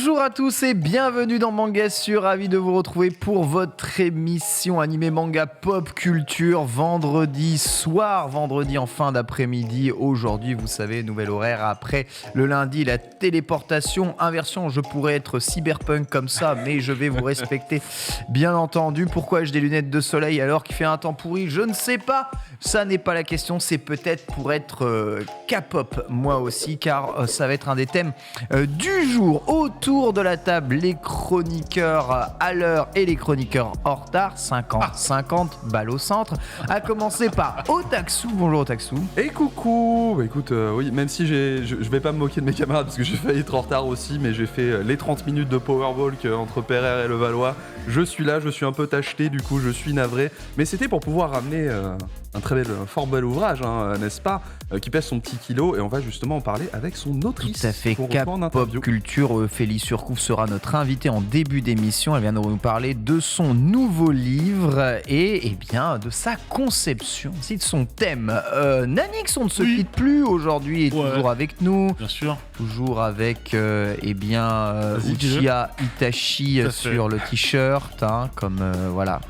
Bonjour à tous et bienvenue dans Mangassure, ravi de vous retrouver pour votre émission animée manga pop culture vendredi soir, vendredi en fin d'après-midi. Aujourd'hui, vous savez, nouvel horaire après le lundi, la téléportation, inversion. Je pourrais être cyberpunk comme ça, mais je vais vous respecter, bien entendu. Pourquoi ai-je des lunettes de soleil alors qu'il fait un temps pourri? Je ne sais pas. Ça n'est pas la question, c'est peut-être pour être K-pop, moi aussi, car ça va être un des thèmes du jour. Autour de la table, les chroniqueurs à l'heure et les chroniqueurs en retard, 50-50, balle au centre. À commencer par Otaksu. Bonjour Otaksu. Et coucou. Bah écoute, oui, même si je vais pas me moquer de mes camarades parce que j'ai failli être en retard aussi, mais j'ai fait les 30 minutes de Powerwalk entre Pereire et Levallois. Je suis là, je suis un peu tacheté, du coup je suis navré, mais c'était pour pouvoir ramener un fort bel ouvrage, n'est-ce pas, qui pèse son petit kilo, et on va justement en parler avec son autrice. Tout à fait, K-pop culture. Ophélie Surcouf sera notre invitée en début d'émission. Elle vient de nous parler de son nouveau livre et bien de sa conception, aussi de son thème. Nanix, on ne se quitte plus aujourd'hui, est toujours avec nous. Bien sûr. Toujours avec Uchiha Itachi sur le t-shirt, comme voilà.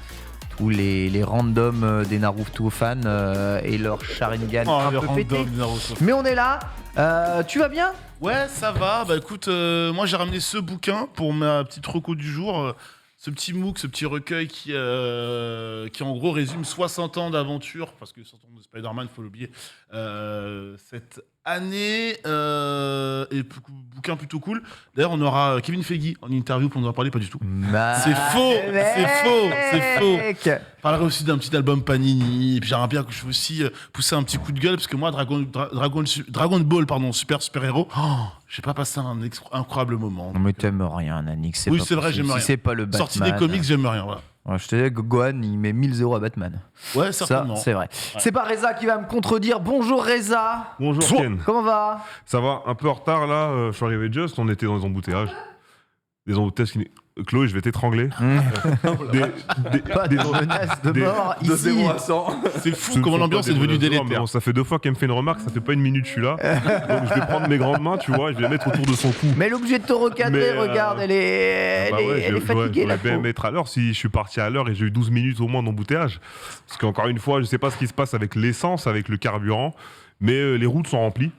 Tous les randoms des Naruto fans et leur Sharingan un peu pété. Mais on est là. Tu vas bien ? Ouais, ça va. Bah écoute, moi j'ai ramené ce bouquin pour ma petite reco du jour. Ce petit MOOC, ce petit recueil qui en gros résume 60 ans d'aventure, parce que 60 ans de Spider-Man, il faut l'oublier, cette année, et bouquin plutôt cool. D'ailleurs, on aura Kevin Feige en interview pour nous en parler, pas du tout. C'est faux. On parlerai aussi d'un petit album Panini, et puis j'aimerais bien que je veux aussi pousser un petit coup de gueule, parce que moi, Dragon Ball, super héros, j'ai pas passé un incroyable moment. Non mais t'aimes rien, Nanix. Oui, c'est vrai, j'aime rien. Si c'est pas le Batman. Sorti des comics, j'aime rien, voilà. Ouais, je te dis que Gohan, il met 1000 € à Batman. Ouais, certainement. Ça, c'est vrai. Ouais. C'est pas Reza qui va me contredire. Bonjour Reza. Bonjour Ken. Comment va? Ça va, un peu en retard là, je suis arrivé juste, on était dans les embouteillages. Des embouteillages qui... Chloé, je vais t'étrangler. Pas de menace de mort ici. C'est fou comment l'ambiance est devenue délétère. Bon, ça fait 2 fois qu'elle me fait une remarque, ça fait pas 1 minute que je suis là. Donc je vais prendre mes grandes mains, tu vois, et je vais les mettre autour de son cou. Mais elle est obligée de te recadrer, regarde, elle est fatiguée là. Je vais mettre à l'heure si je suis parti à l'heure et j'ai eu 12 minutes au moins d'embouteillage. Parce qu'encore une fois, je sais pas ce qui se passe avec l'essence, avec le carburant, mais les routes sont remplies.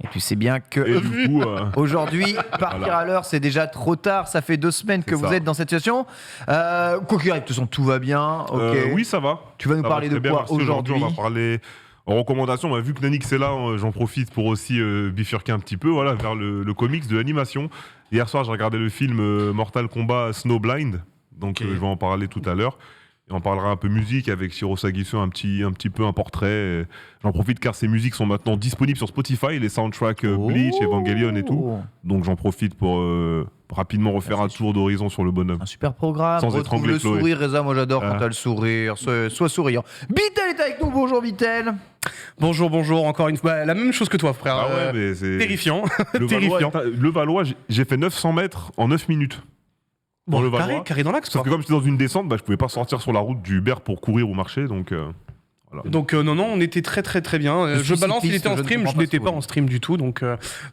Et tu sais bien que et du coup, aujourd'hui, partir à l'heure, c'est déjà trop tard. Ça fait 2 semaines que vous êtes dans cette situation. Quoi qu'il arrive, de toute façon, tout va bien. Okay. Oui, ça va. Tu vas nous parler de quoi aujourd'hui? On va parler en recommandation. Vu que Nanix est là, j'en profite pour aussi bifurquer un petit peu vers le comics de l'animation. Hier soir, j'ai regardé le film Mortal Kombat Snowblind. Donc, je vais en parler tout à l'heure. Et on parlera un peu musique avec Shiro Sagisu, un petit peu un portrait. J'en profite car ces musiques sont maintenant disponibles sur Spotify, les soundtracks Bleach, Evangelion et tout. Donc j'en profite pour rapidement refaire un tour d'horizon sur le bonhomme. Un super programme. Sans Retrouve étrangler le Chloé. sourire, Reza, moi j'adore quand t'as le sourire. Sois souriant. Bitel est avec nous, bonjour Bitel. Bonjour, encore une fois. La même chose que toi, frère. Ah ouais, mais c'est... Terrifiant. Terrifiant. Le Valois, j'ai fait 900 mètres en 9 minutes. Bon, le Valois. carré dans l'axe. Sauf que comme j'étais dans une descente, je pouvais pas sortir sur la route du Uber pour courir ou marcher, donc... Voilà. Donc non, on était très bien. Je balance, il était en stream, je n'étais pas en stream du tout, donc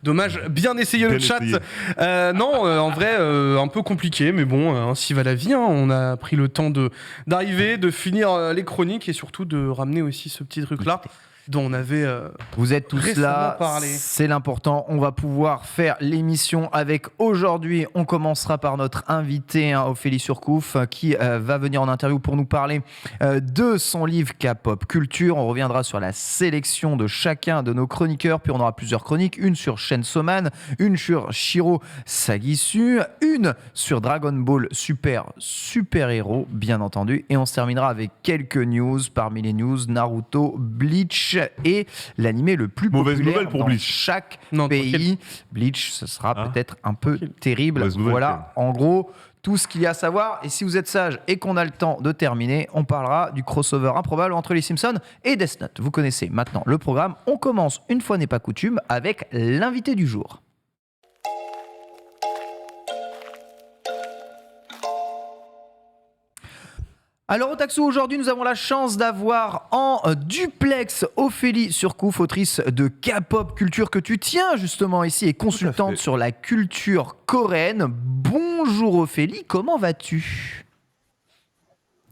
dommage. Bien essayé le chat. En vrai, un peu compliqué, mais bon, ainsi va la vie. On a pris le temps d'arriver, de finir les chroniques et surtout de ramener aussi ce petit truc-là dont on avait vous êtes tous là, c'est l'important. On va pouvoir faire l'émission avec aujourd'hui. On commencera par notre invité, Ophélie Surcouf, qui va venir en interview pour nous parler de son livre K-pop culture. On reviendra sur la sélection de chacun de nos chroniqueurs, puis on aura plusieurs chroniques, une sur Chainsaw Man, une sur Shiro Sagisu, une sur Dragon Ball super héros, bien entendu, et on se terminera avec quelques news. Parmi les news, Naruto, Bleach et l'animé le plus populaire pour dans Bleach. chaque pays. Bleach, ce sera peut-être un peu terrible. Mauvaise nouvelle, voilà, en gros, tout ce qu'il y a à savoir. Et si vous êtes sage et qu'on a le temps de terminer, on parlera du crossover improbable entre les Simpsons et Death Note. Vous connaissez maintenant le programme. On commence, une fois n'est pas coutume, avec l'invité du jour. Alors au Taxou, aujourd'hui, nous avons la chance d'avoir en duplex Ophélie Surcouf, autrice de K-pop culture que tu tiens justement ici et consultante sur la culture coréenne. Bonjour Ophélie, comment vas-tu ?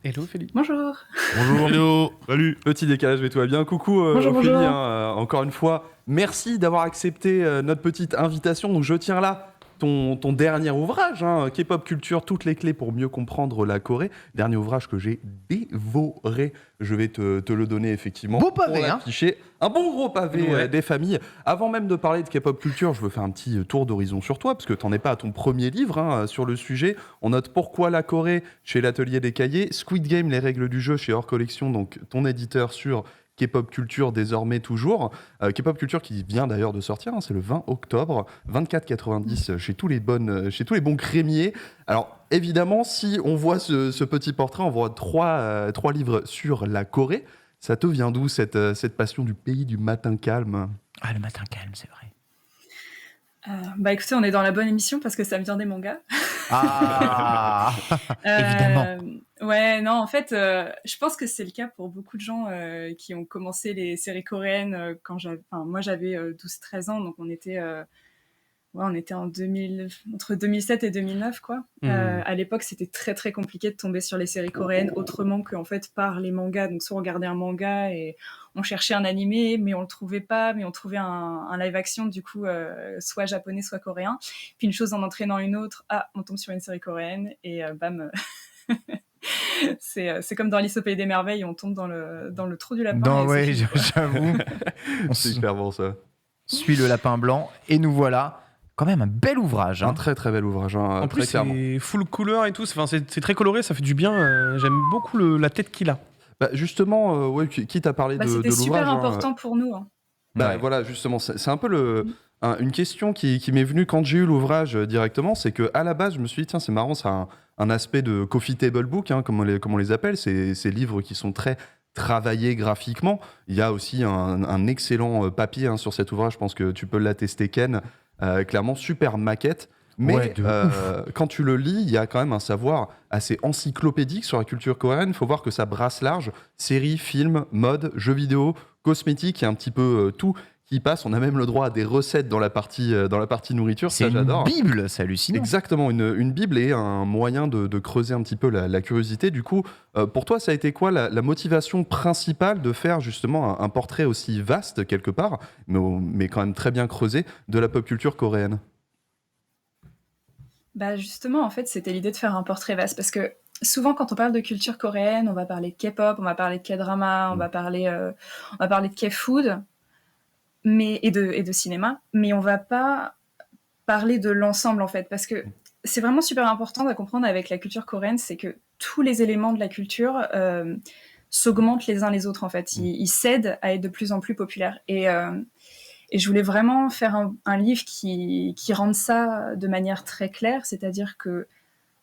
Hello Ophélie. Bonjour. Bonjour. Hello. Salut. Petit décalage, mais toi bien. Coucou Bonjour, Ophélie, bonjour. encore une fois, merci d'avoir accepté notre petite invitation. Donc je tiens là ton dernier ouvrage, K-pop culture, toutes les clés pour mieux comprendre la Corée. Dernier ouvrage que j'ai dévoré. Je vais te le donner effectivement. Beau pavé, pour l'afficher. Un bon gros pavé des familles. Avant même de parler de K-pop culture, je veux faire un petit tour d'horizon sur toi, parce que t'en es pas à ton premier livre sur le sujet. On note Pourquoi la Corée chez l'Atelier des Cahiers, Squid Game, les règles du jeu chez Hors Collection, donc ton éditeur sur K-pop culture désormais toujours. K-pop culture qui vient d'ailleurs de sortir, c'est le 20 octobre, 24,90 chez tous les bons crémiers. Alors évidemment, si on voit ce petit portrait, on voit trois livres sur la Corée. Ça te vient d'où cette passion du pays du matin calme ? Ah, le matin calme, c'est vrai. Écoutez, on est dans la bonne émission parce que ça me vient des mangas. Ah, évidemment. Ouais, non, en fait, je pense que c'est le cas pour beaucoup de gens qui ont commencé les séries coréennes moi j'avais 12-13 ans, donc on était entre 2007 et 2009, quoi. À l'époque, c'était très très compliqué de tomber sur les séries coréennes autrement qu'en fait par les mangas. Donc soit on regardait un manga et on cherchait un animé, mais on le trouvait pas, mais on trouvait un live action, du coup, soit japonais, soit coréen. Puis une chose en entraînant une autre, on tombe sur une série coréenne et bam. C'est comme dans Alice au Pays des Merveilles, on tombe dans le trou du lapin. Ouais, j'avoue. C'est hyper bon ça. Suit le lapin blanc et nous voilà. Quand même un bel ouvrage. Un très très bel ouvrage. En plus, c'est full couleur et tout. C'est très coloré, ça fait du bien. J'aime beaucoup la tête qu'il a. Bah justement, qui t'a parlé de l'ouvrage ? C'était super important pour nous. Voilà, justement, c'est un peu une question qui m'est venue quand j'ai eu l'ouvrage directement, c'est qu'à la base, je me suis dit, tiens, c'est marrant, ça a un aspect de coffee table book, comme on les appelle, ces livres qui sont très travaillés graphiquement. Il y a aussi un excellent papier sur cet ouvrage, je pense que tu peux l'attester, Ken, clairement, super maquette. Mais quand tu le lis, il y a quand même un savoir assez encyclopédique sur la culture coréenne. Il faut voir que ça brasse large. Séries, films, mode, jeux vidéo, cosmétiques, il y a un petit peu tout qui passe. On a même le droit à des recettes dans la partie nourriture. C'est une bible, c'est hallucinant. Exactement, une bible et un moyen de creuser un petit peu la curiosité. Du coup, pour toi, ça a été quoi la motivation principale de faire justement un portrait aussi vaste quelque part, mais quand même très bien creusé, de la pop culture coréenne ? Justement, en fait, c'était l'idée de faire un portrait vaste parce que souvent, quand on parle de culture coréenne, on va parler de K-pop, on va parler de K-drama, on va parler de K-food et de cinéma, mais on va pas parler de l'ensemble, en fait, parce que c'est vraiment super important de comprendre avec la culture coréenne, c'est que tous les éléments de la culture s'augmentent les uns les autres, en fait. Ils s'aident à être de plus en plus populaires. Et je voulais vraiment faire un livre qui rende ça de manière très claire, c'est-à-dire que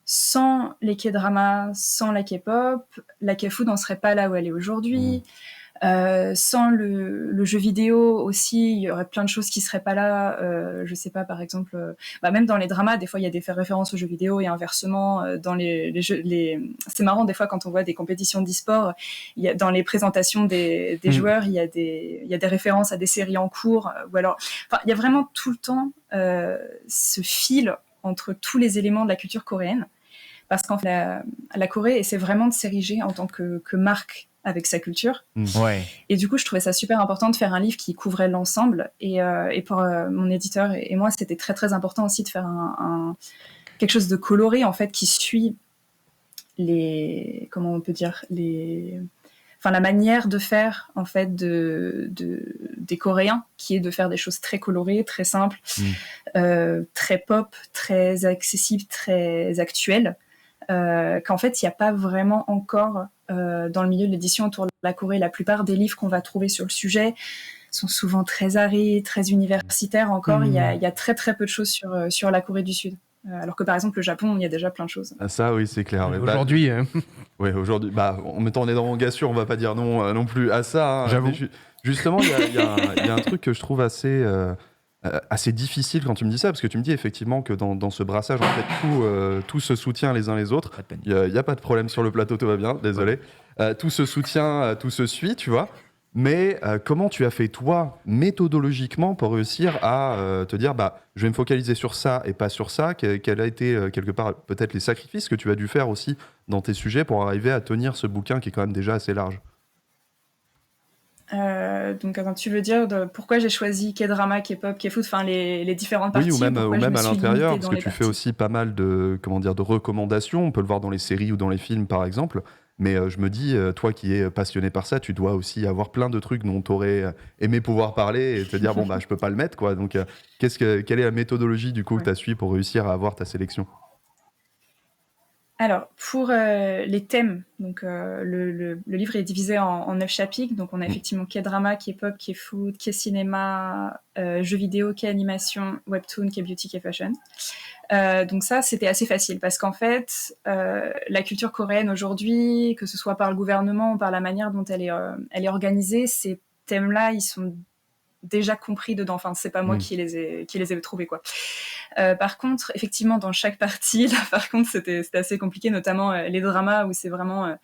sans les K-dramas, sans la K-pop, la K-food n'en serait pas là où elle est aujourd'hui. Sans le jeu vidéo aussi, il y aurait plein de choses qui seraient pas là. Je sais pas, par exemple, même dans les dramas, des fois il y a des références aux jeux vidéo et inversement dans les jeux. C'est marrant des fois quand on voit des compétitions d'e-sport, dans les présentations des joueurs, il y a des références à des séries en cours. Ou alors, il y a vraiment tout le temps ce fil entre tous les éléments de la culture coréenne, parce qu'en fait, la Corée essaie vraiment de s'ériger en tant que marque avec sa culture. Ouais. Et du coup, je trouvais ça super important de faire un livre qui couvrait l'ensemble. Et pour mon éditeur et moi, c'était très, très important aussi de faire quelque chose de coloré, en fait, qui suit comment on peut dire, la manière de faire, en fait, des Coréens, qui est de faire des choses très colorées, très simples, très pop, très accessibles, très actuelles. Qu'en fait, il n'y a pas vraiment encore dans le milieu de l'édition autour de la Corée. La plupart des livres qu'on va trouver sur le sujet sont souvent très arides, très universitaires encore. Il y a très très peu de choses sur la Corée du Sud. Alors que par exemple le Japon, il y a déjà plein de choses. Ah, ça oui, c'est clair. Aujourd'hui. Oui, aujourd'hui. En même temps, on est dans Mangasure, on va pas dire non plus à ça. J'avoue. Justement, il y a un truc que je trouve assez assez difficile quand tu me dis ça, parce que tu me dis effectivement que dans ce brassage, en fait, tout se soutient les uns les autres. Il n'y a pas de problème sur le plateau, tout va bien, désolé. Tout se soutient, tout se suit, tu vois. Mais comment tu as fait, toi, méthodologiquement, pour réussir à te dire, je vais me focaliser sur ça et pas sur ça? Quel a été, quelque part, peut-être les sacrifices que tu as dû faire aussi dans tes sujets pour arriver à tenir ce bouquin qui est quand même déjà assez large? Donc, attends, tu veux dire pourquoi j'ai choisi K-drama, K-pop, K-food, enfin les différentes parties? Oui, ou même à l'intérieur, parce que tu fais parties. aussi pas mal de recommandations. On peut le voir dans les séries ou dans les films, par exemple. Mais je me dis, toi qui es passionné par ça, tu dois aussi avoir plein de trucs dont tu aurais aimé pouvoir parler et te dire, je peux pas le mettre, quoi. Donc, quelle est la méthodologie, du coup, que tu as suivi pour réussir à avoir ta sélection? Alors, pour les thèmes, donc le livre est divisé en 9 chapitres. Donc, on a effectivement K-drama, K-pop, K-food, K-cinéma, jeux vidéo, K-animation, webtoon, K-beauty, K-fashion. Donc ça, c'était assez facile parce qu'en fait, la culture coréenne aujourd'hui, que ce soit par le gouvernement ou par la manière dont elle est organisée, ces thèmes-là, ils sont déjà compris dedans. Enfin, c'est pas moi qui les ai trouvés, quoi. Par contre, effectivement, dans chaque partie, là, par contre, c'était assez compliqué, notamment les dramas où c'est vraiment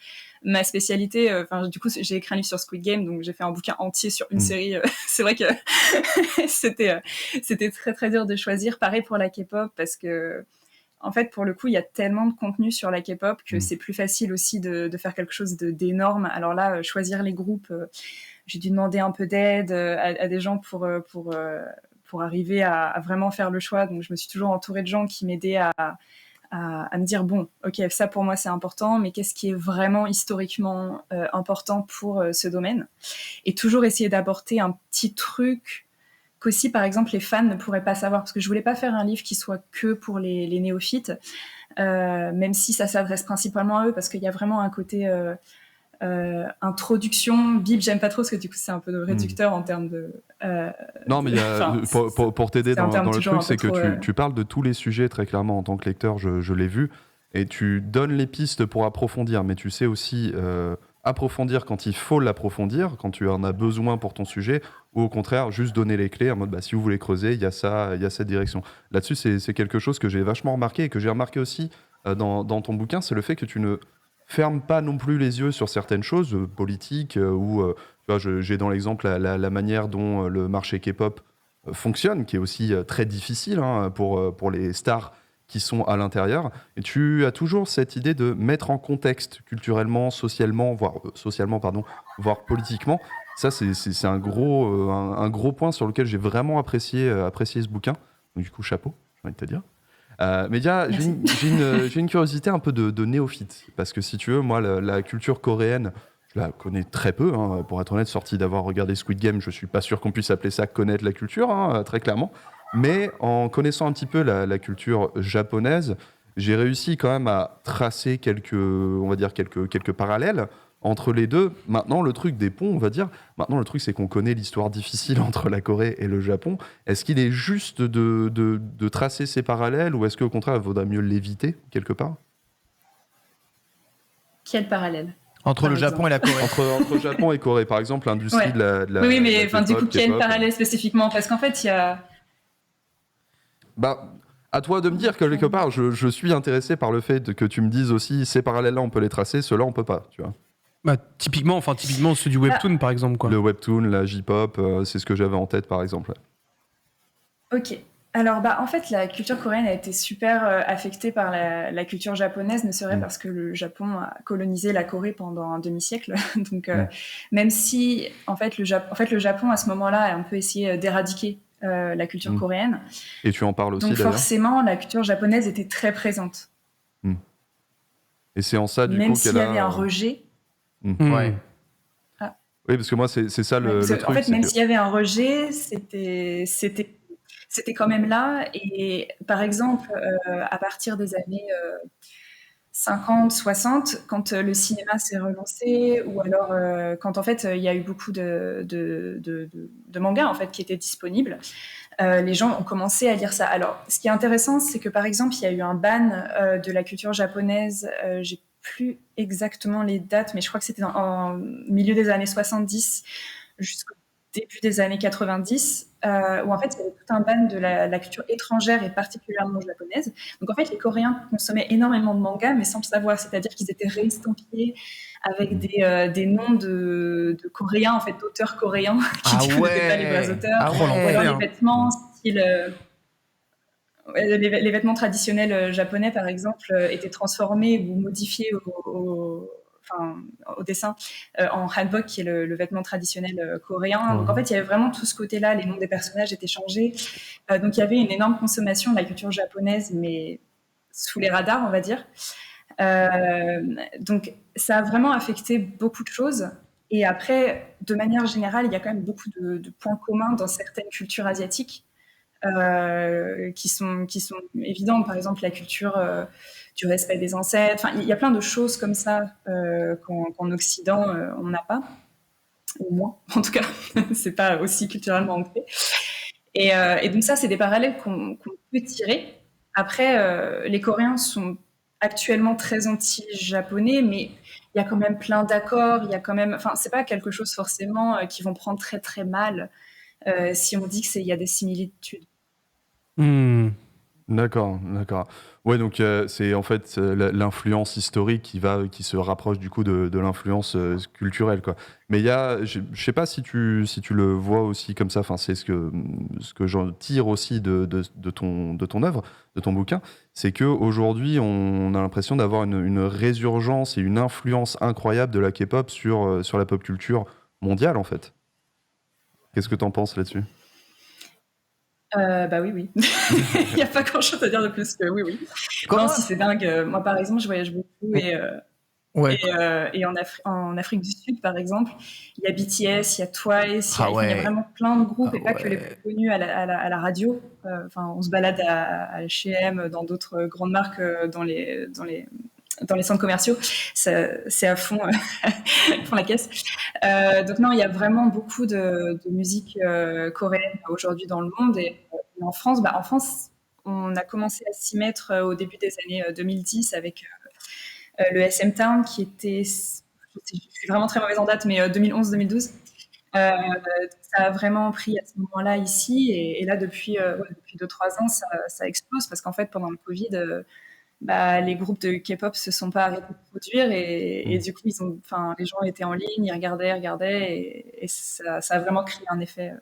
ma spécialité. Enfin, du coup, j'ai écrit un livre sur Squid Game, donc j'ai fait un bouquin entier sur une série. C'est vrai que c'était très très dur de choisir. Pareil pour la K-pop, parce que en fait, pour le coup, il y a tellement de contenu sur la K-pop que c'est plus facile aussi de faire quelque chose d'énorme. Alors là, choisir les groupes, j'ai dû demander un peu d'aide à des gens pour arriver à vraiment faire le choix. Donc, je me suis toujours entourée de gens qui m'aidaient à me dire, bon, ok, ça pour moi c'est important, mais qu'est-ce qui est vraiment historiquement important pour ce domaine? Et toujours essayer d'apporter un petit truc qu'aussi, par exemple, les fans ne pourraient pas savoir, parce que je voulais pas faire un livre qui soit que pour les néophytes, même si ça s'adresse principalement à eux, parce qu'il y a vraiment un côté introduction, Bible, j'aime pas trop, parce que du coup c'est un peu réducteur en termes de... Non, mais pour t'aider dans le truc, c'est que tu parles de tous les sujets très clairement en tant que lecteur, je l'ai vu, et tu donnes les pistes pour approfondir, mais tu sais aussi approfondir quand il faut l'approfondir, quand tu en as besoin pour ton sujet, ou au contraire, juste donner les clés en mode si vous voulez creuser, il y a ça, il y a cette direction. Là-dessus, c'est quelque chose que j'ai vachement remarqué et que j'ai remarqué aussi dans ton bouquin, c'est le fait que tu ne fermes pas non plus les yeux sur certaines choses politiques ou tu vois, j'ai dans l'exemple la manière dont le marché K-pop fonctionne, qui est aussi très difficile pour les stars qui sont à l'intérieur. Et tu as toujours cette idée de mettre en contexte culturellement, socialement, voire politiquement. Ça, c'est un gros point sur lequel j'ai vraiment apprécié ce bouquin. Donc, du coup, chapeau, j'ai envie de te dire. Mais j'ai une curiosité un peu de néophyte, parce que si tu veux, moi, la culture coréenne, je la connais très peu, pour être honnête, sorti d'avoir regardé Squid Game, je suis pas sûr qu'on puisse appeler ça connaître la culture, très clairement. Mais en connaissant un petit peu la culture japonaise, j'ai réussi quand même à tracer quelques parallèles entre les deux. Maintenant, le truc des ponts, on va dire, c'est qu'on connaît l'histoire difficile entre la Corée et le Japon. Est-ce qu'il est juste de tracer ces parallèles, ou est-ce qu'au contraire, il vaudrait mieux l'éviter quelque part? Quel parallèle? Entre le Japon et la Corée. Entre Japon et Corée, par exemple, l'industrie de la... Oui, mais K-pop, du coup, quel parallèle spécifiquement? Parce qu'en fait, il y a... À toi de me dire que quelque part, je suis intéressé par le fait que tu me dises aussi, ces parallèles-là, on peut les tracer, ceux-là, on peut pas, tu vois. Typiquement ceux du webtoon, par exemple, quoi. Le webtoon, la J-pop, c'est ce que j'avais en tête, par exemple. Ok. Alors, en fait, la culture coréenne a été super affectée par la culture japonaise, ne serait parce que le Japon a colonisé la Corée pendant un demi-siècle. Donc, même si, en fait, le Japon, à ce moment-là, a un peu essayé d'éradiquer la culture coréenne. Et tu en parles aussi, donc, d'ailleurs. Donc, forcément, la culture japonaise était très présente. Et c'est en ça, du même coup, s'il y avait un rejet... Ouais. Ah. Oui, parce que moi, c'est ça le truc. En fait, même s'il y avait un rejet, c'était quand même là. Et par exemple, à partir des années 50, 60, quand le cinéma s'est relancé, ou alors quand en fait il y a eu beaucoup de mangas en fait qui étaient disponibles, les gens ont commencé à lire ça. Alors, ce qui est intéressant, c'est que par exemple, il y a eu un ban de la culture japonaise. J'ai plus exactement les dates, mais je crois que c'était en milieu des années 70 jusqu'au début des années 90, où en fait il y avait tout un ban de la culture étrangère et particulièrement japonaise. Donc en fait les Coréens consommaient énormément de mangas mais sans le savoir, c'est-à-dire qu'ils étaient réestampillés avec des noms de Coréens, en fait d'auteurs coréens qui ne connaissaient pas les vrais auteurs. Ou alors les vêtements, style... les vêtements traditionnels japonais, par exemple, étaient transformés ou modifiés au dessin en hanbok, qui est le vêtement traditionnel coréen. Donc en fait, il y avait vraiment tout ce côté-là, les noms des personnages étaient changés. Donc il y avait une énorme consommation de la culture japonaise, mais sous les radars, on va dire. Donc ça a vraiment affecté beaucoup de choses. Et après, de manière générale, il y a quand même beaucoup de points communs dans certaines cultures asiatiques qui sont évidentes. Par exemple, la culture du respect des ancêtres. Enfin, il y a plein de choses comme ça qu'en Occident, on n'a pas. Ou moins, en tout cas. C'est pas aussi culturellement ancré. Et donc ça, c'est des parallèles qu'on peut tirer. Après, les Coréens sont actuellement très anti-japonais, mais il y a quand même plein d'accords. Il y a quand même... Enfin, c'est pas quelque chose forcément qu'ils vont prendre très, très mal si on dit qu'il y a des similitudes. D'accord. Ouais, donc c'est en fait l'influence historique qui se rapproche du coup de l'influence culturelle, quoi. Mais il y a, je sais pas si tu le vois aussi comme ça. Enfin, c'est ce que j'en tire aussi de ton œuvre, de ton bouquin, c'est que aujourd'hui on a l'impression d'avoir une résurgence et une influence incroyable de la K-pop sur la pop culture mondiale, en fait. Qu'est-ce que t'en penses là-dessus? Bah oui. Il n'y a pas grand-chose à dire de plus que oui. Non, si c'est dingue. Moi, par exemple, je voyage beaucoup et en Afrique du Sud, par exemple, il y a BTS, il y a Twice, il y a vraiment plein de groupes et pas que les plus connus à la radio. On se balade à H&M, dans d'autres grandes marques, dans les centres commerciaux, c'est à fond, font la caisse. Donc non, il y a vraiment beaucoup de musique coréenne aujourd'hui dans le monde. Et en France, on a commencé à s'y mettre au début des années 2010 avec le SM Town, qui était, je suis vraiment très mauvaise en date, mais 2011-2012. Ça a vraiment pris à ce moment-là ici. Et là, depuis 2-3 ans, ça explose parce qu'en fait, pendant le Covid... les groupes de K-pop se sont pas arrêtés de produire et du coup les gens étaient en ligne, ils regardaient et ça a vraiment créé un effet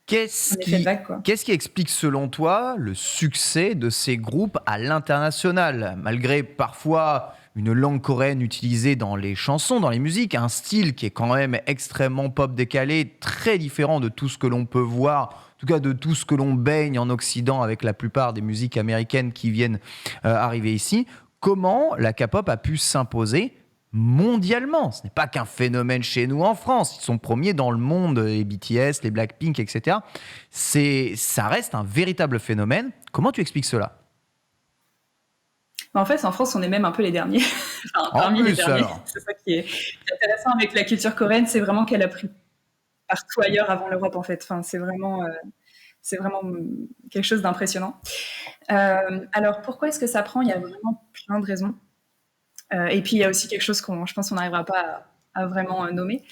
de vague, quoi. Qu'est-ce qui explique selon toi le succès de ces groupes à l'international, malgré parfois une langue coréenne utilisée dans les chansons, dans les musiques, un style qui est quand même extrêmement pop décalé, très différent de tout ce que l'on peut voir, en tout cas de tout ce que l'on baigne en Occident avec la plupart des musiques américaines qui viennent arriver ici. Comment la K-pop a pu s'imposer mondialement? Ce n'est pas qu'un phénomène chez nous en France. Ils sont premiers dans le monde, les BTS, les Blackpink, etc. Ça reste un véritable phénomène. Comment tu expliques cela? En fait, en France, on est même un peu les derniers. Parmi les derniers. Alors. C'est ça qui est intéressant avec la culture coréenne, c'est vraiment qu'elle a pris partout ailleurs avant l'Europe, en fait. C'est vraiment quelque chose d'impressionnant. Alors, pourquoi est-ce que ça prend? Il y a vraiment plein de raisons. Et puis, il y a aussi quelque chose je pense qu'on n'arrivera pas à vraiment nommer.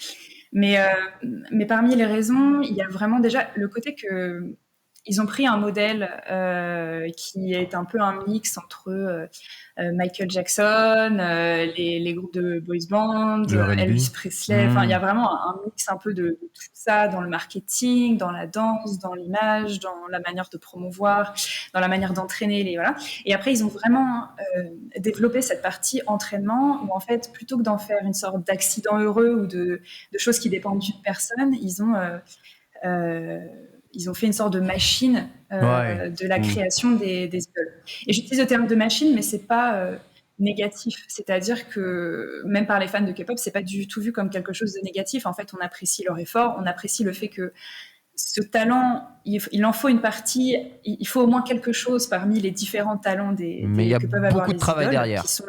Mais parmi les raisons, il y a vraiment déjà le côté que ils ont pris un modèle qui est un peu un mix entre Michael Jackson, les groupes de boys band, Elvis Presley. Il y a vraiment un mix un peu de tout ça dans le marketing, dans la danse, dans l'image, dans la manière de promouvoir, dans la manière d'entraîner. Voilà. Et après, ils ont vraiment développé cette partie entraînement où, en fait, plutôt que d'en faire une sorte d'accident heureux ou de choses qui dépendent d'une personne, ils ont fait une sorte de machine de la création des idoles. Et j'utilise le terme de machine, mais c'est pas négatif. C'est-à-dire que même par les fans de K-pop, c'est pas du tout vu comme quelque chose de négatif. En fait, on apprécie leur effort, on apprécie le fait que ce talent, il en faut une partie, il faut au moins quelque chose parmi les différents talents mais il y a beaucoup de travail derrière. Qui sont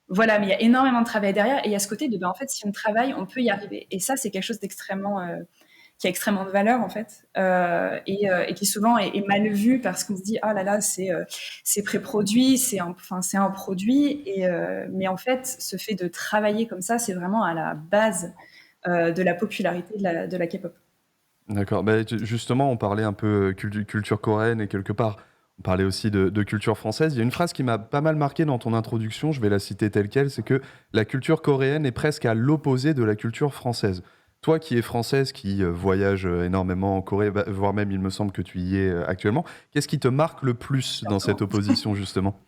Voilà, mais il y a énormément de travail derrière. Et il y a ce côté de, en fait, si on travaille, on peut y arriver. Et ça, c'est quelque chose d'extrêmement... qui a extrêmement de valeur, en fait, et qui souvent est mal vu parce qu'on se dit « Ah là là, c'est pré-produit, c'est un produit », mais en fait, ce fait de travailler comme ça, c'est vraiment à la base de la popularité de la K-pop. D'accord. Bah, justement, on parlait un peu culture coréenne et quelque part, on parlait aussi de culture française. Il y a une phrase qui m'a pas mal marqué dans ton introduction, je vais la citer telle quelle, c'est que la culture coréenne est presque à l'opposé de la culture française. Toi qui es française, qui voyage énormément en Corée, voire même il me semble que tu y es actuellement, qu'est-ce qui te marque le plus dans cette opposition justement ?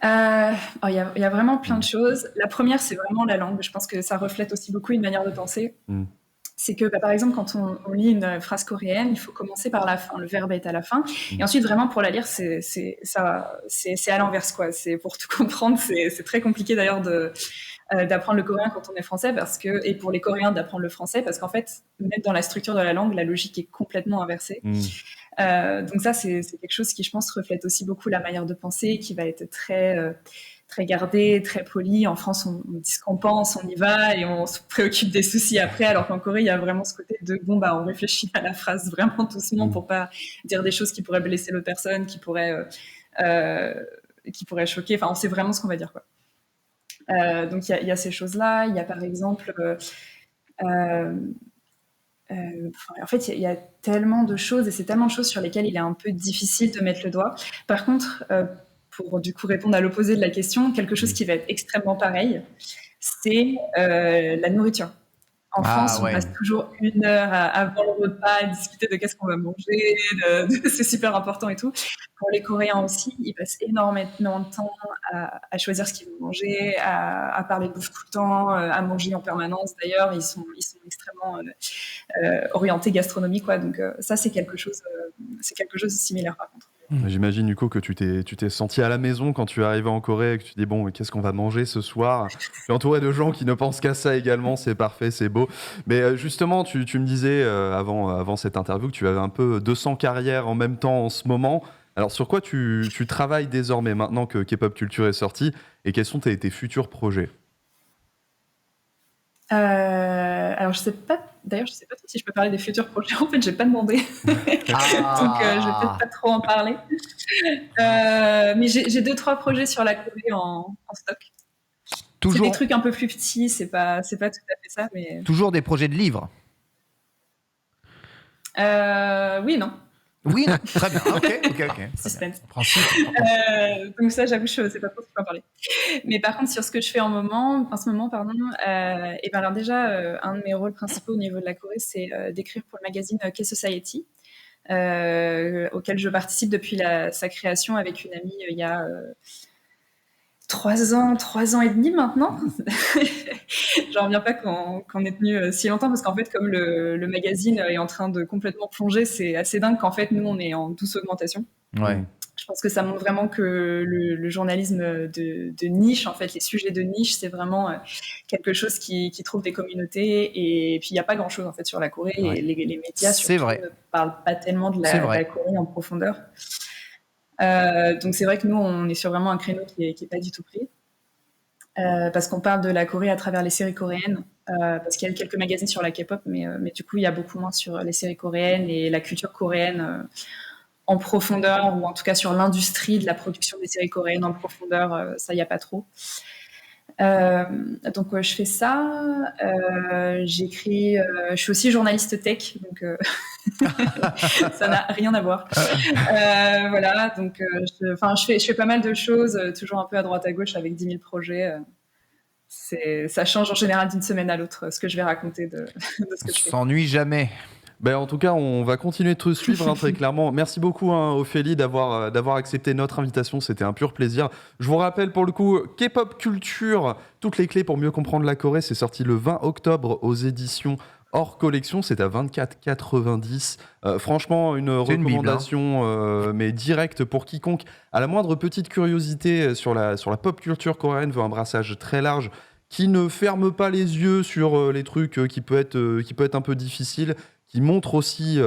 Il y a vraiment plein de choses. La première, c'est vraiment la langue. Je pense que ça reflète aussi beaucoup une manière de penser. C'est que, par exemple, quand on lit une phrase coréenne, il faut commencer par la fin. Le verbe est à la fin. Et ensuite, vraiment, pour la lire, c'est à l'inverse, quoi. C'est pour tout comprendre. C'est très compliqué, d'ailleurs, d'apprendre le coréen quand on est français, et pour les Coréens d'apprendre le français, parce qu'en fait, même dans la structure de la langue, la logique est complètement inversée. Donc ça, c'est quelque chose qui, je pense, reflète aussi beaucoup la manière de penser, qui va être très gardée, très polie. En France, on dit ce qu'on pense, on y va et on se préoccupe des soucis après, alors qu'en Corée, il y a vraiment ce côté de on réfléchit à la phrase vraiment doucement pour pas dire des choses qui pourraient blesser l'autre personne, qui pourraient choquer. Enfin, on sait vraiment ce qu'on va dire, quoi. Donc il y a ces choses-là. Il y a par exemple, en fait, il y a tellement de choses et c'est tellement de choses sur lesquelles il est un peu difficile de mettre le doigt. Par contre, pour du coup répondre à l'opposé de la question, quelque chose qui va être extrêmement pareil, c'est la nourriture. En France, on passe toujours 1 heure avant le repas à discuter de qu'est-ce qu'on va manger, c'est super important et tout. Pour les Coréens aussi, ils passent énormément de temps à choisir ce qu'ils vont manger, à parler de bouffe tout le temps, à manger en permanence. D'ailleurs, ils sont extrêmement orientés gastronomie, quoi. Donc ça, c'est quelque chose de similaire par contre. J'imagine du coup que tu t'es senti à la maison quand tu es arrivé en Corée et que tu dis bon, qu'est-ce qu'on va manger ce soir ? Je suis entouré de gens qui ne pensent qu'à ça également, c'est parfait, c'est beau. Mais justement, tu me disais avant cette interview que tu avais un peu 200 carrières en même temps en ce moment. Alors sur quoi tu travailles désormais maintenant que K-pop Culture est sorti et quels sont tes futurs projets ? Alors je sais pas trop si je peux parler des futurs projets. En fait, j'ai pas demandé, donc je vais peut-être pas trop en parler. Mais j'ai 2-3 projets sur la Corée en stock. C'est des trucs un peu plus petits, c'est pas tout à fait ça, mais toujours des projets de livres. Oui, non. Oui, non. Très bien. Ok. Suspense. Donc ça, j'avoue, je sais pas trop si je peux en parler. Mais par contre, sur ce que je fais en ce moment, et ben alors déjà, un de mes rôles principaux au niveau de la Corée, c'est d'écrire pour le magazine K-Society, auquel je participe depuis sa création avec une amie il y a 3 ans et demi maintenant. J'en reviens pas qu'on ait tenu si longtemps parce qu'en fait, comme le magazine est en train de complètement plonger, c'est assez dingue qu'en fait, nous, on est en douce augmentation. Ouais. Je pense que ça montre vraiment que le journalisme de niche, en fait, les sujets de niche, c'est vraiment quelque chose qui trouve des communautés. Et puis, il n'y a pas grand-chose, en fait, sur la Corée. Et les médias, surtout, ne parlent pas tellement de la Corée en profondeur. Donc c'est vrai que nous on est sur vraiment un créneau qui est pas du tout pris parce qu'on parle de la Corée à travers les séries coréennes parce qu'il y a quelques magazines sur la K-pop mais du coup il y a beaucoup moins sur les séries coréennes et la culture coréenne en profondeur ou en tout cas sur l'industrie de la production des séries coréennes en profondeur, ça il y a pas trop. Donc je fais ça, j'écris, je suis aussi journaliste tech, donc ça n'a rien à voir. Voilà, donc je fais pas mal de choses, toujours un peu à droite à gauche avec 10 000 projets. Ça change en général d'une semaine à l'autre ce que je vais raconter de ce que je fais. On s'ennuie jamais. En tout cas, on va continuer de te suivre très clairement. Merci beaucoup Ophélie d'avoir accepté notre invitation, c'était un pur plaisir. Je vous rappelle pour le coup, K-pop Culture, toutes les clés pour mieux comprendre la Corée, c'est sorti le 20 octobre aux éditions hors collection, c'est à 24,90. Franchement, une recommandation mais directe pour quiconque a la moindre petite curiosité sur la pop culture coréenne, veut un brassage très large qui ne ferme pas les yeux sur les trucs qui peut être un peu difficile, qui montre aussi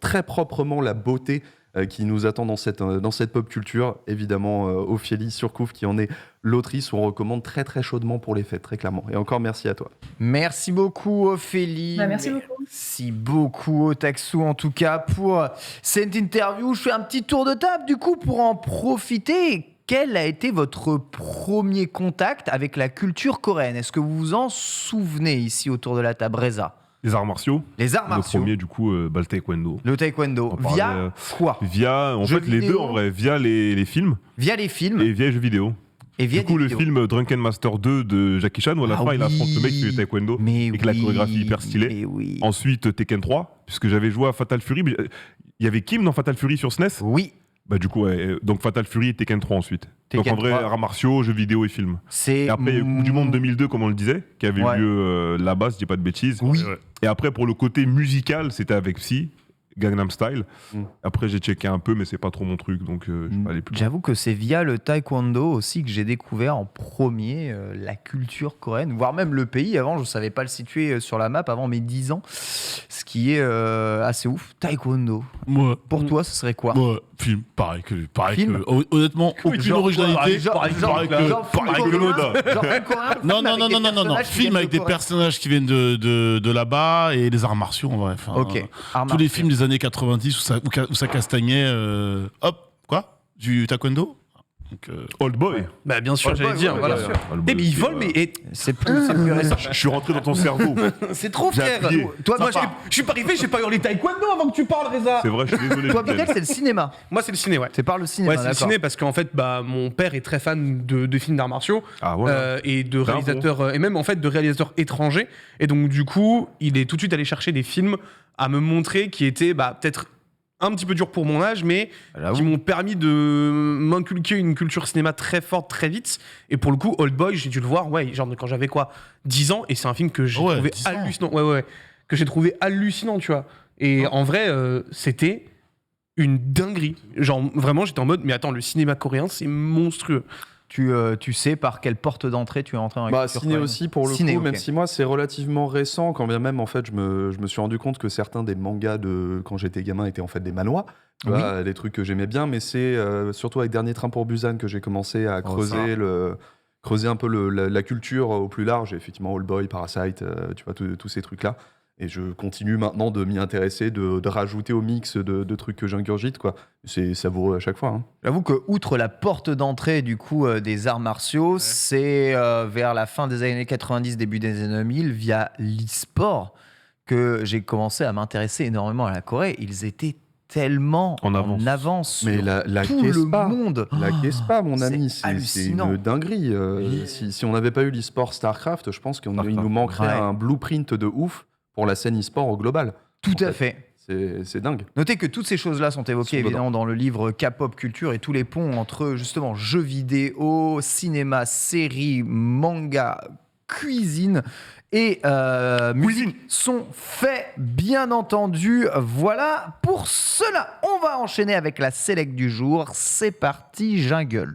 très proprement la beauté qui nous attend dans cette pop culture. Évidemment, Ophélie Surcouf, qui en est l'autrice, on recommande très très chaudement pour les fêtes, très clairement. Et encore merci à toi. Merci beaucoup Ophélie. Merci beaucoup. Merci beaucoup Otaksu en tout cas pour cette interview. Je fais un petit tour de table du coup pour en profiter. quel a été votre premier contact avec la culture coréenne? Est-ce que vous vous en souvenez ici autour de la table, Reza? Les arts martiaux. Les arts martiaux. Le premier, du coup, le taekwondo. Le taekwondo. On Via parlait, quoi? Via, en Jeux fait, les vidéo. deux, en vrai. Via les films Via les films et via les jeux vidéo. et via Du coup, des le vidéos. film Drunken Master 2 de Jackie Chan, où à la Ah fin, il oui. affronte le mec qui fait taekwondo. Mais avec la chorégraphie hyper stylée. Mais oui. Ensuite, Tekken 3, puisque j'avais joué à Fatal Fury. Mais, il y avait Kim dans Fatal Fury sur SNES. Oui. Bah, du coup, ouais, donc Fatal Fury et Tekken 3 ensuite. Tekken donc en vrai, 3. arts martiaux, jeux vidéo et films. C'est. Et après, il y a eu Coupe du Monde 2002, comme on le disait, qui avait Ouais. eu lieu là-bas, si je dis pas de bêtises. Oui. Ouais. Et après, pour le côté musical, c'était avec Psy, Gangnam Style. Après, j'ai checké un peu, mais c'est pas trop mon truc, donc je vais pas aller plus loin. J'avoue que c'est via le taekwondo aussi que j'ai découvert en premier la culture coréenne, voire même le pays. Avant, je ne savais pas le situer sur la map avant mes 10 ans, ce qui est assez ouf. Taekwondo. Moi, Pour toi, ce serait quoi? film, pareil que Film honnêtement, aucune Genre originalité. genre Pareil film que coréen, Loda. genre film coréen, Non, film avec des personnages qui film viennent avec de des Corée. personnages qui viennent de là-bas et les arts martiaux en vrai. Enfin, Ok. Arts tous les martiaux. films des années 90 où ça castagnait. Hop, quoi? Du taekwondo? Donc, Old Boy. Bah bien sûr, Old j'allais Boy, dire. ouais, Voilà. bien sûr. Old Eh Boy mais il aussi, vole, voilà. mais C'est plus récent. Je suis rentré dans ton cerveau. c'est trop J'ai frère. appuyé. Toi, Moi, Sympa. je suis pas arrivé, j'ai pas hurlé taekwondo avant que tu parles, Reza. C'est vrai, je suis désolé. Toi, Miguel. Miguel, c'est le cinéma. Moi, c'est le ciné, ouais. C'est par le cinéma. Ouais, c'est le d'accord. ciné parce qu'en fait, bah, mon père est très fan de films d'arts martiaux Ah, voilà. et de Bravo. réalisateurs et même en fait de réalisateurs étrangers. Et donc du coup, il est tout de suite allé chercher des films à me montrer qui étaient bah, peut-être un petit peu durs pour mon âge, mais qui m'ont permis de m'inculquer une culture cinéma très forte très vite. Et pour le coup, Old Boy, j'ai dû le voir, ouais, genre quand j'avais quoi, 10 ans, et c'est un film que j'ai Ouais, trouvé 10 ans. hallucinant. Ouais, que j'ai trouvé hallucinant, tu vois. Et en vrai, c'était une dinguerie. Genre vraiment, j'étais en mode, mais attends, le cinéma coréen, c'est monstrueux. Tu sais par quelle porte d'entrée tu es entré dans la Bah, culture ciné coréenne. aussi, pour le Ciné, coup, ok. même si moi c'est relativement récent, quand bien même en fait je me suis rendu compte que certains des mangas de quand j'étais gamin étaient en fait des manhwas, tu Oui. vois, des trucs que j'aimais bien, mais c'est surtout avec Dernier Train pour Busan que j'ai commencé à creuser un peu la culture au plus large, et effectivement Old Boy, Parasite, tu vois, tous ces trucs-là. Et je continue maintenant de m'y intéresser, de rajouter au mix de trucs que j'ingurgite, quoi. C'est savoureux à chaque fois. Hein. J'avoue que outre la porte d'entrée du coup des arts martiaux, c'est vers la fin des années 90, début des années 2000, via l'e-sport, que j'ai commencé à m'intéresser énormément à la Corée. Ils étaient tellement En avance. sur Mais la tout le Kespa, monde. La Kespa, mon c'est ami, c'est hallucinant. une dinguerie. Si on n'avait pas eu l'e-sport StarCraft, je pense qu'il StarCraft, nous manquerait ouais. un blueprint de ouf pour la scène e-sport au global. Tout en à fait. C'est dingue. Notez que toutes ces choses-là sont évoquées Sont dedans. évidemment dans le livre K-pop culture, et tous les ponts entre justement jeux vidéo, cinéma, séries, manga, cuisine et musique sont faits, bien entendu. Voilà, pour cela, on va enchaîner avec la select du jour. C'est parti, jungle.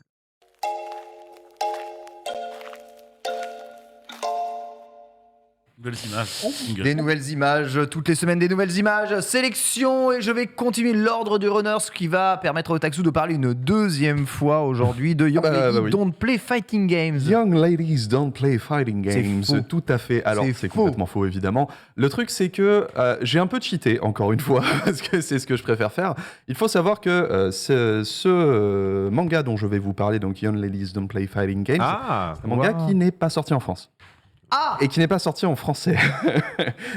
Belles images. Des nouvelles images, toutes les semaines des nouvelles images, sélection, et je vais continuer l'ordre du runner, ce qui va permettre au Taxou de parler une deuxième fois aujourd'hui de Young Lady oui. Don't Play Fighting Games. Young ladies don't play fighting C'est games. faux. Tout à fait. Alors, C'est c'est faux. complètement faux, évidemment. Le truc, c'est que j'ai un peu cheaté, encore une fois, parce que c'est ce que je préfère faire. Il faut savoir que ce manga dont je vais vous parler, donc Young Ladies Don't Play Fighting Games, Ah, c'est un manga wow. qui n'est pas sorti en France. Ah, Et qui n'est pas sorti en français.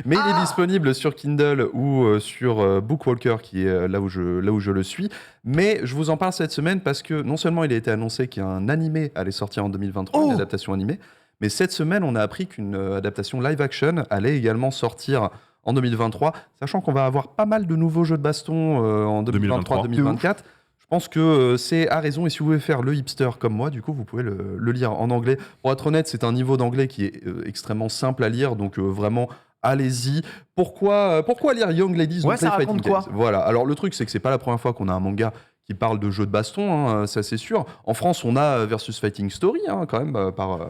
Mais il est disponible sur Kindle ou sur Bookwalker, qui est là où je le suis. Mais je vous en parle cette semaine parce que non seulement il a été annoncé qu'un animé allait sortir en 2023, une adaptation animée, mais cette semaine, on a appris qu'une adaptation live-action allait également sortir en 2023, sachant qu'on va avoir pas mal de nouveaux jeux de baston en 2023-2024. Je pense que c'est à raison, et si vous voulez faire le hipster comme moi, du coup, vous pouvez le lire en anglais. Pour être honnête, c'est un niveau d'anglais qui est extrêmement simple à lire, donc vraiment, allez-y. Pourquoi lire Young Ladies Ouais, Don't Play ça raconte Fighting quoi Games ? Voilà, alors le truc, c'est que c'est pas la première fois qu'on a un manga qui parle de jeux de baston, hein, ça c'est sûr. En France, on a Versus Fighting Story, hein, quand même, par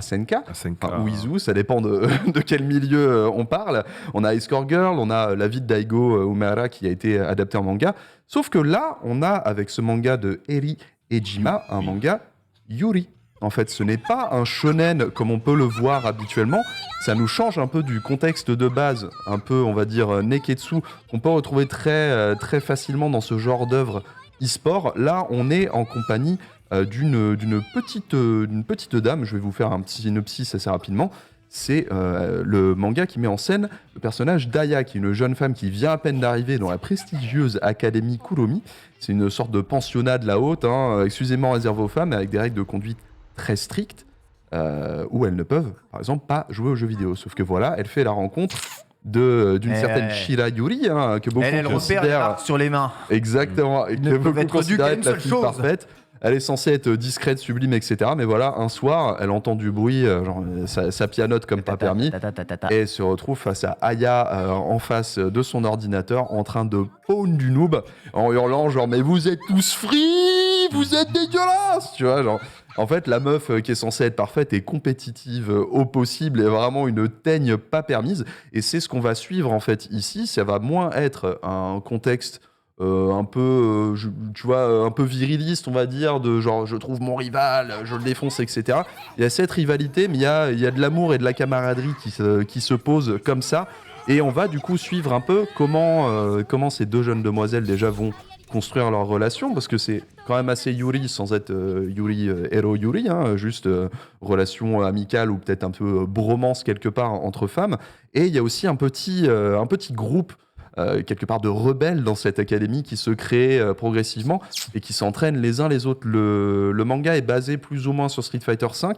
SNK. Enfin, ou Izu, ça dépend de quel milieu on parle. On a Escort Girl, on a La vie de Daigo Umehara qui a été adapté en manga. Sauf que là, on a, avec ce manga de Eri Ejima, un manga Yuri. En fait, ce n'est pas un shonen comme on peut le voir habituellement. Ça nous change un peu du contexte de base, un peu, on va dire, neketsu, qu'on peut retrouver très, très facilement dans ce genre d'œuvre e-sport. Là, on est en compagnie d'une petite dame. Je vais vous faire un petit synopsis assez rapidement. C'est le manga qui met en scène le personnage d'Aya, qui est une jeune femme qui vient à peine d'arriver dans la prestigieuse académie Kuromi. C'est une sorte de pensionnat de la haute, exclusivement réservé aux femmes, avec des règles de conduite très strictes, où elles ne peuvent, par exemple, pas jouer aux jeux vidéo. Sauf que voilà, elle fait la rencontre d'une certaine Shira Yuri, que beaucoup elle repère les marques sur les mains. Exactement, et que beaucoup considèrent être la fille parfaite. Elle est censée être discrète, sublime, etc. Mais voilà, un soir, elle entend du bruit, genre ça pianote comme pas permis, et elle se retrouve face à Aya en face de son ordinateur, en train de pawn du noob, en hurlant genre « Mais vous êtes tous free, vous êtes dégueulasses !» Tu vois, genre... En fait, la meuf qui est censée être parfaite est compétitive au possible et vraiment une teigne pas permise. Et c'est ce qu'on va suivre en fait ici. Ça va moins être un contexte un peu, tu vois, un peu viriliste, on va dire, de genre je trouve mon rival, je le défonce, etc. Il y a cette rivalité, mais il y a de l'amour et de la camaraderie qui se posent comme ça. Et on va du coup suivre un peu comment ces deux jeunes demoiselles déjà vont construire leur relation, parce que c'est quand même assez Yuri sans être Yuri, héros Yuri, juste relation amicale ou peut-être un peu bromance quelque part entre femmes. Et il y a aussi un petit groupe quelque part de rebelles dans cette académie qui se crée progressivement et qui s'entraînent les uns les autres. Le manga est basé plus ou moins sur Street Fighter V.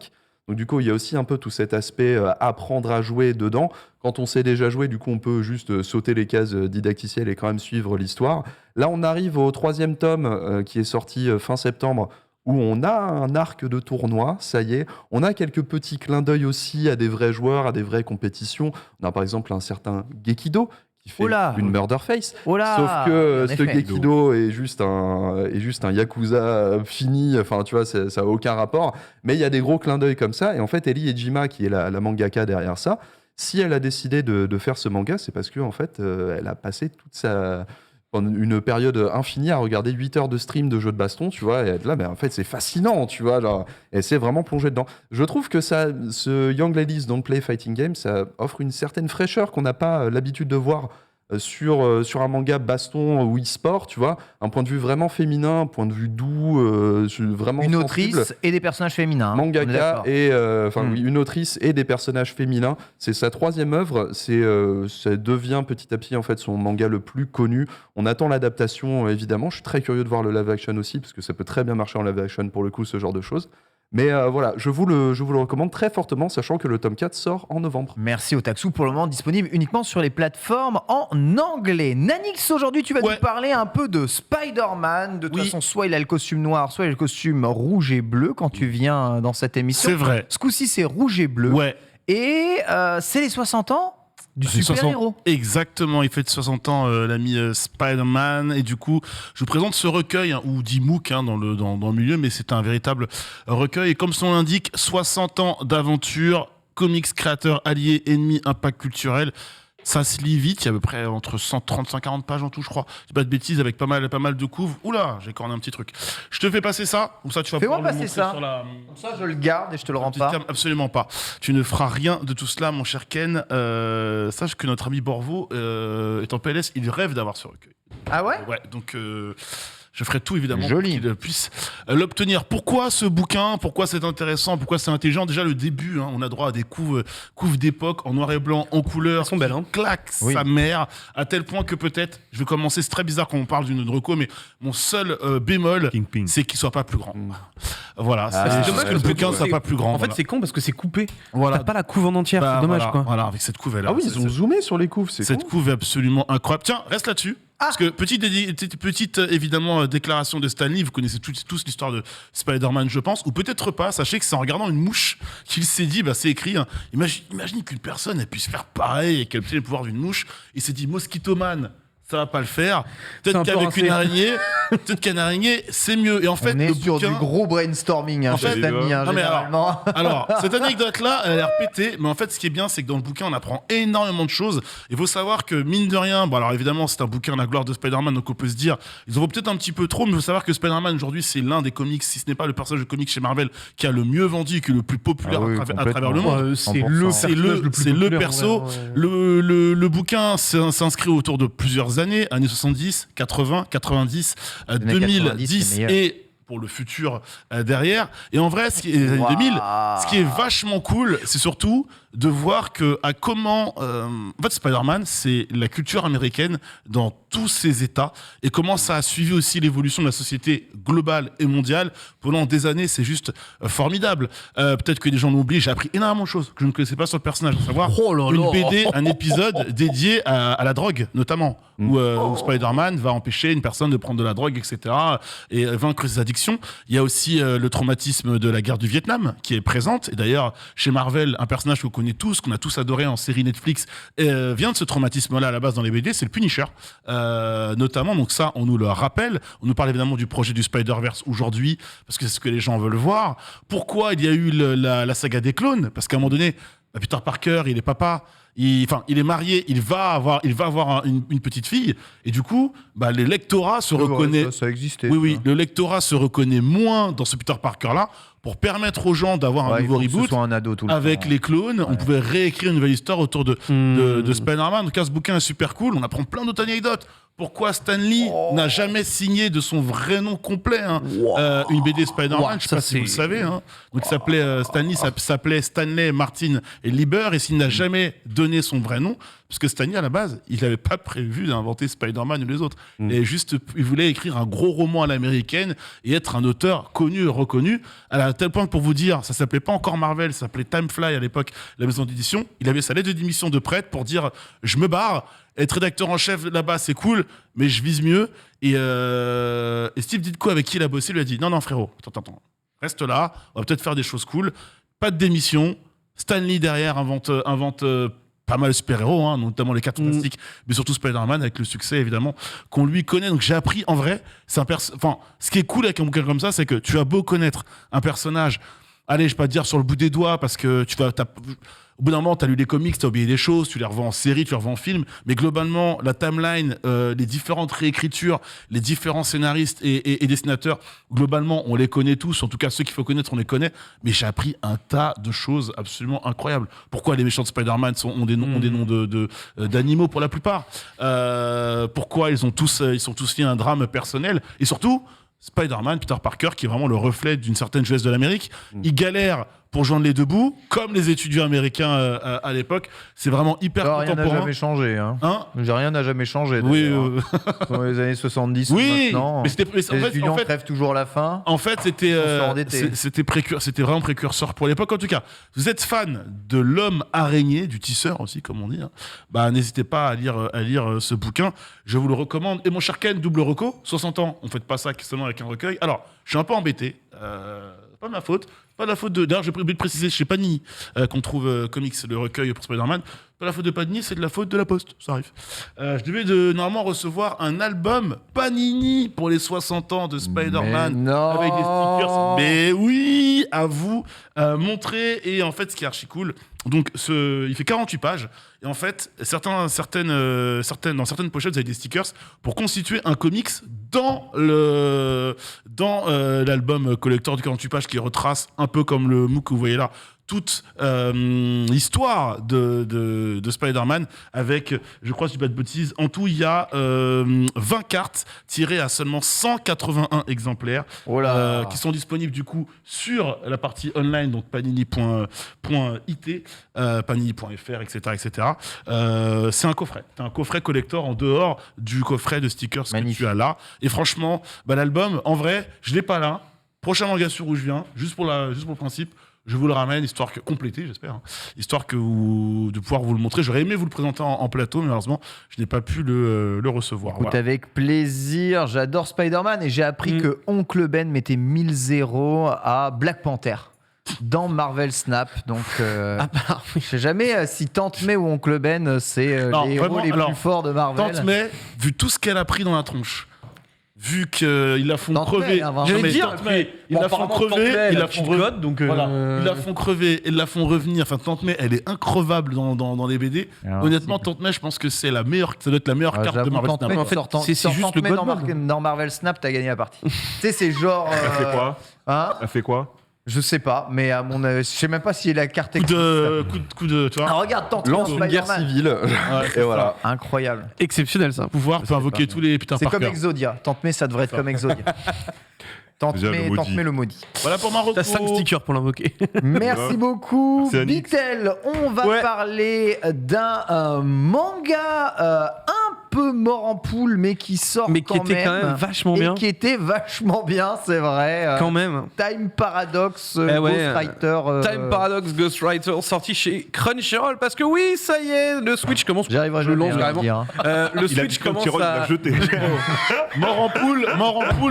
Donc du coup, il y a aussi un peu tout cet aspect apprendre à jouer dedans. Quand on sait déjà jouer, du coup, on peut juste sauter les cases didacticielles et quand même suivre l'histoire. Là, on arrive au 3e tome qui est sorti fin septembre, où on a un arc de tournoi, ça y est. On a quelques petits clins d'œil aussi à des vrais joueurs, à des vraies compétitions. On a par exemple un certain Gekido, qui fait une murder face. Sauf que ce Gekido est juste un Yakuza fini, enfin tu vois, ça n'a aucun rapport. Mais il y a des gros clins d'œil comme ça. Et en fait, Eli Ejima, qui est la mangaka derrière ça, si elle a décidé de faire ce manga, c'est parce qu'en fait, elle a passé pendant une période infinie à regarder 8 heures de stream de jeux de baston, tu vois, et être là, mais en fait, c'est fascinant, tu vois, genre, elle s'est vraiment plongée dedans. Je trouve que ce Young Ladies Don't Play Fighting Games, ça offre une certaine fraîcheur qu'on n'a pas l'habitude de voir sur un manga baston ou e-sport, tu vois, un point de vue vraiment féminin, un point de vue doux, vraiment une sensible. Autrice et des personnages féminins. Mangaka et oui, une autrice et des personnages féminins. C'est sa 3e œuvre. Ça devient petit à petit en fait son manga le plus connu. On attend l'adaptation évidemment. Je suis très curieux de voir le live action aussi parce que ça peut très bien marcher en live action pour le coup, ce genre de choses. Mais voilà, je vous le recommande très fortement, sachant que le tome 4 sort en novembre. Merci Otaksu, pour le moment disponible uniquement sur les plateformes en anglais. Nanix, aujourd'hui tu vas nous parler un peu de Spider-Man. De toute façon, soit il a le costume noir, soit il a le costume rouge et bleu quand tu viens dans cette émission. C'est vrai. Ce coup-ci, c'est rouge et bleu. Ouais. Et c'est les 60 ans du super-héros. Exactement, il fête 60 ans, l'ami Spider-Man. Et du coup, je vous présente ce recueil, ou dit MOOC dans le milieu, mais c'est un véritable recueil. Et comme son nom l'indique, 60 ans d'aventure, comics, créateurs, alliés, ennemis, impact culturel. Ça se lit vite, il y a à peu près entre 130-140 pages en tout, je crois. Je dis pas de bêtises, avec pas mal de couves. Oula, j'ai corné un petit truc. Je te fais passer ça, ou ça tu vas pouvoir le montrer sur la... Comme ça, je le garde et je te le rends pas. Absolument pas. Tu ne feras rien de tout cela, mon cher Ken. Sache que notre ami Borvo est en PLS, il rêve d'avoir ce recueil. Ah ouais ? Ouais, donc... je ferai tout évidemment pour qu'il puisse l'obtenir. Pourquoi ce bouquin ? Pourquoi c'est intéressant ? Pourquoi c'est intelligent ? Déjà le début, on a droit à des couves d'époque en noir et blanc, en couleur. Elles sont belles, claque sa mère, à tel point que peut-être, je vais commencer, c'est très bizarre quand on parle d'une reco, mais mon seul bémol, c'est qu'il soit pas plus grand. Voilà, c'est dommage que le bouquin soit pas plus grand. En fait, c'est con parce que c'est coupé. Voilà. T'as pas la couve en entière, c'est dommage quoi. Voilà, avec cette couve là. Ah oui, ils ont zoomé sur les couves, c'est cette couve est absolument incroyable. Tiens, reste là-dessus. Parce que petite évidemment déclaration de Stan Lee, vous connaissez tous l'histoire de Spider-Man, je pense, ou peut-être pas. Sachez que c'est en regardant une mouche qu'il s'est dit, c'est écrit. Imagine qu'une personne elle puisse faire pareil et qu'elle puisse le pouvoir d'une mouche. Il s'est dit Mosquito Man, ça va pas le faire. Peut-être qu'avec une araignée, c'est mieux. Et en fait, on est sur du gros brainstorming, généralement. Alors, cette anecdote-là, elle a l'air pétée, mais en fait, ce qui est bien, c'est que dans le bouquin, on apprend énormément de choses. Il faut savoir que, mine de rien, alors évidemment, c'est un bouquin La gloire de Spider-Man, donc on peut se dire, ils en vaut peut-être un petit peu trop, mais il faut savoir que Spider-Man, aujourd'hui, c'est l'un des comics, si ce n'est pas le personnage de comics chez Marvel, qui a le mieux vendu et qui est le plus populaire à travers le monde. C'est le perso. Le bouquin s'inscrit autour de plusieurs meilleures années, années 70, 80, 90, années 2010 90, et pour le futur derrière. Et en vrai, les années 2000, ce qui est vachement cool, c'est surtout de voir que en fait, Spider-Man, c'est la culture américaine dans tous ses états et comment ça a suivi aussi l'évolution de la société globale et mondiale pendant des années. C'est juste formidable. Peut-être que des gens l'ont oublié. J'ai appris énormément de choses que je ne connaissais pas sur le personnage. À savoir une BD, un épisode dédié à la drogue, notamment, où Spider-Man va empêcher une personne de prendre de la drogue, etc. et vaincre ses addictions. Il y a aussi le traumatisme de la guerre du Vietnam qui est présente. Et d'ailleurs, chez Marvel, un personnage qu'on connaît tous, qu'on a tous adoré en série Netflix, vient de ce traumatisme-là à la base dans les BD, c'est le Punisher. Notamment, donc ça, on nous le rappelle. On nous parle évidemment du projet du Spider-Verse aujourd'hui, parce que c'est ce que les gens veulent voir. Pourquoi il y a eu la saga des clones? Parce qu'à un moment donné, Peter Parker, il est papa. Il est marié, il va avoir une petite fille, et du coup, le lectorat se reconnaît. Ça existait. Oui, le lectorat se reconnaît moins dans ce Peter Parker-là, pour permettre aux gens d'avoir un nouveau reboot. Un ado tout le avec temps. les clones, on pouvait réécrire une nouvelle histoire autour de Spider-Man. Donc, ce bouquin est super cool. On apprend plein d'autres anecdotes. Pourquoi Stan Lee n'a jamais signé de son vrai nom complet une BD Spider-Man, je sais pas si vous le savez. Donc Stan Lee s'appelait Stanley Martin et Lieber, et s'il n'a jamais donné son vrai nom, parce que Stan Lee à la base, il n'avait pas prévu d'inventer Spider-Man ou les autres. Il voulait écrire un gros roman à l'américaine et être un auteur connu et reconnu, à tel point que, pour vous dire, ça s'appelait pas encore Marvel, ça s'appelait Timefly à l'époque, la maison d'édition. Il avait sa lettre de démission de prête pour dire « je me barre ». Être rédacteur en chef là-bas, c'est cool, mais je vise mieux. Et Steve Ditko, avec qui il a bossé, lui a dit « Non, frérot, attends, reste là, on va peut-être faire des choses cool. Pas de démission. » Stan Lee, derrière, invente pas mal de super-héros, notamment les 4 Fantastiques, mais surtout Spider-Man, avec le succès, évidemment, qu'on lui connaît. Donc j'ai appris, en vrai, ce qui est cool avec un bouquin comme ça, c'est que tu as beau connaître un personnage, allez, je vais pas te dire sur le bout des doigts, parce que au bout d'un moment, tu as lu les comics, tu as oublié des choses, tu les revends en série, tu les revends en film, mais globalement, la timeline, les différentes réécritures, les différents scénaristes et dessinateurs, globalement, on les connaît tous, en tout cas ceux qu'il faut connaître, on les connaît, mais j'ai appris un tas de choses absolument incroyables. Pourquoi les méchants de Spider-Man ont des noms d'animaux pour la plupart? Pourquoi ils sont tous liés à un drame personnel? Et surtout, Spider-Man, Peter Parker, qui est vraiment le reflet d'une certaine jeunesse de l'Amérique. Il galère pour joindre les deux bouts, comme les étudiants américains à l'époque. C'est vraiment hyper contemporain. Rien n'a jamais changé. Rien n'a jamais changé. Oui, dans les années 70 oui, maintenant. Mais les étudiants crèvent toujours la faim. En fait, c'était vraiment précurseur pour l'époque. En tout cas, vous êtes fan de l'homme araignée, du tisseur aussi, comme on dit. N'hésitez pas à lire ce bouquin. Je vous le recommande. Et mon cher Ken, double reco, 60 ans, on ne fait pas ça seulement avec un recueil. Alors, je suis un peu embêté. Pas de ma faute. Pas de la faute de. D'ailleurs, j'ai oublié de préciser chez Panini qu'on trouve comics, le recueil pour Spider-Man. Pas la faute de Panini, c'est de la faute de la Poste. Ça arrive. Je devais normalement recevoir un album Panini pour les 60 ans de Spider-Man avec des stickers. Mais oui, à vous montrer. Et en fait, ce qui est archi cool, donc il fait 48 pages. Et en fait, dans certaines pochettes, vous avez des stickers pour constituer un comics dans l'album collector de 48 pages qui retrace un peu comme le MOOC que vous voyez là, toute l'histoire de Spider-Man avec, je crois, si je dis pas de bêtises, en tout, il y a 20 cartes tirées à seulement 181 exemplaires qui sont disponibles du coup sur la partie online, donc panini.it, panini.fr, etc. C'est un coffret. C'est un coffret collector en dehors du coffret de stickers que tu as là. Et franchement, l'album, en vrai, je l'ai pas là. Prochain manga sur où je viens, juste pour le principe. Je vous le ramène, histoire que complété, j'espère, histoire de pouvoir vous le montrer. J'aurais aimé vous le présenter en plateau, mais malheureusement, je n'ai pas pu le recevoir. Écoute, avec plaisir. J'adore Spider-Man et j'ai appris que Oncle Ben mettait 1000 zéros à Black Panther dans Marvel Snap. Donc, je sais jamais si Tante May ou Oncle Ben, c'est les héros les plus forts de Marvel. Tante May, vu tout ce qu'elle a pris dans la tronche, vu qu'ils la font crever, ils la font crever, ils la font crever et la font revenir. Enfin, Tante May, elle est increvable dans les BD. Honnêtement, Tante May, je pense que ça doit être la meilleure carte de Marvel Snap. En fait, c'est juste le dans Marvel Snap, t'as gagné la partie. Tu sais, c'est genre. Elle fait quoi? Elle fait quoi? Je sais pas, mais à mon avis, je sais même pas si la carte Coup de, tu vois. Ah, regarde, tente Lance une guerre civile. Et voilà. Incroyable. Exceptionnel ça. Pouvoir peut invoquer tous les Peter C'est Parker. comme Exodia. Tente-mais, ça devrait être comme Exodia. Tente-mais le maudit. Voilà pour Marocco. T'as 5 stickers pour l'invoquer. Merci beaucoup, C'est Alix. Bitel. On va parler d'un manga un peu mort en poule, mais qui sort Mais qui était quand même vachement bien. Qui était vachement bien, c'est vrai. Quand même. Time Paradox, ouais, Ghostwriter. Time Paradox Ghostwriter sorti chez Crunchyroll parce que oui, ça y est, le Switch commence. J'arriverai je jamais lance à carrément. le dire. Le Il a Switch dit commence Crunchyroll, il à. l'a jeté. Mort en poule,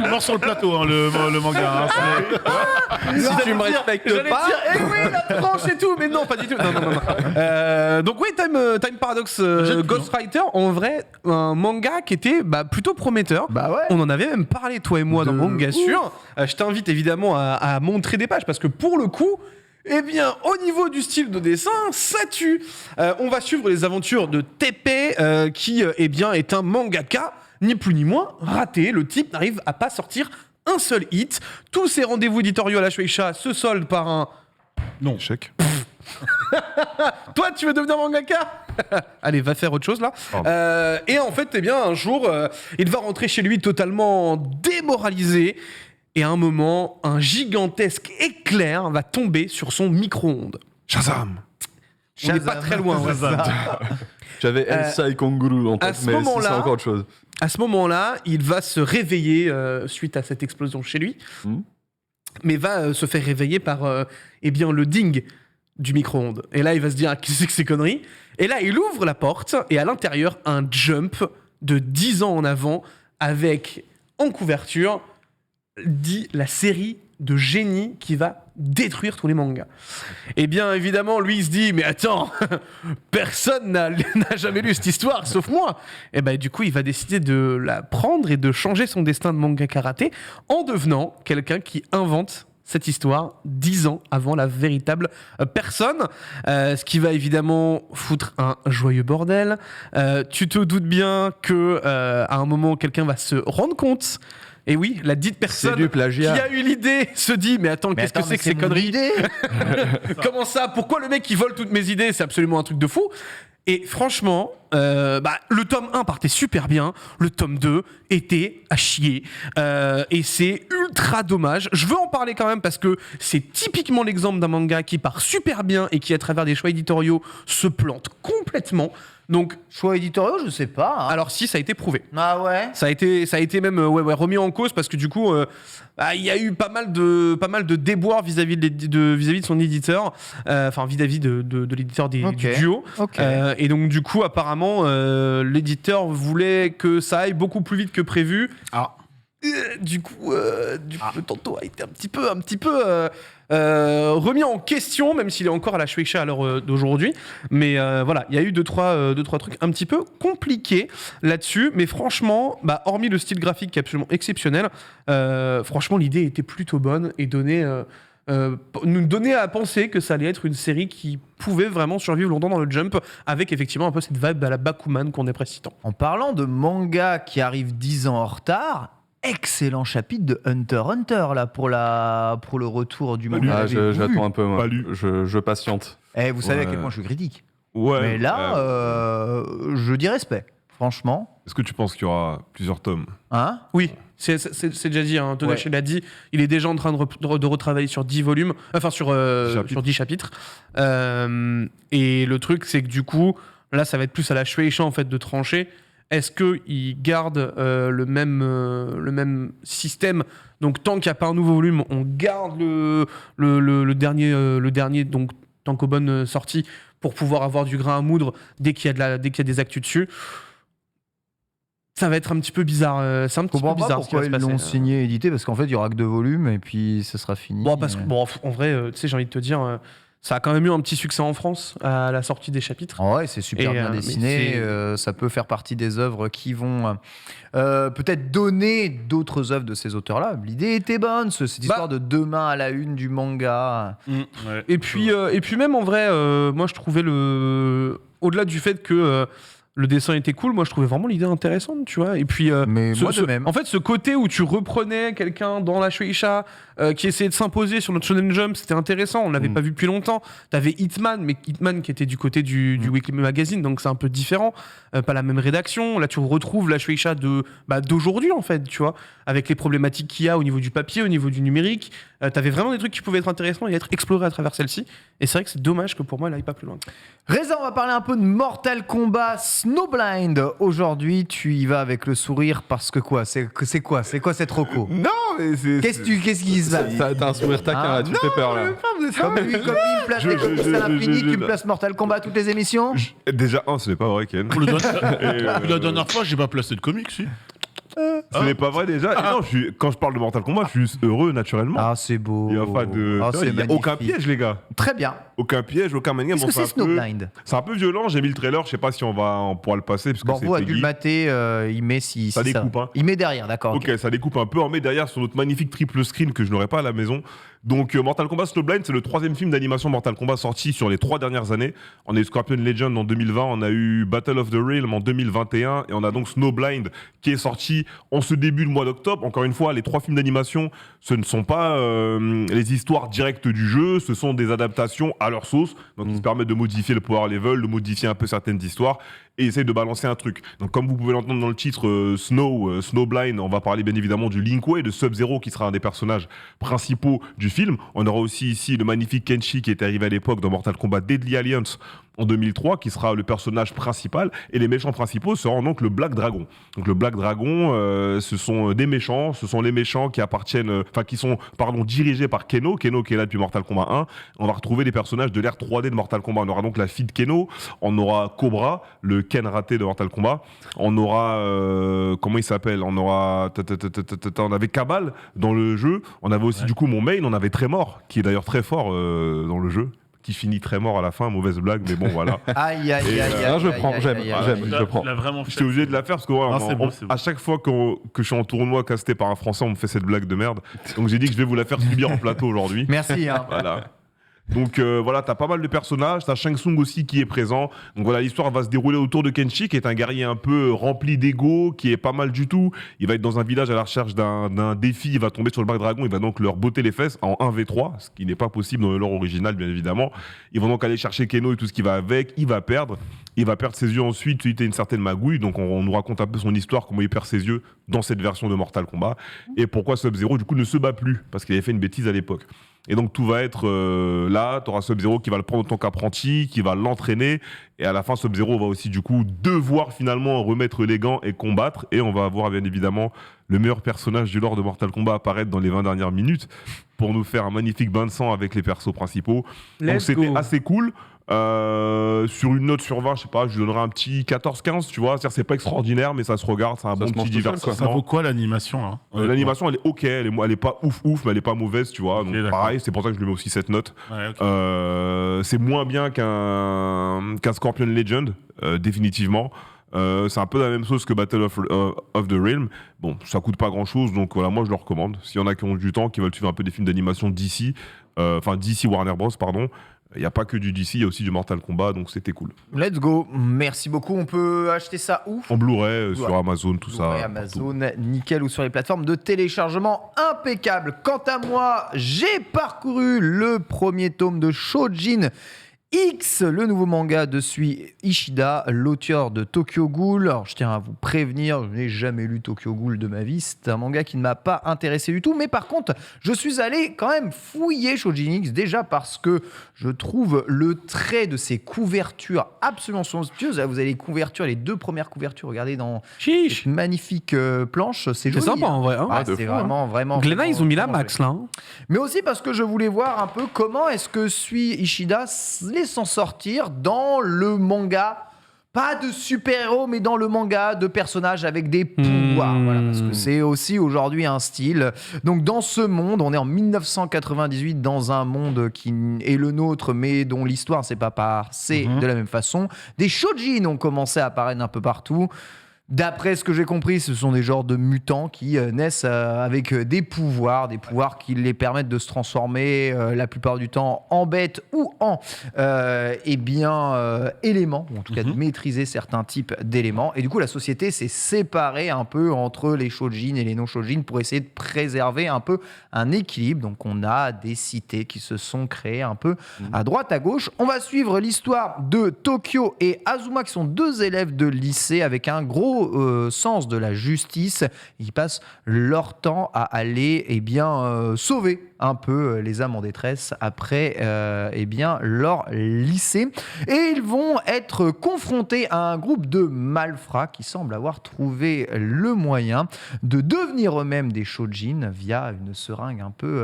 mort sur le plateau, hein, le manga. Hein, Si tu me respectes J'allais pas. dire, eh oui, la tranche et tout, mais non, pas du tout. Non. Donc oui, Time Paradox Ghostwriter, en vrai, un manga qui était plutôt prometteur. Bah ouais. On en avait même parlé, toi et moi, dans Manga Sûr. Je t'invite évidemment à montrer des pages parce que pour le coup, eh bien, au niveau du style de dessin, ça tue. On va suivre les aventures de Teppei, qui eh bien, est un mangaka, ni plus ni moins, raté. Le type n'arrive à pas sortir un seul hit. Tous ses rendez-vous éditoriaux à la Shueisha se soldent par un... Non. Échec. Toi, tu veux devenir mangaka? Allez, va faire autre chose là. Et en fait, eh bien, un jour, il va rentrer chez lui totalement démoralisé. Et à un moment, un gigantesque éclair va tomber sur son micro-ondes. Shazam. On n'est pas très loin. Ouais. J'avais Elsa et Kanguru en tête, mais c'est encore autre chose. À ce moment-là, il va se réveiller suite à cette explosion chez lui, mais va se faire réveiller par eh bien, le ding du micro-ondes. Et là, il va se dire, qu'est-ce que c'est conneries? Et là, il ouvre la porte, et à l'intérieur, un jump de 10 ans en avant, avec, en couverture, dit la série de génie qui va détruire tous les mangas. Et bien évidemment, lui il se dit mais attends, personne n'a jamais lu cette histoire sauf moi. Et ben du coup, il va décider de la prendre et de changer son destin de manga karaté en devenant quelqu'un qui invente cette histoire 10 ans avant la véritable personne, ce qui va évidemment foutre un joyeux bordel. Tu te doutes bien que à un moment, quelqu'un va se rendre compte. Et oui, la dite personne qui a eu l'idée se dit mais attends, qu'est-ce que c'est que ces conneries? Comment ça? Pourquoi le mec qui vole toutes mes idées? C'est absolument un truc de fou. Et franchement, le tome 1 partait super bien, le tome 2 était à chier, et c'est ultra dommage. Je veux en parler quand même parce que c'est typiquement l'exemple d'un manga qui part super bien et qui, à travers des choix éditoriaux, se plante complètement. Donc, choix éditoriaux, je sais pas. Hein. Alors si, ça a été prouvé. Ah ouais. Ça a été même remis en cause parce que du coup, il y a eu pas mal de déboires vis-à-vis de son éditeur, enfin vis-à-vis de l'éditeur du duo. Okay. Et donc du coup, apparemment, l'éditeur voulait que ça aille beaucoup plus vite que prévu. Du coup, le tantôt a été un petit peu remis en question, même s'il est encore à la Shueisha à l'heure d'aujourd'hui. Mais voilà, il y a eu deux, trois trucs un petit peu compliqués là-dessus. Mais franchement, hormis le style graphique qui est absolument exceptionnel, franchement, l'idée était plutôt bonne et nous donnait à penser que ça allait être une série qui pouvait vraiment survivre longtemps dans le Jump, avec effectivement un peu cette vibe à la Bakuman qu'on apprécie tant. En parlant de manga qui arrive 10 ans en retard, excellent chapitre de Hunter x Hunter là pour le retour du manga. J'attends un peu, moi. Pas lu. Je patiente. Vous savez à quel point je suis critique. Ouais. Mais là, je dis respect, franchement. Est-ce que tu penses qu'il y aura plusieurs tomes? Hein? Oui, c'est déjà dit. Hein. Togashi l'a dit. Il est déjà en train de retravailler sur 10 volumes, enfin sur 10 chapitres. Et le truc, c'est que du coup, là, ça va être plus à la Shueisha en fait de trancher. Est-ce qu'ils gardent le même système? Donc, tant qu'il n'y a pas un nouveau volume, on garde le dernier donc Tankobon sorti pour pouvoir avoir du grain à moudre dès qu'il y a des actus dessus. Ça va être un petit peu bizarre. C'est un petit peu bizarre ce qui va se passer. Pourquoi ils l'ont signé et édité? Parce qu'en fait, il n'y aura que 2 volumes et puis ça sera fini. En vrai, tu sais, j'ai envie de te dire... ça a quand même eu un petit succès en France à la sortie des chapitres. Ouais, c'est super bien dessiné. Ça peut faire partie des œuvres qui vont peut-être donner d'autres œuvres de ces auteurs-là. L'idée était bonne, cette histoire de demain à la une du manga. Et puis même en vrai, moi je trouvais au-delà du fait que Le dessin était cool, moi je trouvais vraiment l'idée intéressante, tu vois. Et puis, Mais moi de même. En fait, ce côté où tu reprenais quelqu'un dans la Shueisha qui essayait de s'imposer sur notre Shonen Jump, c'était intéressant, on l'avait pas vu depuis longtemps. T'avais Hitman, mais Hitman qui était du côté du Weekly Magazine, donc c'est un peu différent, pas la même rédaction. Là, tu retrouves la Shueisha d'aujourd'hui, en fait, tu vois, avec les problématiques qu'il y a au niveau du papier, au niveau du numérique. T'avais vraiment des trucs qui pouvaient être intéressants et être explorés à travers celle-ci. Et c'est vrai que c'est dommage que pour moi, elle aille pas plus loin. Reza, on va parler un peu de Mortal Kombat Snowblind. Aujourd'hui, tu y vas avec le sourire parce que quoi ? C'est quoi cette reco ? Non, mais c'est. Qu'est-ce qui se passe ? T'as un sourire taquin là, tu fais peur là. Comme il me place des courses à l'infini, tu me places Mortal Kombat à toutes les émissions ? Déjà, ce n'est pas vrai, Ken. La dernière fois, j'ai pas placé de comics, si. Ce n'est pas vrai déjà. Et non, quand je parle de Mortal Kombat, je suis juste heureux naturellement. Ah, c'est beau. Il n'y a pas de. Ah, c'est il y a aucun magnifique. piège, les gars. Très bien. Aucun piège, aucun manière. Qu'est-ce que c'est Snowblind ? C'est un peu violent. J'ai mis le trailer. Je sais pas si on pourra le passer. Parce que Borvo c'est a dû le mater. Il met si Ça découpe, hein. Il met derrière, d'accord. Ok, ça découpe un peu. On met derrière sur notre magnifique triple screen que je n'aurais pas à la maison. Donc Mortal Kombat Snowblind, c'est le 3e film d'animation Mortal Kombat sorti sur les 3 dernières années. On a eu Scorpion Legend en 2020, on a eu Battle of the Realm en 2021 et on a donc Snowblind qui est sorti en ce début de mois d'octobre. Encore une fois, les 3 films d'animation, ce ne sont pas les histoires directes du jeu, ce sont des adaptations à leur sauce. Donc ils se permettent de modifier le power level, de modifier un peu certaines histoires et essayent de balancer un truc. Donc comme vous pouvez l'entendre dans le titre Snowblind, on va parler bien évidemment du Lin Kuei, de Sub-Zero qui sera un des personnages principaux du film. On aura aussi ici le magnifique Kenshi qui est arrivé à l'époque dans Mortal Kombat Deadly Alliance en 2003, qui sera le personnage principal, et les méchants principaux seront donc le Black Dragon. Donc le Black Dragon, ce sont des méchants, ce sont les méchants qui appartiennent, qui sont dirigés par Keno qui est là depuis Mortal Kombat 1. On va retrouver les personnages de l'ère 3D de Mortal Kombat. On aura donc la fille de Keno, on aura Cobra, le Ken raté de Mortal Kombat, on aura comment il s'appelle, on avait Kabal dans le jeu, on avait aussi du coup mon main, on avait Tremor, qui est d'ailleurs très fort dans le jeu, qui finit très mort à la fin, mauvaise blague, mais bon voilà. Aïe, aïe, aïe. Je prends, j'aime, je prends. J'étais obligé de la faire parce que à chaque fois que je suis en tournoi casté par un Français, on me fait cette blague de merde. Donc j'ai dit que je vais vous la faire subir en plateau aujourd'hui. Merci. Hein. Voilà. Donc voilà, t'as pas mal de personnages, t'as Shang Tsung aussi qui est présent. Donc voilà, l'histoire va se dérouler autour de Kenshi, qui est un guerrier un peu rempli d'ego, qui est pas mal du tout. Il va être dans un village à la recherche d'un défi, il va tomber sur le Black Dragon, il va donc leur botter les fesses en 1v3, ce qui n'est pas possible dans le lore original, bien évidemment. Ils vont donc aller chercher Keno et tout ce qui va avec, il va perdre ses yeux ensuite, suite à une certaine magouille. Donc on nous raconte un peu son histoire, comment il perd ses yeux dans cette version de Mortal Kombat, et pourquoi Sub-Zero du coup ne se bat plus, parce qu'il avait fait une bêtise à l'époque. Et donc tout va être là, tu auras Sub-Zero qui va le prendre en tant qu'apprenti, qui va l'entraîner, et à la fin Sub-Zero va aussi du coup devoir finalement remettre les gants et combattre, et on va avoir bien évidemment le meilleur personnage du lore de Mortal Kombat apparaître dans les 20 dernières minutes pour nous faire un magnifique bain de sang avec les persos principaux. Donc c'était assez cool. Sur une note sur 20, je sais pas, je lui donnerais un petit 14-15, tu vois. C'est pas extraordinaire, mais ça se regarde, c'est un bon petit divertissement. Ça vaut quoi l'animation là L'animation, elle est ok, elle est pas ouf, mais elle est pas mauvaise, tu vois. Donc pareil, c'est pour ça que je lui mets aussi cette note. Ouais, okay. C'est moins bien qu'un Scorpion Legend, définitivement. C'est un peu la même chose que Battle of the Realm. Bon, ça coûte pas grand chose, donc voilà, moi je le recommande. S'il y en a qui ont du temps, qui veulent suivre un peu des films d'animation DC, DC Warner Bros, pardon. Il n'y a pas que du DC, il y a aussi du Mortal Kombat, donc c'était cool. Let's go, merci beaucoup. On peut acheter ça où ? En Blu-ray, sur Amazon, tout ça. Amazon, nickel, ou sur les plateformes de téléchargement impeccable. Quant à moi, j'ai parcouru le premier tome de Shojin X, le nouveau manga de Sui Ishida, l'auteur de Tokyo Ghoul. Alors, je tiens à vous prévenir, je n'ai jamais lu Tokyo Ghoul de ma vie. C'est un manga qui ne m'a pas intéressé du tout. Mais par contre, je suis allé quand même fouiller Shojin X, déjà parce que je trouve le trait de ses couvertures absolument somptueuses. Là, vous avez les couvertures, les 2 premières couvertures. Regardez dans cette magnifique planche. C'est joli. C'est sympa en vrai. Hein. C'est vraiment. Glénat, ils ont mis la max là. Hein. Mais aussi parce que je voulais voir un peu comment est-ce que Sui Ishida s'en sortir dans le manga, pas de super-héros, mais dans le manga de personnages avec des pouvoirs. Voilà, parce que c'est aussi aujourd'hui un style. Donc dans ce monde, on est en 1998, dans un monde qui est le nôtre, mais dont l'histoire ne s'est pas passée de la même façon. Des shojin ont commencé à apparaître un peu partout. D'après ce que j'ai compris, ce sont des genres de mutants qui naissent avec des pouvoirs qui les permettent de se transformer la plupart du temps en bêtes ou en éléments, ou en tout cas de maîtriser certains types d'éléments. Et du coup, la société s'est séparée un peu entre les Shojin et les non-Shojin pour essayer de préserver un peu un équilibre. Donc on a des cités qui se sont créées un peu à droite, à gauche. On va suivre l'histoire de Tokyo et Azuma, qui sont 2 élèves de lycée avec un gros sens de la justice. Ils passent leur temps à aller sauver un peu les âmes en détresse après leur lycée. Et ils vont être confrontés à un groupe de malfrats qui semblent avoir trouvé le moyen de devenir eux-mêmes des Shojin via une seringue un peu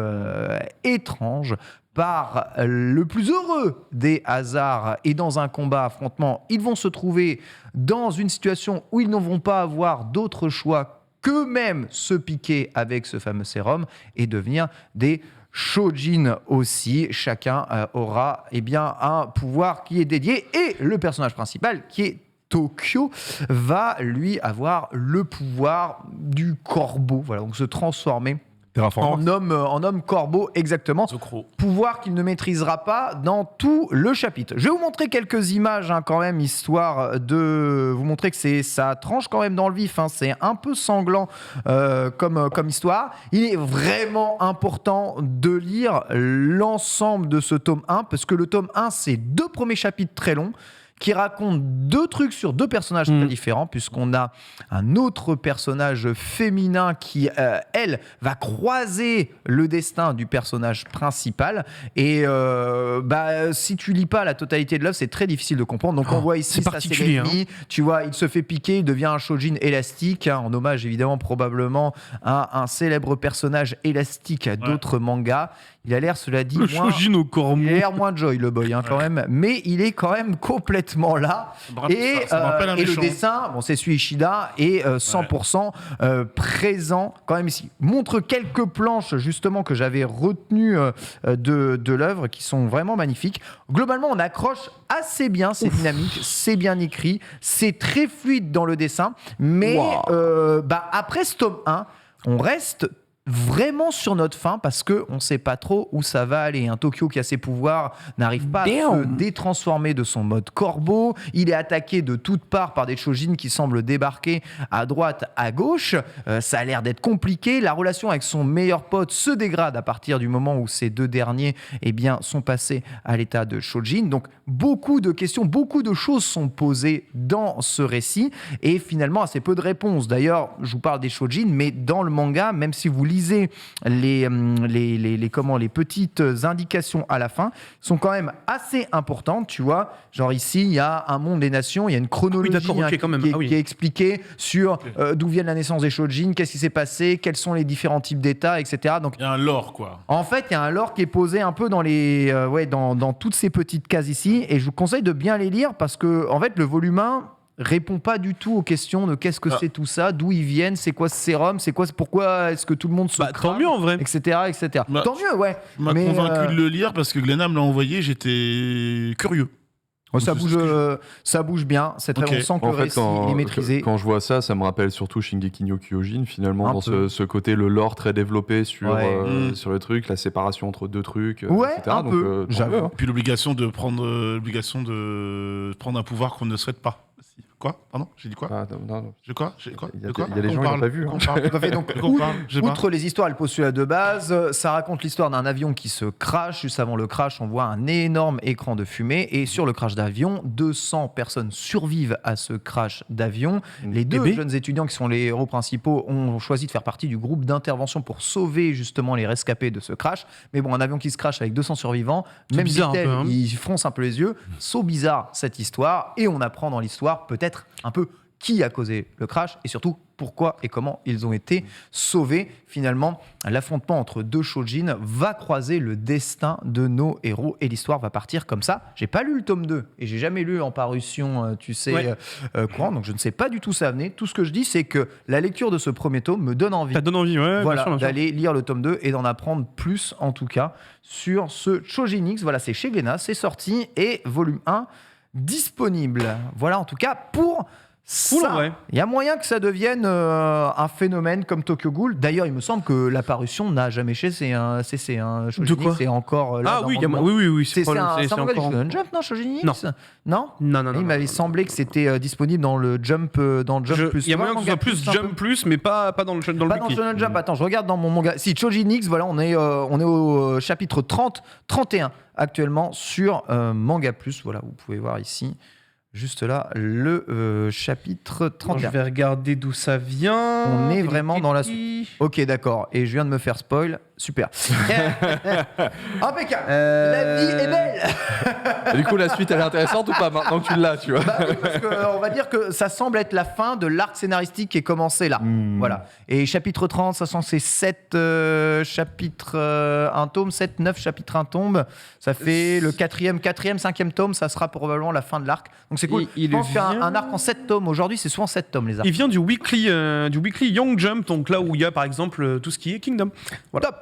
étrange. Par le plus heureux des hasards et dans un combat affrontement, ils vont se trouver dans une situation où ils ne vont pas avoir d'autre choix qu'eux-mêmes se piquer avec ce fameux sérum et devenir des Shojin aussi. Chacun aura un pouvoir qui est dédié, et le personnage principal, qui est Tokyo, va lui avoir le pouvoir du corbeau, voilà, donc se transformer en homme corbeau, exactement. Pouvoir qu'il ne maîtrisera pas dans tout le chapitre. Je vais vous montrer quelques images quand même, histoire de vous montrer que ça tranche quand même dans le vif. C'est un peu sanglant comme histoire. Il est vraiment important de lire l'ensemble de ce tome 1, parce que le tome 1, c'est 2 premiers chapitres très longs qui raconte 2 trucs sur 2 personnages très différents, puisqu'on a un autre personnage féminin qui, elle, va croiser le destin du personnage principal. Et si tu lis pas la totalité de l'œuvre, c'est très difficile de comprendre. Donc on voit ici sa cérémonie, tu vois, il se fait piquer, il devient un Shojin élastique, en hommage évidemment probablement à un célèbre personnage élastique d'autres mangas. Il a l'air, cela dit, il a l'air moins Joy, le boy, quand même, mais il est quand même complètement là. Et le dessin, c'est celui Ishida, est 100% présent quand même ici. Montre quelques planches justement que j'avais retenues de l'œuvre, qui sont vraiment magnifiques. Globalement, on accroche assez bien, c'est dynamique, c'est bien écrit, c'est très fluide dans le dessin, mais après ce tome 1, on reste vraiment sur notre faim, parce qu'on ne sait pas trop où ça va aller. Un Tokyo qui a ses pouvoirs n'arrive pas à se détransformer de son mode corbeau. Il est attaqué de toutes parts par des Shojin qui semblent débarquer à droite, à gauche. Ça a l'air d'être compliqué. La relation avec son meilleur pote se dégrade à partir du moment où ces 2 derniers sont passés à l'état de Shojin. Donc beaucoup de questions, beaucoup de choses sont posées dans ce récit, et finalement assez peu de réponses. D'ailleurs, je vous parle des Shojin, mais dans le manga, même si vous lisez les petites indications à la fin, sont quand même assez importantes, tu vois. Genre ici, il y a un monde des nations, il y a une chronologie qui est expliquée sur d'où viennent la naissance des Shojin, qu'est-ce qui s'est passé, quels sont les différents types d'états, etc. Donc, il y a un lore, quoi. En fait, il y a un lore qui est posé un peu dans toutes ces petites cases ici, et je vous conseille de bien les lire, parce que en fait, le volume 1 répond pas du tout aux questions de qu'est-ce que c'est tout ça, d'où ils viennent, c'est quoi ce sérum, pourquoi est-ce que tout le monde se crame, tant mieux en vrai, etc. Tant mieux, ouais. M'a convaincu de le lire, parce que Glenna me l'a envoyé, j'étais curieux. Ça bouge bien, c'est très bon, on sent que le récit est maîtrisé. Quand je vois ça, ça me rappelle surtout Shingeki no Kyojin, finalement, dans ce côté, le lore très développé sur le truc, la séparation entre 2 trucs, etc. Un peu. J'avoue. Puis l'obligation de prendre un pouvoir qu'on ne souhaite pas. Quoi ? Pardon ? J'ai dit quoi ? Non. J'ai quoi ? Il y a des gens qui n'ont pas vu. Outre les histoires, le postulat de base, ça raconte l'histoire d'un avion qui se crache. Juste avant le crash, on voit un énorme écran de fumée. Et sur le crash d'avion, 200 personnes survivent à ce crash d'avion. Les 2 jeunes étudiants qui sont les héros principaux ont choisi de faire partie du groupe d'intervention pour sauver justement les rescapés de ce crash. Mais bon, un avion qui se crache avec 200 survivants, même dit-elle, ils froncent un peu les yeux. So bizarre cette histoire. Et on apprend dans l'histoire peut-être un peu qui a causé le crash, et surtout pourquoi et comment ils ont été sauvés. Finalement, l'affrontement entre 2 Shojin va croiser le destin de nos héros, et l'histoire va partir comme ça. J'ai pas lu le tome 2 et j'ai jamais lu en parution, courant, donc je ne sais pas du tout ça venait. Tout ce que je dis, c'est que la lecture de ce premier tome me donne envie. Ça donne envie, voilà, d'aller lire le tome 2 et d'en apprendre plus, en tout cas, sur ce Shojin X. Voilà, c'est chez Glénat, c'est sorti, et volume 1 disponible. Voilà, en tout cas, pour Il y a moyen que ça devienne un phénomène comme Tokyo Ghoul. D'ailleurs, il me semble que l'apparition n'a jamais cessé. De quoi ? C'est encore là. Ah oui, oui. C'est un manga du Shonen Jump, non, Shojin X ? Non. Il m'avait semblé que c'était disponible dans le Jump, Plus. Il y a moyen que ce soit plus Jump Plus, mais pas dans le Pas Weekly. dans le Shonen Jump. Attends, je regarde dans mon manga. Si, Shojin X, voilà, on est au chapitre 31 actuellement sur Manga Plus. Voilà, vous pouvez voir ici. Juste là, le chapitre 31. Je vais regarder d'où ça vient. On est vraiment dans la suite. Ok, d'accord. Et je viens de me faire spoil. Super. Impeccable. La vie est belle. Et du coup, la suite, elle est intéressante ou pas maintenant que tu l'as, tu vois? Oui, parce qu'on va dire que ça semble être la fin de l'arc scénaristique qui est commencé là. Voilà. Et chapitre 30, ça sent c'est 7 chapitres, un tome, 7, 9 chapitres, un tome. Ça fait le 4e, 5e tome, ça sera probablement la fin de l'arc. Donc c'est cool. Je pense qu'un arc en 7 tomes, aujourd'hui, c'est souvent 7 tomes les arcs. Il vient du weekly Young Jump, donc là où il y a par exemple tout ce qui est Kingdom. Voilà. Top.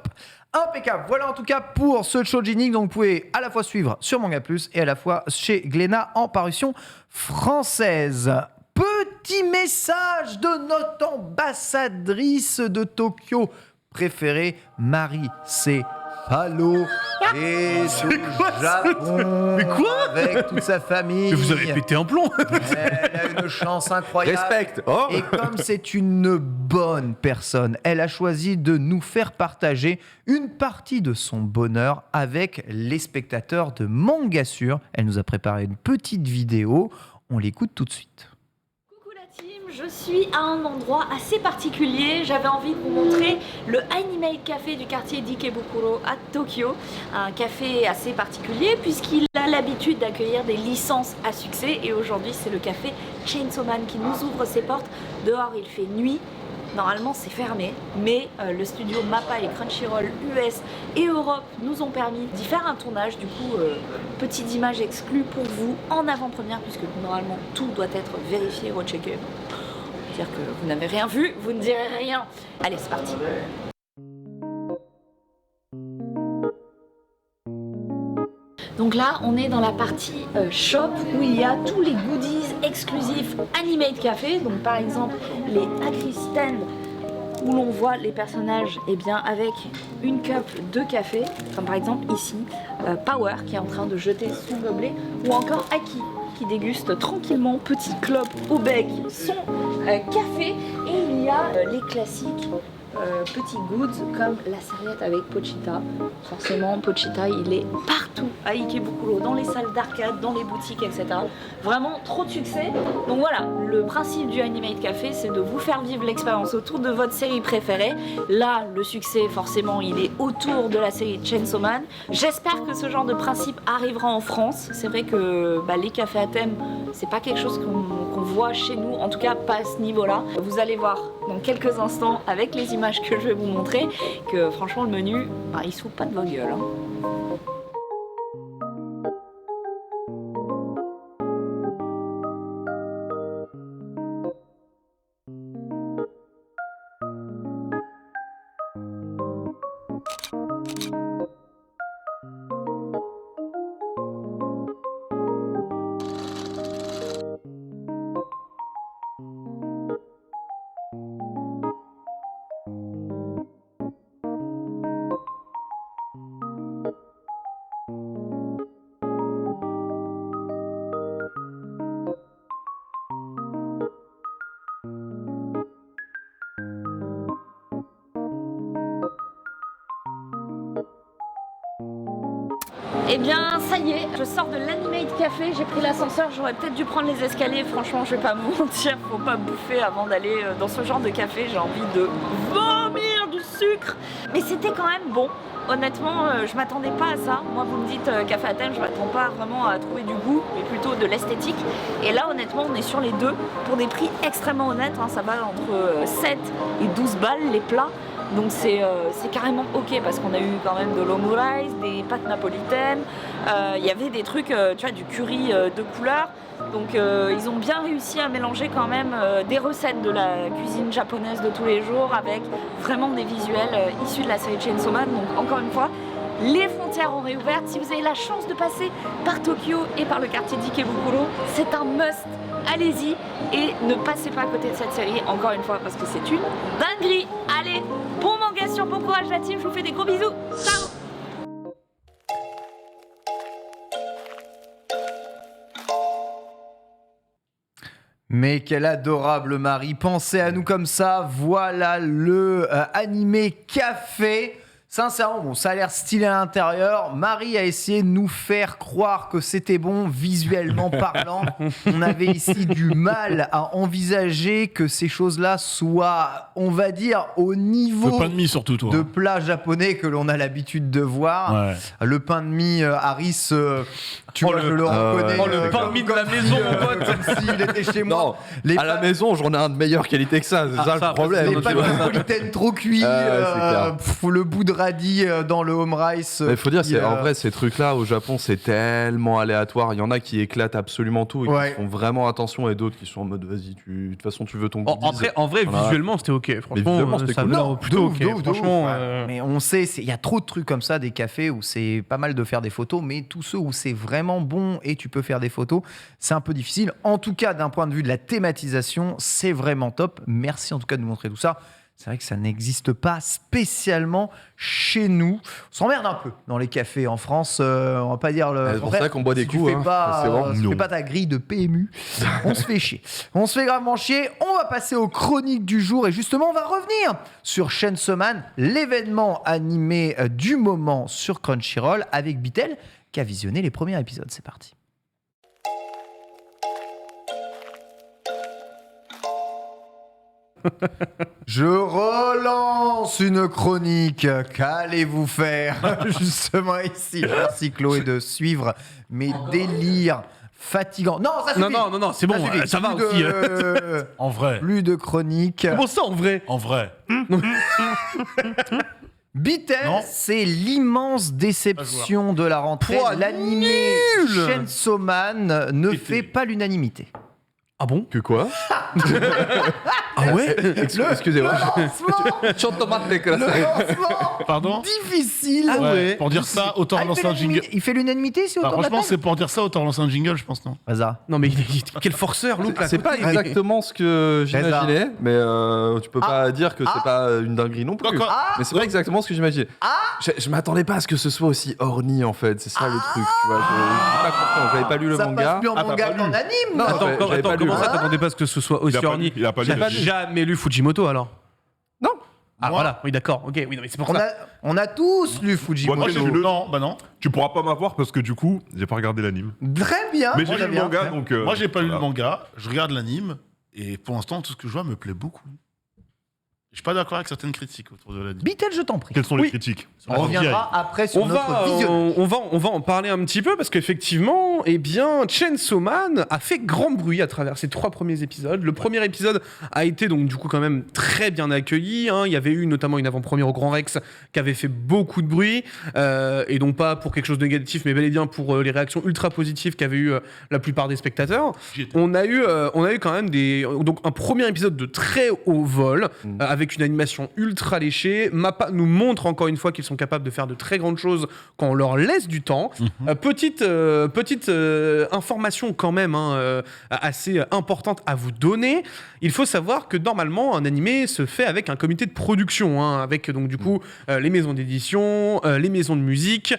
Impeccable. Voilà en tout cas pour ce Shojin X. Donc vous pouvez à la fois suivre sur Manga Plus et à la fois chez Glénat en parution française. Petit message de notre ambassadrice de Tokyo préférée, Marie C. Palo et du Japon. Mais quoi ? Avec toute sa famille. Mais vous avez pété un plomb. Elle a une chance incroyable. Respecte. Et comme c'est une bonne personne, elle a choisi de nous faire partager une partie de son bonheur avec les spectateurs de Manga Sur. Elle nous a préparé une petite vidéo. On l'écoute tout de suite. Je suis à un endroit assez particulier, j'avais envie de vous montrer le Animate Café du quartier d'Ikebukuro à Tokyo, un café assez particulier puisqu'il a l'habitude d'accueillir des licences à succès et aujourd'hui c'est le café Chainsaw Man qui nous ouvre ses portes. Dehors il fait nuit, normalement c'est fermé, mais le studio MAPPA et Crunchyroll US et Europe nous ont permis d'y faire un tournage, du coup petite image exclue pour vous en avant-première puisque normalement tout doit être vérifié et rechecké. Dire que vous n'avez rien vu, vous ne direz rien. Allez, c'est parti. Donc là, on est dans la partie shop où il y a tous les goodies exclusifs Animate Café. Donc par exemple, les Acry Stand où l'on voit les personnages avec une cup de café, comme par exemple ici, Power qui est en train de jeter son gobelet, ou encore Aki qui déguste tranquillement, petite clope au bec, son café, et il y a les classiques petits goods comme la serviette avec Pochita. Forcément, Pochita il est partout à Ikebukuro, dans les salles d'arcade, dans les boutiques, etc. Vraiment trop de succès. Donc voilà, le principe du Animate Café, c'est de vous faire vivre l'expérience autour de votre série préférée. Là, le succès, forcément, il est autour de la série Chainsaw Man. J'espère que ce genre de principe arrivera en France. C'est vrai que les cafés à thème, c'est pas quelque chose qu'on voit chez nous, en tout cas pas à ce niveau-là. Vous allez voir dans quelques instants avec les images que je vais vous montrer que franchement le menu, il se fout pas de vos gueules. Eh bien, ça y est, je sors de l'Animate Café, j'ai pris l'ascenseur, j'aurais peut-être dû prendre les escaliers, franchement, je vais pas me mentir, faut pas bouffer avant d'aller dans ce genre de café, j'ai envie de vomir du sucre. Mais c'était quand même bon, honnêtement, je m'attendais pas à ça. Moi, vous me dites café à thème, je m'attends pas vraiment à trouver du goût, mais plutôt de l'esthétique. Et là, honnêtement, on est sur les deux, pour des prix extrêmement honnêtes, ça va entre 7 et 12 balles les plats. Donc c'est carrément ok parce qu'on a eu quand même de l'omurice, des pâtes napolitaines, il y avait des trucs, tu vois, du curry de couleur. Donc ils ont bien réussi à mélanger quand même des recettes de la cuisine japonaise de tous les jours avec vraiment des visuels issus de la série Chainsaw Man. Donc encore une fois, les frontières ont réouvert. Si vous avez la chance de passer par Tokyo et par le quartier d'Ikebukuro, c'est un must allez-y et ne passez pas à côté de cette série, encore une fois, parce que c'est une dinguerie. Allez, bon mangation, bon courage la team, je vous fais des gros bisous. Ciao. Mais quel adorable Marie, pensez à nous comme ça, voilà le animé café. Sincèrement, bon, ça a l'air stylé à l'intérieur. Marie a essayé de nous faire croire que c'était bon visuellement parlant. On avait ici du mal à envisager que ces choses-là soient, on va dire, au niveau Le pain de mie surtout, toi. de plats japonais que l'on a l'habitude de voir. Ouais. Le pain de mie, Harris, tu vois, je le reconnais. le pain de mie de la maison, mon pote. Comme s'il était chez moi. Non, Les à la maison, j'en ai un de meilleure qualité que ça. C'est ça le problème. Les tu pâtes vois. napolitaines trop cuits, c'est clair. le bout de radis dans le home rice. Il faut dire, qui, en vrai, ces trucs-là au Japon, c'est tellement aléatoire. Il y en a qui éclatent absolument tout et Ouais. qui font vraiment attention, et d'autres qui sont en mode vas-y, de toute façon, tu veux ton goodies. En vrai, Voilà. visuellement, c'était ok. Franchement, visuellement, c'était ça cool. avait l'air Non, plutôt de ok. ouf, de ouf, Franchement, ouais. Mais on sait, il y a trop de trucs comme ça, des cafés où c'est pas mal de faire des photos, mais tous ceux où c'est vraiment bon et tu peux faire des photos, c'est un peu difficile. En tout cas, d'un point de vue de la thématisation, c'est vraiment top. Merci en tout cas de nous montrer tout ça. C'est vrai que ça n'existe pas spécialement chez nous. On s'emmerde un peu dans les cafés en France. On va pas dire le. C'est pour contraire. ça qu'on boit des Si tu coups, fais hein. pas, C'est bon. si tu Non. fais pas ta grille de PMU, on se fait chier. On se fait gravement chier. On va passer aux chroniques du jour et justement, on va revenir sur Chainsaw Man, l'événement animé du moment sur Crunchyroll avec Bitel qui a visionné les premiers épisodes. C'est parti. Je relance une chronique. Qu'allez-vous faire justement ici? Merci Chloé de suivre mes délires fatigants. Non, ça suffit. Non, c'est bon, suffit. ça va Plus aussi. En vrai. Plus de chroniques. Comment ça, en vrai? En vrai. Beatle, Non. c'est l'immense déception de la rentrée. Pouah, L'animé nul. Chainsaw Man ne Pété. fait pas l'unanimité. Ah bon? Que quoi? Ah ouais? Excusez-moi. Le lancement Pardon difficile. Ah ouais. Pour dire ça, autant Ah, relancer un jingle. il fait l'unanimité si Bah, autour de la franchement, table c'est pour dire ça, autant relancer un jingle, je pense, non? Vas-y. Non, mais quel forceur, Loup, là. C'est pas exactement ce que j'imaginais, mais tu peux pas dire que c'est pas une dinguerie non plus. Quoi Mais c'est pas exactement ce que j'imaginais. Je m'attendais pas à ce que ce soit aussi orni en fait, c'est ça le truc, tu vois. J'ai pas compris, j'avais pas lu le Ça manga. passe plus en Ah, t'as manga pas qu'en lu. anime. Non, Attends, j'avais pas lu. comment ça, t'attendais pas à ce que ce soit aussi orni? Il a pas lu. J'ai jamais lu Fujimoto, alors. Non. Ah, Moi voilà, oui, d'accord, ok, oui, non, mais c'est pour On ça. a, on a tous lu Fujimoto. Moi, j'ai lu lu le- Non, bah non. Tu pourras pas m'avoir parce que du coup, j'ai pas regardé l'anime. Très bien. Mais j'ai très lu le bien. manga, donc. Moi, j'ai pas lu le voilà. manga, je regarde l'anime, et pour l'instant, tout ce que je vois me plaît beaucoup. Je suis pas d'accord avec certaines critiques autour de l'anime. Beatle, je t'en prie. Quelles sont Oui. les critiques? On reviendra après sur On notre va, vision. on va en parler un petit peu parce qu'effectivement, eh bien, Chainsaw Man a fait grand bruit à travers ces 3 premiers épisodes. Le premier épisode a été donc du coup quand même très bien accueilli. Hein. Il y avait eu notamment une avant-première au Grand Rex qui avait fait beaucoup de bruit et donc pas pour quelque chose de négatif, mais bel et bien pour les réactions ultra positives qu'avaient eu la plupart des spectateurs. J'y étais. On a eu quand même donc un premier épisode de très haut vol avec une animation ultra léchée. Mappa nous montre encore une fois qu'ils sont capables de faire de très grandes choses quand on leur laisse du temps. Petite information quand même assez importante à vous donner. Il faut savoir que normalement un animé se fait avec un comité de production, avec donc du coup les maisons d'édition, les maisons de musique,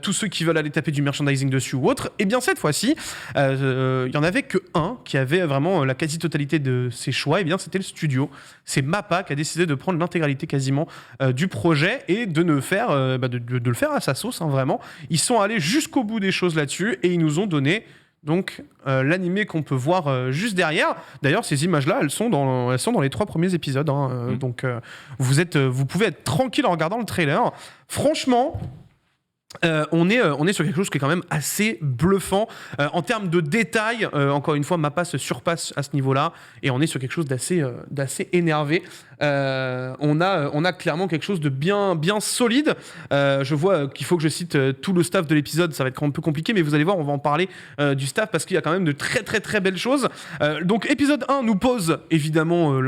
tous ceux qui veulent aller taper du merchandising dessus ou autre. Et bien cette fois-ci, il y en avait que un qui avait vraiment la quasi-totalité de ses choix. Et bien c'était le studio. C'est Mappa qui a décidé de prendre l'intégralité quasiment du projet et de ne faire de le faire à sa sauce, vraiment. Ils sont allés jusqu'au bout des choses là-dessus et ils nous ont donné donc l'animé qu'on peut voir juste derrière. D'ailleurs, ces images-là, elles sont dans les 3 premiers épisodes. Donc, vous pouvez être tranquille en regardant le trailer. Franchement. On est sur quelque chose qui est quand même assez bluffant en termes de détails. Encore une fois, Mappa se surpasse à ce niveau-là et on est sur quelque chose d'assez énervé. On a clairement quelque chose de bien solide. Je vois qu'il faut que je cite tout le staff de l'épisode. Ça va être un peu compliqué, mais vous allez voir, on va en parler du staff parce qu'il y a quand même de très très très belles choses. Donc épisode 1 nous pose évidemment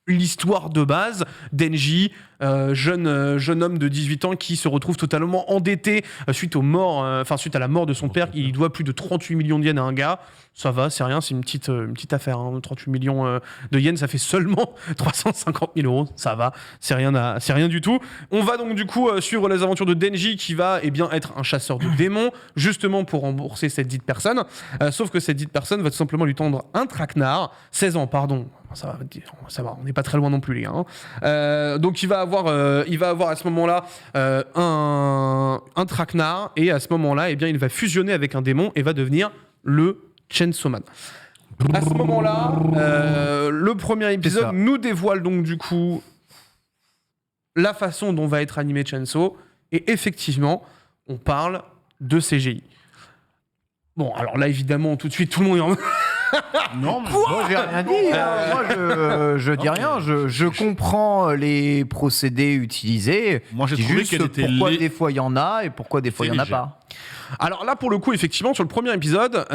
l'histoire de base, Denji, jeune homme de 18 ans qui se retrouve totalement endetté suite à la mort de son père. Il doit plus de 38 millions de yens à un gars. Ça va, c'est rien, c'est une petite affaire. 38 millions de yens, ça fait seulement 350 000 euros. Ça va, c'est rien du tout. On va donc du coup suivre les aventures de Denji qui va être un chasseur de démons, justement pour rembourser cette dite personne. Sauf que cette dite personne va tout simplement lui tendre un traquenard, 16 ans, pardon. Ça va, on n'est pas très loin non plus, les gars. Donc il va avoir à ce moment-là un traquenard, et à ce moment-là, il va fusionner avec un démon et va devenir le Chainsaw Man. À ce moment-là, le premier épisode nous dévoile donc du coup la façon dont va être animé Chainsaw, et effectivement, on parle de CGI. Bon, alors là, évidemment, tout de suite, tout le monde est en... Non, mais moi j'ai rien dit. Moi je dis rien. Je comprends les procédés utilisés. Moi j'ai trouvé qu'elle était pourquoi des fois il y en a et pourquoi des fois il y en a pas. Alors là pour le coup effectivement sur le premier épisode,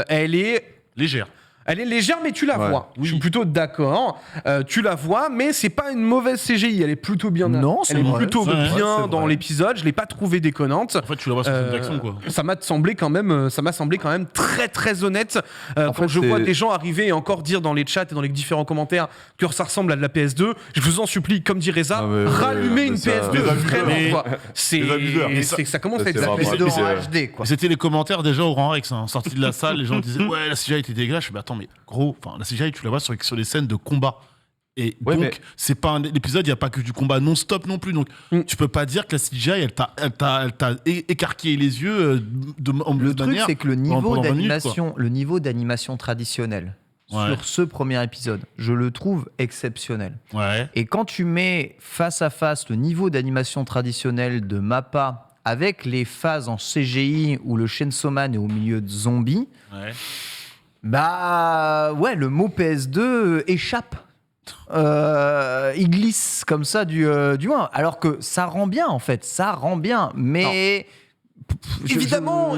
elle est légère. Elle est légère, mais tu la vois. Oui. Je suis plutôt d'accord. Tu la vois, mais c'est pas une mauvaise CGI. Elle est plutôt bien. Non, elle est plutôt bien dans l'épisode. Je l'ai pas trouvée déconnante. En fait, tu la vois sur une action, quoi. Ça m'a semblé quand même très très honnête. Quand je vois des gens arriver et encore dire dans les chats et dans les différents commentaires que ça ressemble à de la PS2, je vous en supplie, comme dit Reza, rallumez une PS2. Vraiment, ça commence à être la PS2 en HD, quoi. C'était les commentaires déjà au rang Rex, sortis de la salle. Les gens disaient ouais, la CGI était dégueulasse. Je me attends, mais gros, la CGI, tu la vois sur les scènes de combat. Et donc, c'est pas l'épisode, il n'y a pas que du combat non-stop non plus. Donc, tu peux pas dire que la CGI, elle t'a écarquillé les yeux en le truc, c'est que le niveau d'animation traditionnel sur ce premier épisode, je le trouve exceptionnel. Ouais. Et quand tu mets face à face le niveau d'animation traditionnel de MAPPA avec les phases en CGI où le Chainsaw Man est au milieu de zombies, le mot PS2 échappe. Il glisse comme ça du 1. Alors que ça rend bien, en fait. Ça rend bien. Mais... Évidemment,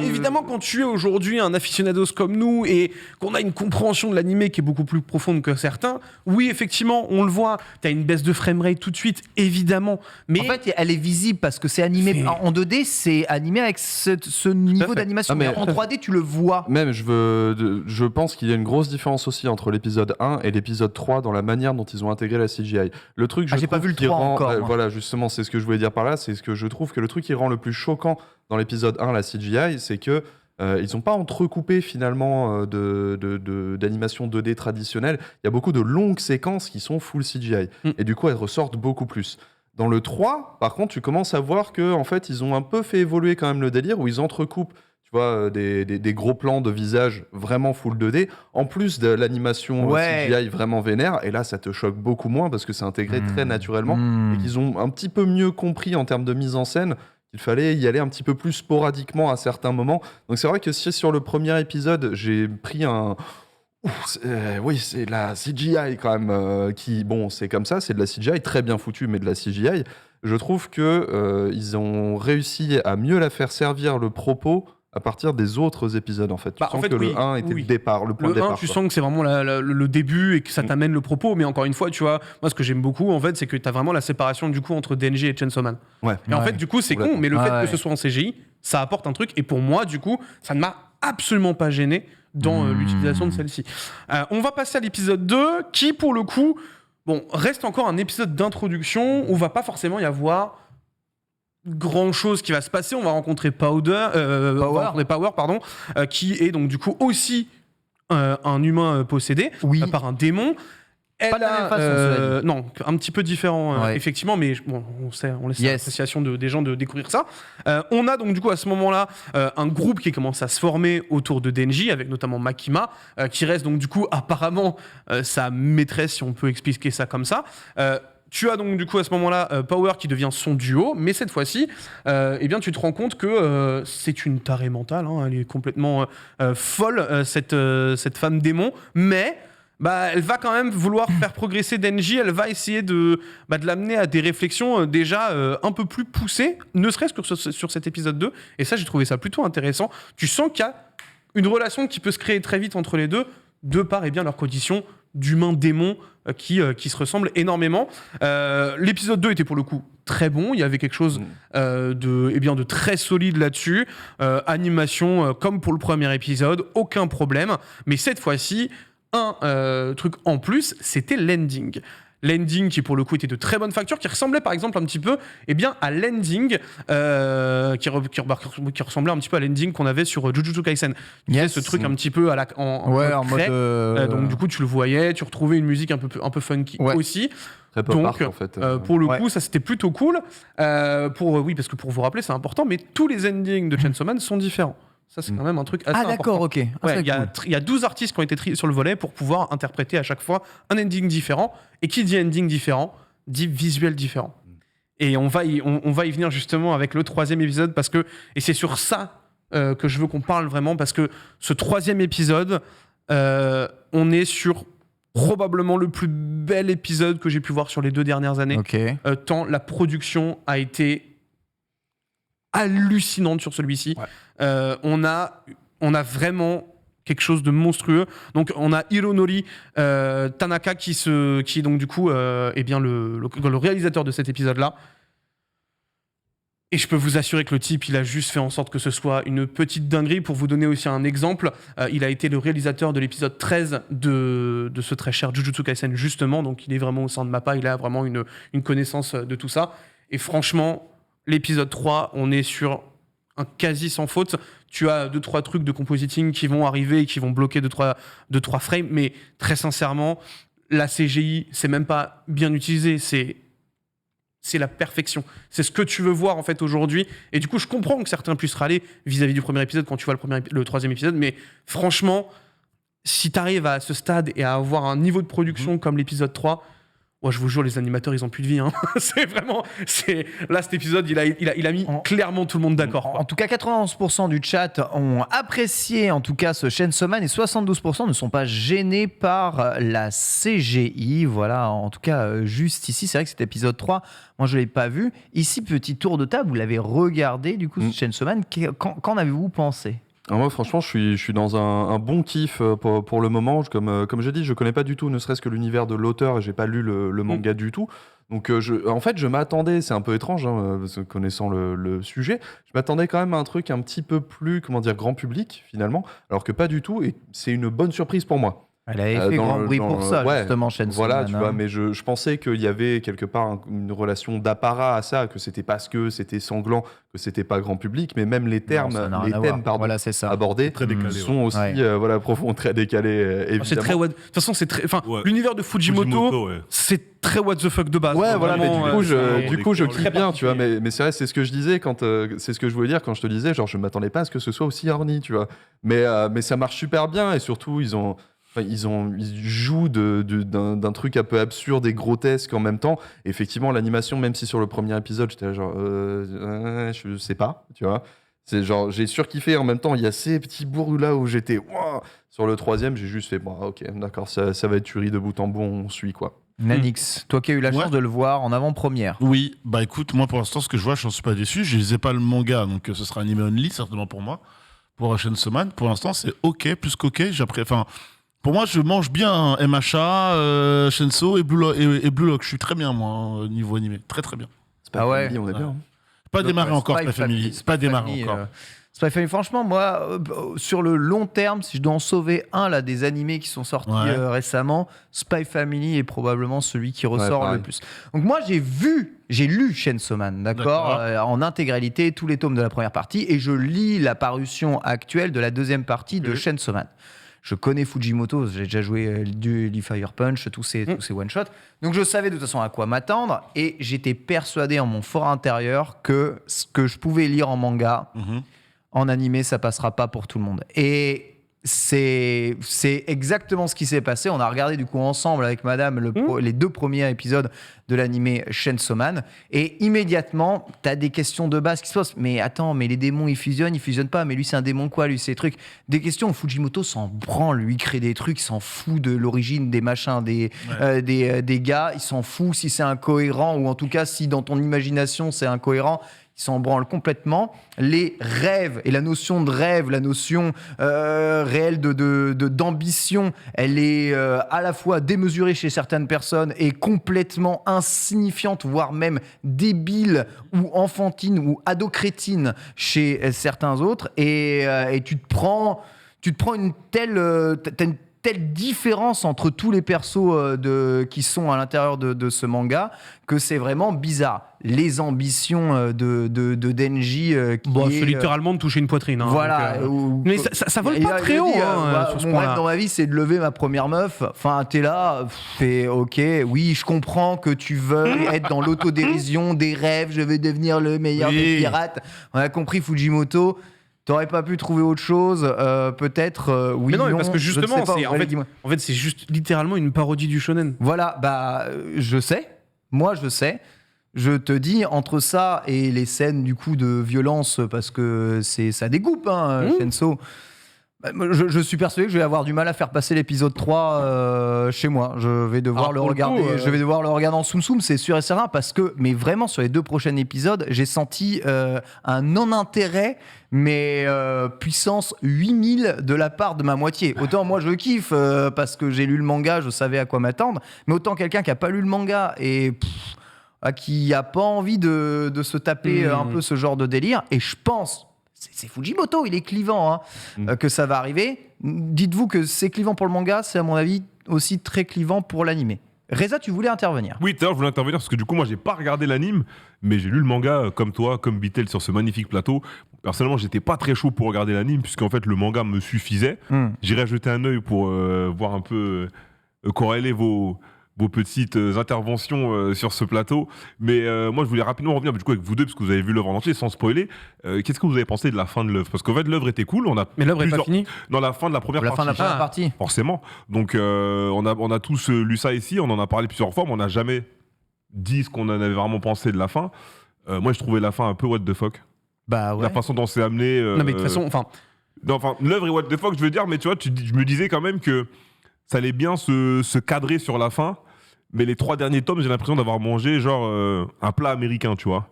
quand tu es aujourd'hui un aficionados comme nous et qu'on a une compréhension de l'animé qui est beaucoup plus profonde que certains, oui, effectivement, on le voit. T'as une baisse de framerate tout de suite, évidemment. Mais en fait, elle est visible parce que c'est animé en 2D, c'est animé avec ce niveau d'animation. Mais en 3D, tu le vois. Même, je pense qu'il y a une grosse différence aussi entre l'épisode 1 et l'épisode 3 dans la manière dont ils ont intégré la CGI. Le truc, j'ai pas vu le 3 encore. Voilà, justement, c'est ce que je voulais dire par là. C'est ce que je trouve que le truc qui rend le plus choquant dans l'épisode 1, la CGI, c'est que ils n'ont pas entrecoupé finalement d'animation 2D traditionnelle. Il y a beaucoup de longues séquences qui sont full CGI. Et du coup, elles ressortent beaucoup plus. Dans le 3, par contre, tu commences à voir qu'en fait, ils ont un peu fait évoluer quand même le délire, où ils entrecoupent des gros plans de visage vraiment full 2D, en plus de l'animation CGI vraiment vénère. Et là, ça te choque beaucoup moins parce que c'est intégré très naturellement et qu'ils ont un petit peu mieux compris en termes de mise en scène qu'il fallait y aller un petit peu plus sporadiquement à certains moments. Donc c'est vrai que si sur le premier épisode, j'ai pris un... c'est la CGI quand même qui... Bon, c'est comme ça, c'est de la CGI très bien foutue, mais de la CGI. Je trouve qu'ils ont réussi à mieux la faire servir le propos à partir des autres épisodes, en fait. Tu sens que le 1 était le départ, le point de départ. Le 1, tu sens que c'est vraiment le début et que ça t'amène le propos, mais encore une fois, tu vois, moi, ce que j'aime beaucoup, en fait, c'est que t'as vraiment la séparation, du coup, entre Denji et Chainsaw Man. Et en fait, du coup, c'est con, mais le fait que ce soit en CGI, ça apporte un truc, et pour moi, du coup, ça ne m'a absolument pas gêné dans l'utilisation de celle-ci. On va passer à l'épisode 2, qui, pour le coup, reste encore un épisode d'introduction où va pas forcément y avoir grand chose qui va se passer. On va rencontrer Power, qui est donc du coup aussi un humain possédé par un démon. Pas de la même façon, non, un petit peu différent, effectivement, mais on laisse l'appréciation des gens de découvrir ça. On a donc du coup à ce moment-là un groupe qui commence à se former autour de Denji, avec notamment Makima, qui reste donc du coup apparemment sa maîtresse, si on peut expliquer ça comme ça. Tu as donc du coup à ce moment-là Power qui devient son duo, mais cette fois-ci, tu te rends compte que c'est une tarée mentale, elle est complètement folle, cette femme démon, mais elle va quand même vouloir faire progresser Denji, elle va essayer de l'amener à des réflexions déjà un peu plus poussées, ne serait-ce que sur cet épisode 2, et ça j'ai trouvé ça plutôt intéressant. Tu sens qu'il y a une relation qui peut se créer très vite entre les deux, de par leur condition d'humains démons qui se ressemblent énormément. L'épisode 2 était pour le coup très bon, il y avait quelque chose de très solide là-dessus. Animation comme pour le premier épisode, aucun problème. Mais cette fois-ci, un truc en plus, c'était l'ending. L'ending qui pour le coup était de très bonne facture, qui ressemblait par exemple un petit peu à l'ending qui ressemblait un petit peu à l'ending qu'on avait sur Jujutsu Kaisen. Ce truc un petit peu en mode donc du coup tu le voyais, tu retrouvais une musique un peu funky aussi. Très pop art, en fait. Pour le coup, ça c'était plutôt cool. Parce que pour vous rappeler, c'est important, mais tous les endings de Chainsaw Man sont différents. Ça, c'est quand même un truc assez important. Ah, d'accord, ok. Il y a 12 artistes qui ont été sur le volet pour pouvoir interpréter à chaque fois un ending différent. Et qui dit ending différent, dit visuel différent. Et on va y venir justement avec le 3e épisode, et c'est sur ça que je veux qu'on parle vraiment, parce que ce 3e épisode, on est sur probablement le plus bel épisode que j'ai pu voir sur les 2 dernières années. Tant la production a été hallucinante sur celui-ci. On a vraiment quelque chose de monstrueux. Donc on a Hironori Tanaka qui est donc du coup le réalisateur de cet épisode-là. Et je peux vous assurer que le type, il a juste fait en sorte que ce soit une petite dinguerie. Pour vous donner aussi un exemple, il a été le réalisateur de l'épisode 13 de ce très cher Jujutsu Kaisen justement. Donc il est vraiment au sein de MAPPA, il a vraiment une connaissance de tout ça. Et franchement, l'épisode 3, on est sur un quasi sans faute. Tu as 2-3 trucs de compositing qui vont arriver et qui vont bloquer 2-3 frames, mais très sincèrement, la CGI, c'est même pas bien utilisé, c'est la perfection. C'est ce que tu veux voir en fait aujourd'hui. Et du coup, je comprends que certains puissent râler vis-à-vis du premier épisode quand tu vois le 3e épisode, mais franchement, si tu arrives à ce stade et à avoir un niveau de production comme l'épisode 3, je vous jure, les animateurs, ils ont plus de vie. Hein. Là, cet épisode, il a mis clairement tout le monde d'accord. En tout cas, 91% du chat ont apprécié en tout cas ce Chainsaw Man et 72% ne sont pas gênés par la CGI. Voilà, en tout cas, juste ici, c'est vrai que cet épisode 3, moi, je ne l'ai pas vu. Ici, petit tour de table, vous l'avez regardé, du coup, ce Chainsaw Man. Qu'en avez-vous pensé ? Alors moi, franchement, je suis dans un bon kiff pour le moment. Comme j'ai dit, je connais pas du tout, ne serait-ce que l'univers de l'auteur, et j'ai pas lu le manga du tout. Donc, je m'attendais, c'est un peu étrange, connaissant le sujet, je m'attendais quand même à un truc un petit peu plus, grand public, finalement, alors que pas du tout, et c'est une bonne surprise pour moi. Elle avait fait grand bruit pour ça, justement, Chainsaw Man. Voilà, tu vois, mais je pensais qu'il y avait quelque part une relation d'apparat à ça, que c'était parce que c'était sanglant, que c'était pas grand public, mais même les thèmes abordés sont aussi très décalés, évidemment. C'est très de toute façon, l'univers de Fujimoto, c'est très what the fuck de base. Ouais, voilà, mais du coup, je kiffe bien, tu vois, mais c'est vrai, c'est ce que je disais c'est ce que je voulais dire quand je te disais, genre, je m'attendais pas à ce que ce soit aussi horny, tu vois. Mais ça marche super bien, et surtout, ils jouent d'un truc un peu absurde et grotesque en même temps. Et effectivement, l'animation, même si sur le premier épisode, j'étais là genre, je sais pas, tu vois. C'est genre, j'ai surkiffé en même temps. Il y a ces petits bourrus là où j'étais, wow. Sur le 3e, j'ai juste fait, bon, ok, d'accord, ça va être tuerie de bout en bout, on suit quoi. Nanix, toi qui as eu la chance de le voir en avant-première. Oui, bah écoute, moi pour l'instant, ce que je vois, je n'en suis pas déçu. Je lisais pas le manga, donc ce sera animé only, certainement pour moi. Pour Chainsaw Man, pour l'instant, c'est ok, plus qu'ok. Pour moi, je mange bien MHA, Chainsaw et Blue Lock. Je suis très bien, moi, niveau animé. Très, très bien. Spy Family, on est bien. Pas démarré encore, Spy Family. C'est pas démarré encore. Spy Family, franchement, moi, sur le long terme, si je dois en sauver un là, des animés qui sont sortis récemment, Spy Family est probablement celui qui ressort le plus. Donc moi, j'ai lu Chainsaw Man, d'accord, en intégralité, tous les tomes de la première partie, et je lis la parution actuelle de la deuxième partie de Chainsaw Man. Je connais Fujimoto, j'ai déjà joué du Fire Punch, tous ces one-shots. Donc je savais de toute façon à quoi m'attendre et j'étais persuadé en mon fort intérieur que ce que je pouvais lire en manga, en animé, ça passera pas pour tout le monde. Et c'est exactement ce qui s'est passé. On a regardé du coup ensemble avec madame les 2 premiers épisodes de l'animé Chainsaw Man et immédiatement t'as des questions de base qui se posent. Mais attends, mais les démons ils fusionnent pas, mais lui c'est un démon quoi, lui c'est trucs, des questions où Fujimoto s'en branle, lui il crée des trucs, il s'en fout de l'origine des machins des gars, il s'en fout si c'est incohérent ou en tout cas si dans ton imagination c'est incohérent, il ils s'en branlent complètement. Les rêves et la notion de rêve, la notion réelle d'ambition, elle est à la fois démesurée chez certaines personnes et complètement insignifiante, voire même débile ou enfantine ou ado-crétine chez certains autres. Et tu te prends une telle différence entre tous les persos qui sont à l'intérieur de ce manga que c'est vraiment bizarre. Les ambitions de Denji c'est littéralement de toucher une poitrine. Hein, voilà. Mais ça vole pas très haut sur ce mon point-là. rêve dans ma vie, c'est de lever ma première meuf. Enfin, t'es là, t'es ok. Oui, je comprends que tu veuilles être dans l'autodérision des rêves. Je vais devenir le meilleur des pirates. On a compris, Fujimoto. T'aurais pas pu trouver autre chose, peut-être, oui, mais non, non, parce que justement, pas, en fait, c'est juste littéralement une parodie du shonen. Voilà, je sais, moi je sais. Je te dis, entre ça et les scènes du coup de violence, parce que ça découpe, Shenso. Je suis persuadé que je vais avoir du mal à faire passer l'épisode 3 chez moi. Je vais devoir le regarder. Je vais devoir le regarder en soum-soum, c'est sûr et certain, parce que, mais vraiment, sur les 2 prochains épisodes, j'ai senti un non-intérêt, mais puissance 8000 de la part de ma moitié. Autant moi je kiffe parce que j'ai lu le manga, je savais à quoi m'attendre, mais autant quelqu'un qui a pas lu le manga et qui a pas envie de se taper un peu ce genre de délire, et je pense. C'est Fujimoto, il est clivant, que ça va arriver. Dites-vous que c'est clivant pour le manga, c'est à mon avis aussi très clivant pour l'animé. Reza, tu voulais intervenir? Oui, tout à l'heure, je voulais intervenir parce que du coup, moi, j'ai pas regardé l'anime, mais j'ai lu le manga comme toi, comme Bitel sur ce magnifique plateau. Personnellement, j'étais pas très chaud pour regarder l'anime, puisqu'en fait, le manga me suffisait. J'irai jeter un œil pour voir un peu corréler vos petites interventions sur ce plateau. Mais moi, je voulais rapidement revenir du coup avec vous deux, parce que vous avez vu l'œuvre en entier, sans spoiler. Qu'est-ce que vous avez pensé de la fin de l'œuvre? Parce qu'en fait, l'œuvre était cool. Mais l'œuvre n'est pas finie? Dans la fin de la première partie. La fin de la première partie. Forcément. Donc, on a tous lu ça ici, on en a parlé plusieurs fois, mais on n'a jamais dit ce qu'on en avait vraiment pensé de la fin. Moi, je trouvais la fin un peu what the fuck. Bah ouais. La façon dont c'est amené... Non, mais de toute façon, l'œuvre est what the fuck, je veux dire, mais tu vois, je me disais quand même que ça allait bien se cadrer sur la fin. Mais les 3 derniers tomes, j'ai l'impression d'avoir mangé genre un plat américain, tu vois.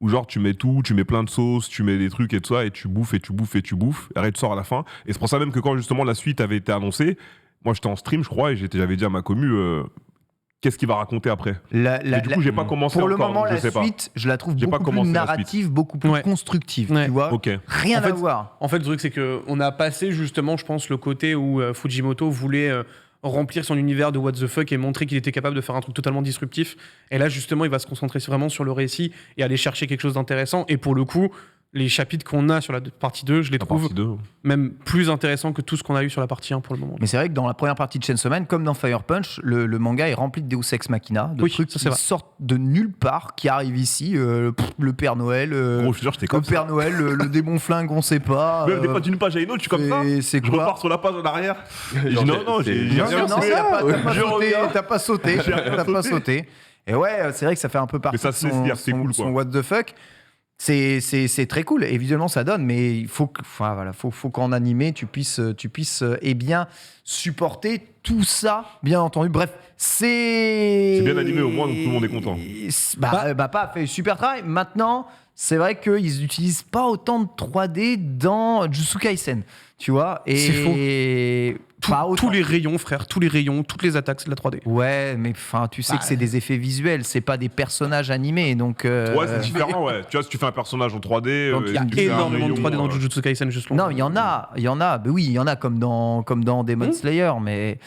Où genre tu mets tout, tu mets plein de sauces, tu mets des trucs et tout ça, et tu bouffes, et tu bouffes, et tu bouffes, et après tu sors à la fin. Et c'est pour ça même que quand justement la suite avait été annoncée, moi j'étais en stream, je crois, et j'avais dit à ma commu, qu'est-ce qu'il va raconter après. Et du coup, j'ai pas commencé pour encore. Pour le moment, la suite, je la trouve beaucoup plus narrative, beaucoup plus constructive, tu vois. Rien à voir. En fait, le truc, c'est qu'on a passé justement, je pense, le côté où Fujimoto voulait... remplir son univers de what the fuck et montrer qu'il était capable de faire un truc totalement disruptif. Et là, justement, il va se concentrer vraiment sur le récit et aller chercher quelque chose d'intéressant. Et pour le coup, les chapitres qu'on a sur la partie 2, je les trouve même plus intéressants que tout ce qu'on a eu sur la partie 1 pour le moment. Mais c'est vrai que dans la première partie de Chainsaw Man, comme dans Fire Punch, le manga est rempli de Deus Ex Machina, de trucs qui sortent de nulle part, qui arrivent ici, le Père Noël, le Père Noël, le démon flingue, on sait pas. Même des fois d'une page à une autre, je suis comme ça. C'est je repars sur la page en arrière. T'as pas sauté. Et ouais, c'est vrai que ça fait un peu partie de son what the fuck. C'est très cool, évidemment ça donne, mais il faut qu'en animé tu puisses bien supporter tout ça, bien entendu. Bref, c'est bien animé au moins, donc tout le monde est content. Pas fait super travail. Maintenant, c'est vrai qu'ils n'utilisent pas autant de 3D dans Jujutsu Kaisen, tu vois. Et c'est faux. Tous les rayons, frère, tous les rayons, toutes les attaques, c'est de la 3D. Ouais, mais tu sais que c'est des effets visuels, c'est pas des personnages animés, donc... Ouais, c'est différent, ouais. Tu vois, si tu fais un personnage en 3D... Donc, il y a énormément de 3D dans Jujutsu Kaisen, juste Non, il y en a. Ben oui, il y en a comme dans Demon Slayer, mais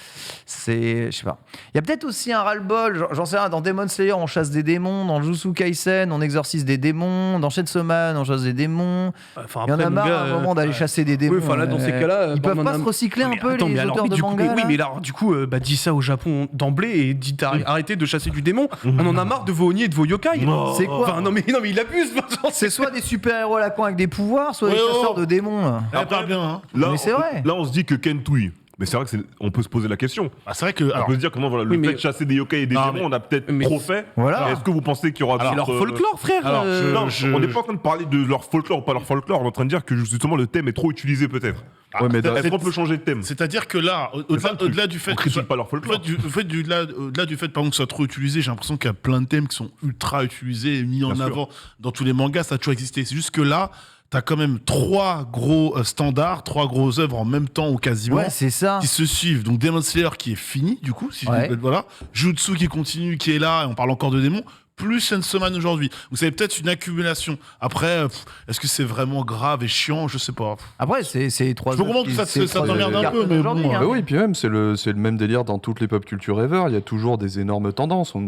c'est... Je sais pas. Il y a peut-être aussi un ras-le-bol, j'en sais rien, dans Demon Slayer, on chasse des démons, dans Jujutsu Kaisen, on exorcise des démons, dans Chainsaw Man, on chasse des démons. Il y en a marre à un moment d'aller chasser des démons. Oui, là, dans ces cas-là... Ils peuvent pas se recycler un peu, les auteurs de manga. Oui, mais là, du coup, dis ça au Japon d'emblée et dis arrêtez de chasser du démon. On en a marre de vos Oni et de vos yokai. C'est quoi? Enfin, non mais il abuse. C'est soit des super-héros à la con avec des pouvoirs, soit des chasseurs de démons. Pas bien, hein. Là, mais c'est vrai. Là, on se dit que Kentui, Mais c'est vrai qu'on peut se poser la question. Ah, c'est vrai que. On peut se dire comment le fait de chasser des yokai et des démons, on a peut-être trop fait. Voilà. Est-ce que vous pensez qu'il y aura C'est leur folklore, frère. Alors, Non, on n'est pas en train de parler de leur folklore ou pas leur folklore, on est en train de dire que justement le thème est trop utilisé peut-être. Ouais, mais Est-ce qu'on peut changer de thème? C'est-à-dire que là, au-delà du fait On critique pas leur folklore. au-delà du fait pardon, que ce soit trop utilisé, j'ai l'impression qu'il y a plein de thèmes qui sont ultra utilisés et mis en Bien sûr. avant dans tous les mangas, ça a toujours existé. C'est juste que là, t'as quand même 3 gros standards, 3 grosses œuvres en même temps ou quasiment. Ouais, c'est ça. Qui se suivent. Donc Demon Slayer qui est fini, du coup, si Ouais. voilà. Jutsu qui continue, qui est là, et on parle encore de démons. Plus Chainsaw Man aujourd'hui. Vous savez peut-être une accumulation. Après, est-ce que c'est vraiment grave et chiant? Je sais pas. Après, c'est 3 Je peux comprendre que ça t'emmerde un peu, mais aujourd'hui. bon, hein. Bah oui, puis même, c'est le même délire dans toutes les pop culture ever. Il y a toujours des énormes tendances. On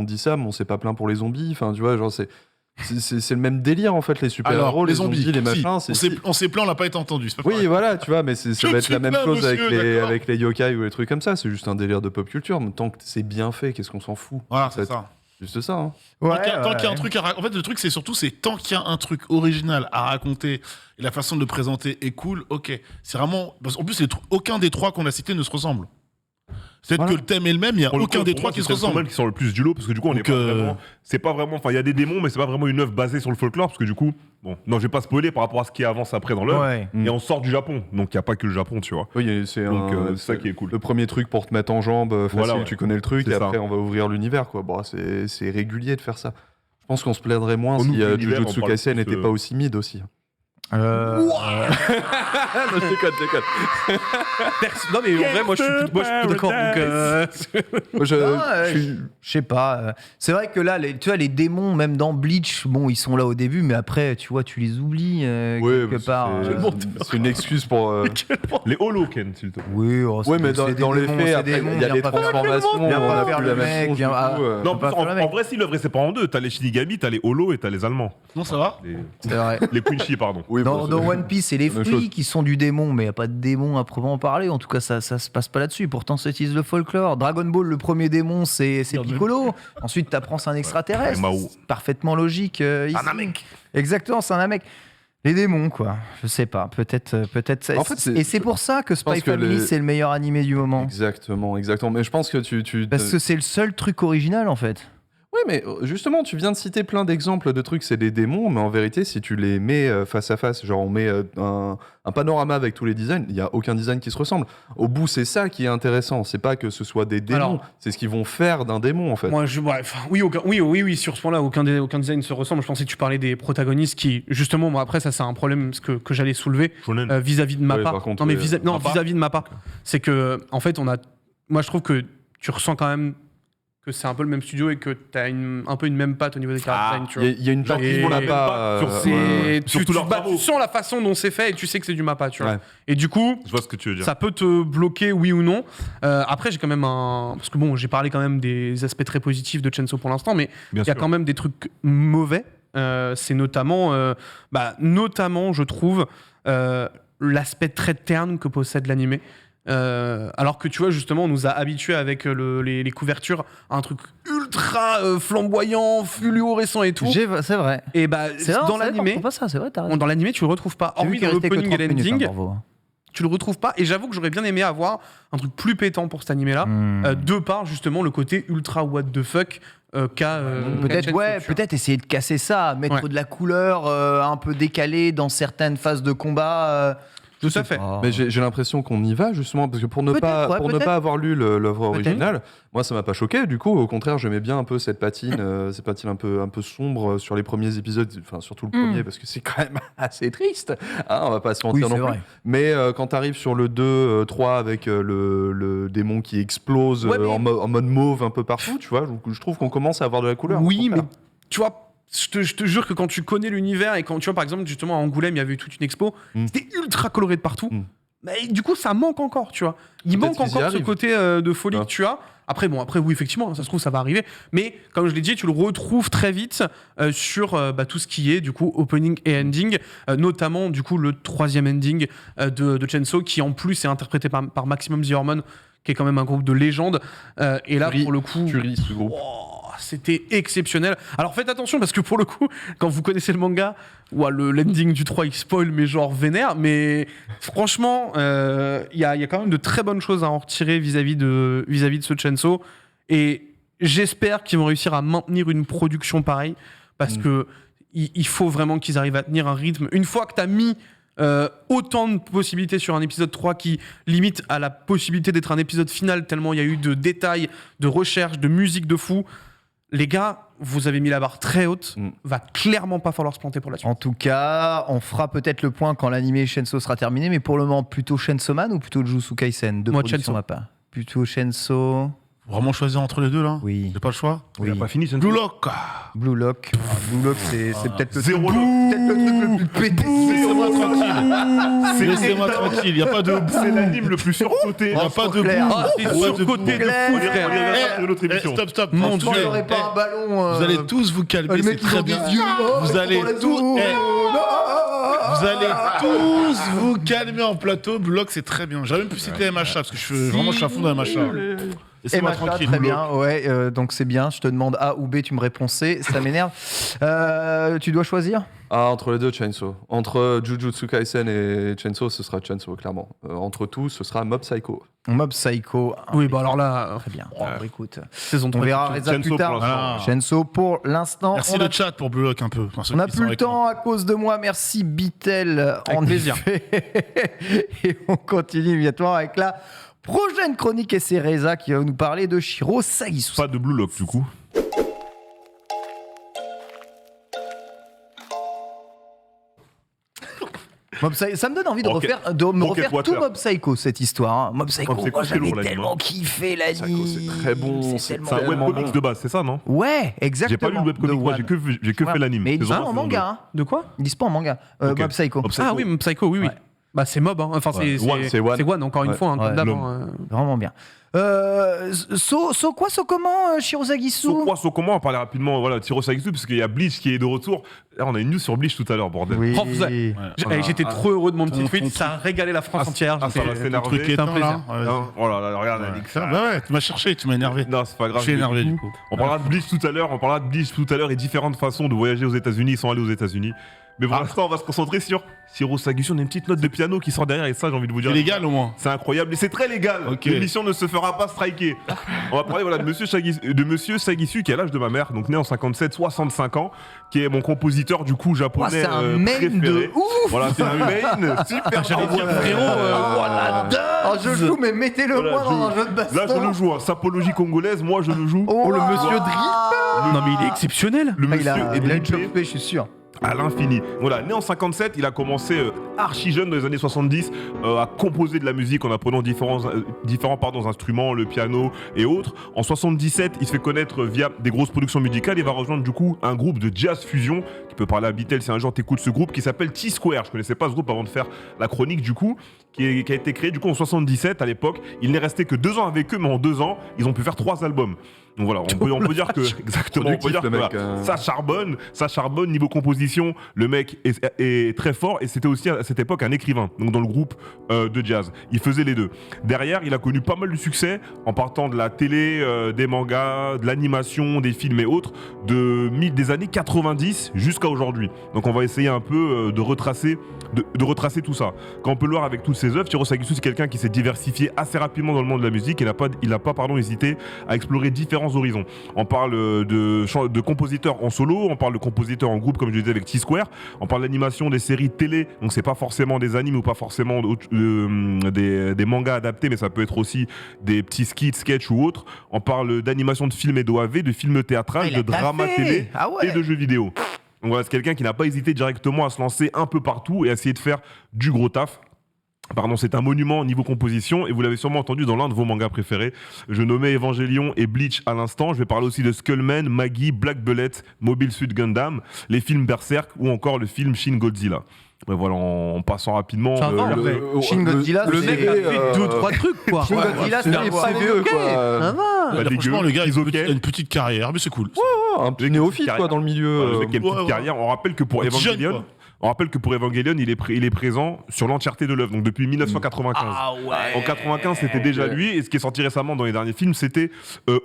dit ça, mais on s'est pas plaint pour les zombies. Enfin, tu vois, genre, c'est le même délire, en fait, les super-héros, les zombies, les machins. On s'est plaint, on n'a pas été entendu. C'est pas Oui, pareil. voilà, tu vois, mais ça Je va me être suis la même plaint, chose monsieur, d'accord. avec les yokai ou les trucs comme ça. C'est juste un délire de pop culture. Mais tant que c'est bien fait, qu'est-ce qu'on s'en fout? Voilà, En fait, c'est ça. Juste ça. Hein. Tant qu'il y a un truc en fait, le truc, c'est surtout, tant qu'il y a un truc original à raconter et la façon de le présenter est cool, ok. C'est vraiment. En plus, aucun des 3 qu'on a cités ne se ressemble. Peut-être que le thème est le même, il n'y a Pour le aucun coup, des pour 3 moi, qui se c'est Chainsaw ressemble. Man qui sort le plus du lot parce que du coup on Donc, est pas vraiment, c'est pas vraiment, enfin il y a des démons mais c'est pas vraiment une œuvre basée sur le folklore parce que du coup bon non je vais pas spoiler par rapport à ce qui avance après dans l'œuvre Ouais. et on sort du Japon donc il y a pas que le Japon tu vois. Oui, c'est Donc c'est ça qui est cool. le premier truc pour te mettre en jambe, facile, Voilà, ouais. tu connais le truc, C'est et ça. après on va ouvrir l'univers, quoi. Bon, c'est régulier de faire ça. Je pense qu'on se plaindrait moins On si ouvre l'univers, Jujutsu on parle Kaisen plus n'était de- pas aussi mid aussi. Euh, Non, je déconne. Non, mais en vrai, moi, je suis plutôt d'accord. Donc, Moi, je sais pas. C'est vrai que là, tu vois, les démons, même dans Bleach, bon, ils sont là au début, mais après, tu vois, tu les oublies Ouais, quelque part. c'est une excuse pour. Les Holoken s'il te plaît. Oui, Ouais, mais dans les faits, après, il y a les transformations, viens on pas a faire plus le la même mec, chose. viens- ah, Non, pas faire le en mec. vrai si l'œuvre est séparée en deux, t'as les Shinigami, t'as les Holo et t'as les Allemands. Non, ça va. C'est vrai. Les Quincy pardon. Oui, Dans One Piece, c'est les la même fruits chose. qui sont du démon, mais il n'y a pas de démon à proprement parler. En tout cas, ça se passe pas là-dessus. Pourtant, ça utilise le folklore. Dragon Ball, le premier démon, c'est Piccolo. Ensuite, t'apprends c'est un extraterrestre. Et Mao. C'est parfaitement logique. Ici. Exactement, c'est un Namek. Les démons, quoi. Je sais pas. Peut-être ça. En fait, Et c'est pour ça que pense Spy que Family, c'est le meilleur animé du moment. Exactement. Mais je pense que Parce que c'est le seul truc original, en fait. Oui, mais justement, tu viens de citer plein d'exemples de trucs, c'est des démons, mais en vérité, si tu les mets face à face, genre on met un panorama avec tous les designs, il n'y a aucun design qui se ressemble. Au bout, c'est ça qui est intéressant. C'est pas que ce soit des démons, Alors, c'est ce qu'ils vont faire d'un démon, en fait. moi, oui, sur ce point-là, aucun design ne se ressemble. Je pensais que tu parlais des protagonistes qui, justement, moi, après, ça, c'est un problème que j'allais soulever Shonen. vis-à-vis de Mappa. par contre, non, mais oui, vis-à-vis de Mappa. C'est que, en fait, moi, je trouve que tu ressens quand même que c'est un peu le même studio et que tu as un peu une même patte au niveau des character design, tu vois. Il y a une partie Et- qu'on n'a pas. sur C'est- Sur tous leurs travaux. tu sens la façon dont c'est fait et tu sais que c'est du Mappa, tu vois. Ouais. Et du coup, Je vois ce que tu veux dire. ça peut te bloquer, oui ou non. Après, j'ai quand même parce que bon, j'ai parlé quand même des aspects très positifs de Chainsaw pour l'instant, mais Bien il y a sûr. quand même des trucs mauvais. C'est notamment, je trouve, l'aspect très terne que possède l'animé. Alors que tu vois, justement, on nous a habitués avec les couvertures à un truc ultra flamboyant, fluorescent et tout. C'est vrai. Et bah, C'est vrai, dans l'animé, pas ça, c'est vrai, t'as raison. dans l'animé, tu le retrouves pas. J'ai vu Hormis qu'il dans restait que l'opening et 30 minutes, l'ending, hein, bravo. tu le retrouves pas. Et j'avoue que j'aurais bien aimé avoir un truc plus pétant pour cet animé-là, de par justement le côté ultra what the fuck qu'a Peut-être, Chainsaw, ouais, tu vois. peut-être essayer de casser ça, mettre Ouais. de la couleur un peu décalée dans certaines phases de combat. Tout à fait. Mais j'ai l'impression qu'on y va justement parce que pour ne Peut-être, pas ouais, pour ne peut-être. pas avoir lu l'œuvre Peut-être. originale, moi ça m'a pas choqué. Du coup, au contraire, j'aimais bien un peu cette patine un peu sombre sur les premiers épisodes, enfin surtout le premier parce que c'est quand même assez triste. Hein, on va pas se mentir Oui, c'est non plus. vrai. Mais quand tu arrives sur le 2, 3 avec le démon qui explose Ouais, mais- en mode mauve un peu partout, tu vois, je trouve qu'on commence à avoir de la couleur. Oui, au mais contraire. tu vois, je te jure que quand tu connais l'univers et quand tu vois, par exemple, justement, à Angoulême, il y avait eu toute une expo, c'était ultra coloré de partout. Mais du coup, ça manque encore, tu vois. Il Peut-être manque qu'ils y encore ce arrivent. côté de folie Ouais. que tu as. Après, oui, effectivement, ça se trouve, ça va arriver. Mais comme je l'ai dit, tu le retrouves très vite sur tout ce qui est, du coup, opening et ending, notamment, du coup, le 3e ending de Chainsaw, qui en plus est interprété par Maximum The Hormone, qui est quand même un groupe de légende. Et là, Tuerie. pour le coup, Tu ris ce groupe. oh, c'était exceptionnel. Alors faites attention parce que pour le coup, quand vous connaissez le manga, le l'ending du 3 il spoil mais genre vénère, mais franchement, il y a quand même de très bonnes choses à en retirer vis-à-vis de ce Chainsaw, et j'espère qu'ils vont réussir à maintenir une production pareille parce que il faut vraiment qu'ils arrivent à tenir un rythme. Une fois que tu as mis autant de possibilités sur un épisode 3 qui limite à la possibilité d'être un épisode final tellement il y a eu de détails, de recherches, de musique de fou, les gars, vous avez mis la barre très haute, va clairement pas falloir se planter pour la suite. En tout cas, on fera peut-être le point quand l'animé Chainsaw sera terminé, mais pour le moment, plutôt Chainsaw Man ou plutôt Jujutsu Kaisen? Moi, Chainsaw. Plutôt Chainsaw. Vraiment choisir entre les deux là? Oui. J'ai pas le choix? Il a pas fini, Blue Lock. Blue Lock, c'est peut-être le Zéro truc le plus pété. Laissez-moi tranquille. Laissez-moi tranquille. Il n'y a pas de. C'est l'anime le plus surcoté. Il n'y a pas de. Ah, c'est surcoté de fou, frère. On y de notre émission. Stop. Mon Quand il n'y aurait pas un ballon. Vous allez tous vous calmer, le c'est mec qui très ont des bien. yeux. Vous allez tous. Vous allez tous vous calmer en plateau. Bloc, c'est très bien. J'avais même pu citer MHA parce que je suis à fond dans MHA. Laissez-moi tranquille. Très bien, ouais, donc c'est bien. Je te demande A ou B, tu me réponds C, ça m'énerve. Tu dois choisir. Entre les deux, Chainsaw. Entre Jujutsu Kaisen et Chainsaw, ce sera Chainsaw, clairement. Entre tout, ce sera Mob Psycho. Mob Psycho. Oui, bah alors là, Très bien. Écoute, saison on 3. verra Reza plus Chainsaw tard. pour l'instant. Chainsaw pour l'instant. Merci le chat pour Blue Lock un peu. On n'a plus le temps à cause de moi. Merci Bitel. Avec plaisir. Et on continue immédiatement avec la prochaine chronique, et c'est Reza qui va nous parler de Shiro Sagisu. Pas de Blue Lock du coup. Ça me donne envie de me Rocket refaire tout Water. Mob Psycho, cette histoire. Hein. Mob Psycho, Mob Psycho, moi, c'est lourd, j'avais l'anime, tellement hein. kiffé Psycho, l'anime. c'est très bon. C'est tellement C'est un tellement webcomics bon. de base, c'est ça, non? Ouais, exactement. J'ai pas lu le webcomic, moi j'ai que fait l'anime. Mais il Saison est un, en saison manga. Hein. De quoi? Il est pas en manga. Ok. Mob Psycho. Mob Psycho. Ah oui, Mob Psycho, oui. Ouais. Bah c'est Mob, hein. Enfin Ouais. c'est One, encore une Ouais. fois, hein, Ouais. comme d'hab. Vraiment bien. Comment, Shiro Sagisu? So comment on va parler rapidement, voilà, Shiro Sagisu, parce qu'il y a Bleach qui est de retour. Là, on a une news sur Bleach tout à l'heure, bordel. Oui. Oh, j'étais trop heureux de mon petit tweet, ça a régalé la France entière. Ah, ça va J'étais- s'énerver. Truc éteint, là. Ouais. Non, oh là là, regarde, Nick. Bah ouais, tu m'as cherché, tu m'as énervé. Non, c'est pas grave. Je suis énervé du coup. On parlera de Bleach tout à l'heure, et différentes façons de voyager aux États-Unis. Ils sont allés aux États-Unis. Mais pour l'instant, on va se concentrer sur Shiro Sagisu. On a une petite note de piano qui sort derrière, et ça, j'ai envie de vous dire. C'est légal au moins. C'est incroyable et c'est très légal. Ok. L'émission ne se fera pas striker. On va parler de monsieur Sagisu qui est à l'âge de ma mère, donc né en 57, 65 ans, qui est mon compositeur du coup japonais C'est un main préféré. de ouf. Voilà, c'est un main super. J'allais dire, frérot, Voilà. Oh, je joue, mais mettez-le Voilà, moi dans un jeu de baston. Là, je le joue. Sapologie congolaise, moi, je le joue. Oh, le monsieur Drip. Non mais il est exceptionnel. Le Ah, monsieur est il a une drippé chopée, je suis sûr. à l'infini. Voilà, né en 57, il a commencé archi jeune dans les années 70 à composer de la musique en apprenant différents instruments, le piano et autres. En 77, il se fait connaître via des grosses productions musicales. Il va rejoindre du coup un groupe de jazz fusion qui peut parler à Bitel si un jour t'écoutes ce groupe qui s'appelle T-Square. Je connaissais pas ce groupe avant de faire la chronique du coup, qui a été créé du coup en 77 à l'époque. Il n'est resté que 2 ans avec eux, mais en 2 ans, ils ont pu faire 3 albums. Donc voilà, on peut dire que exactement, on peut dire que le mec, voilà, ça charbonne niveau composition, le mec est très fort et c'était aussi à cette époque un écrivain, donc dans le groupe de jazz. Il faisait les deux. Derrière, il a connu pas mal de succès en partant de la télé, des mangas, de l'animation, des films et autres, des années 90 jusqu'à aujourd'hui. Donc on va essayer un peu de retracer tout ça. Quand on peut le voir avec toutes ses œuvres, Shiro Sagisu c'est quelqu'un qui s'est diversifié assez rapidement dans le monde de la musique et il n'a pas hésité à explorer différents horizons. On parle de compositeurs en solo, on parle de compositeurs en groupe comme je disais avec T-Square, on parle d'animation des séries télé, donc c'est pas forcément des animes ou pas forcément des mangas adaptés, mais ça peut être aussi des petits skits, sketchs ou autres. On parle d'animation de films et d'OAV, de films théâtrales, de drama télé et de jeux vidéo. Donc voilà, c'est quelqu'un qui n'a pas hésité directement à se lancer un peu partout et à essayer de faire du gros taf. Pardon, c'est un monument au niveau composition et vous l'avez sûrement entendu dans l'un de vos mangas préférés. Je nommais Evangelion et Bleach à l'instant. Je vais parler aussi de Skullman, Maggie, Black Bullet, Mobile Suit Gundam, les films Berserk ou encore le film Shin Godzilla. Ouais, voilà, en passant rapidement. Ça va, Shin Godzilla, le mec a fait 2-3 trucs quoi. Shin Godzilla, c'est un CVE quoi. Ça va. Pas dégueu, Franchement, le gars ils a une petite carrière, mais c'est cool. Un petit néophyte quoi dans le milieu. Le mec qui a une petite carrière. On rappelle que pour Un petit jeune, Evangelion, On rappelle que pour Evangelion, il est présent sur l'entièreté de l'œuvre, donc depuis 1995. Ah ouais. En 95, c'était déjà lui, et ce qui est sorti récemment dans les derniers films, c'était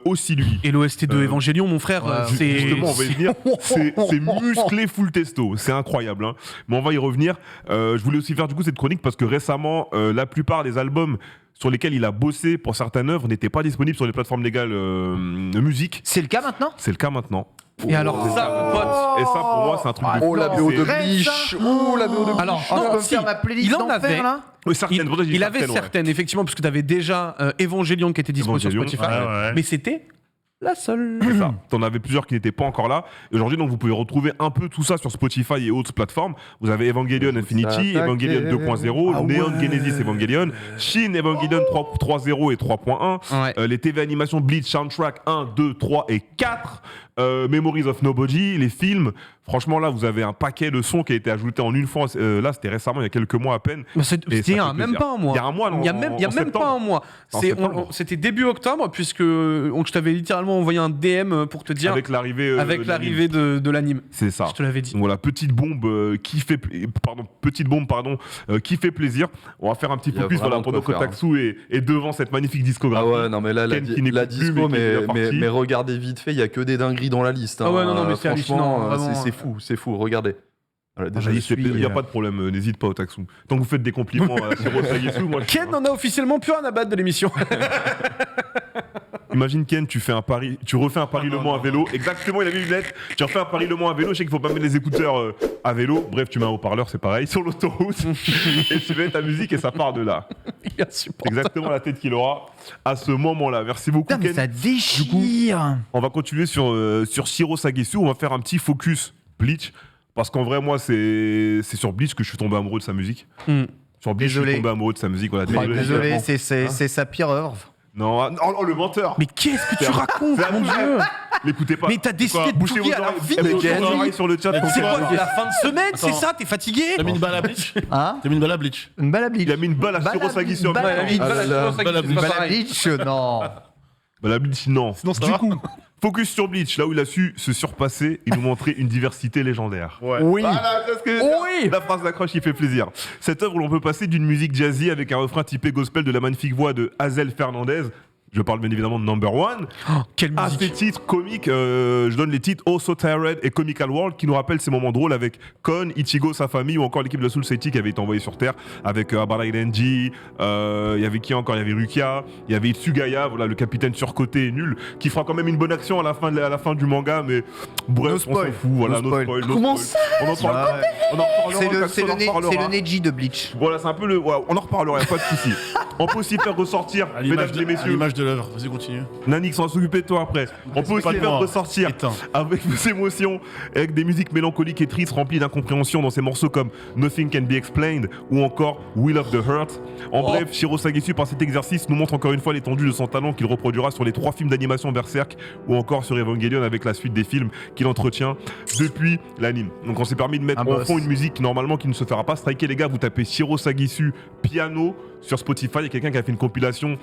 aussi lui. Et l'OST de Evangelion, mon frère, c'est... Justement, on va y venir. C'est musclé full testo, c'est incroyable. Hein. Mais on va y revenir. Je voulais aussi faire du coup cette chronique parce que récemment, la plupart des albums sur lesquels il a bossé pour certaines œuvres n'étaient pas disponibles sur les plateformes légales de musique. C'est le cas maintenant ? C'est le cas maintenant. Et alors ça, mon pote... Et ça, pour moi, c'est un truc de fou. Oh, la BO de c'est Bleach. Oh, la BO de Bleach. Alors, Je peux non, me faire ma playlist il en d'enfer, avait. là ? Oui, certaines. pour ça, j'ai dit Il avait certaines, ouais. certaines, effectivement, parce que tu avais déjà Evangelion qui était dispo sur Evangelion, Spotify. ouais. Mais c'était la seule. C'est ça. T'en avais plusieurs qui n'étaient pas encore là. Et aujourd'hui, donc, vous pouvez retrouver un peu tout ça sur Spotify et autres plateformes. Vous avez Evangelion Infinity, Evangelion 2.0, Neon Genesis Evangelion, Shin Evangelion 3.0 et 3.1, Ouais. les TV animations Bleach Soundtrack 1, 2, 3 et 4, Memories of Nobody, les films. Franchement, là, vous avez un paquet de sons qui a été ajouté en une fois. Là, c'était récemment, il y a quelques mois à peine. Mais Et ça c'était fait même plaisir. pas un mois. Il y a un mois, non, Il y a même, il y a en même septembre. pas un mois. En septembre. C'était début octobre, puisque je t'avais littéralement envoyé un DM pour te dire Avec l'arrivée de l'anime. C'est ça. Je te l'avais dit. Donc voilà, petite bombe qui fait plaisir. On va faire un petit Il y a focus vraiment voilà, pendant de que quoi faire, Taksu est devant cette magnifique discographie. Ah ouais, non mais là, la Ken qui n'écoute plus, disco, mais qui est déjà parti. mais regardez vite fait, il y a que des dingueries dans la liste. Ah ouais, non, mais c'est franchement, hallucinant, vraiment. c'est fou, regardez. Voilà, déjà, Il n'y a pas de problème, n'hésite pas au Taksu. Tant que vous faites des compliments à Shiro Sagetsu, moi je suis Ken n'en a officiellement plus rien à battre de l'émission. Imagine Ken, tu refais un Paris Le Mans à vélo. Exactement, il a mis une lunette. Tu refais un Paris Le Mans à vélo. Je sais qu'il faut pas mettre les écouteurs à vélo. Bref, tu mets un haut-parleur, c'est pareil, sur l'autoroute. Et tu mets ta musique et ça part de là. Bien C'est sûr. exactement la tête qu'il aura à ce moment-là. Merci beaucoup, Putain, mais Ken. ça déchire. On va continuer sur Shiro Sagetsu. On va faire un petit focus Bleach. Parce qu'en vrai, moi, c'est sur Bleach que je suis tombé amoureux de sa musique. Sur Bleach, je Désolé. suis tombé amoureux de sa musique. Voilà, Désolé, Hein c'est sa pire œuvre. Non, oh, le menteur. Mais qu'est-ce que tu racontes, mon dieu? L'écoutez pas. Mais t'as décidé de Bouchez vos bouger à la oreilles. vite, Bouchez Ken. vos oreilles sur le chat. Mais pour C'est quoi, savoir. quoi, c'est la fin de semaine, c'est Attends. ça? T'es fatigué? T'as mis une balle à Bleach Hein? T'as mis une balle à Bleach Une balle à Bleach. Il a mis une balle à Shiro Sagetsu. balle à Bleach. Ah là là. c'est Balle à pas Une balle à pareil. Bleach, non. Bah, la Bleach, non. Sinon, ça Du va coup, focus sur Bleach, là où il a su se surpasser et nous montrer une diversité légendaire. Ouais. Oui. Voilà, c'est ce que Oui. la phrase d'accroche qui fait plaisir. Cette œuvre où l'on peut passer d'une musique jazzy avec un refrain typé gospel de la magnifique voix de Hazel Fernandez. Je parle bien évidemment de Number One. Oh, quelle À musique. ces titres comiques, je donne les titres Oh So Tired et Comical World qui nous rappellent ces moments drôles avec Kon, Ichigo, sa famille ou encore l'équipe de Soul City qui avait été envoyée sur Terre avec Abarai Denji. Il y avait qui encore? Il y avait Rukia, il y avait Itsugaya, voilà, le capitaine surcoté et nul qui fera quand même une bonne action à la fin du manga, mais bref, No on spoil. s'en fout. Voilà, No no spoil. spoil, no Comment spoil. On en parle. Ouais. On en reparlera. C'est Katsu, on en reparlera. le Neji de Bleach. Voilà, c'est un peu le. Voilà, on en reparlera, y a pas de souci. On peut aussi faire ressortir, À mesdames l'image et à messieurs. l'image de l'œuvre. Vas-y, continue. Nanix, on va s'occuper de toi après. On peut aussi pas de faire moi. ressortir Putain. avec vos émotions, avec des musiques mélancoliques et tristes remplies d'incompréhension dans ces morceaux comme Nothing Can Be Explained ou encore Will of the Hurt. En bref, Shiro Sagetsu, par cet exercice, nous montre encore une fois l'étendue de son talent qu'il reproduira sur les 3 films d'animation Berserk ou encore sur Evangelion avec la suite des films qu'il entretient depuis l'anime. Donc on s'est permis de mettre Un en boss. fond une musique normalement qui ne se fera pas striker. Les gars, vous tapez Shiro Sagetsu piano sur Spotify. Il y a quelqu'un qui a fait une compilation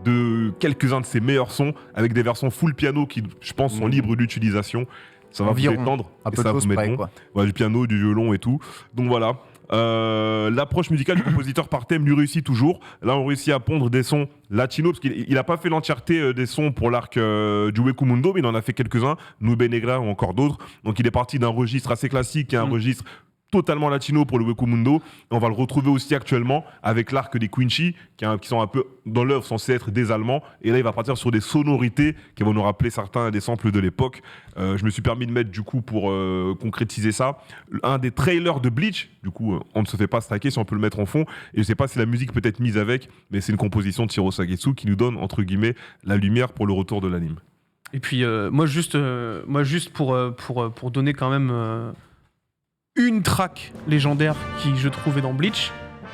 de quelques-uns de ses meilleurs sons avec des versions full piano qui, je pense, sont libres d'utilisation. Ça va Environ. vous détendre Un et peu ça de va fausse vous mettre près, bon. quoi. Ouais, du piano, du violon et tout. Donc voilà. L'approche musicale du compositeur par thème lui réussit toujours. Là, on réussit à pondre des sons latinos parce qu'il n'a pas fait l'entièreté des sons pour l'arc du Wekumundo, mais il en a fait quelques-uns, Nube Negra ou encore d'autres. Donc il est parti d'un registre assez classique et un registre totalement latino pour le Wekumundo. Et on va le retrouver aussi actuellement avec l'arc des Quincy, qui sont un peu dans l'œuvre censés être des Allemands. Et là, il va partir sur des sonorités qui vont nous rappeler certains des samples de l'époque. Je me suis permis de mettre, du coup, pour concrétiser ça, un des trailers de Bleach. Du coup, on ne se fait pas stacker si on peut le mettre en fond. Et je sais pas si la musique peut être mise avec, mais c'est une composition de Shiro Sagetsu qui nous donne, entre guillemets, la lumière pour le retour de l'anime. Et puis, moi, juste pour donner quand même une track légendaire qui, je trouvais dans Bleach,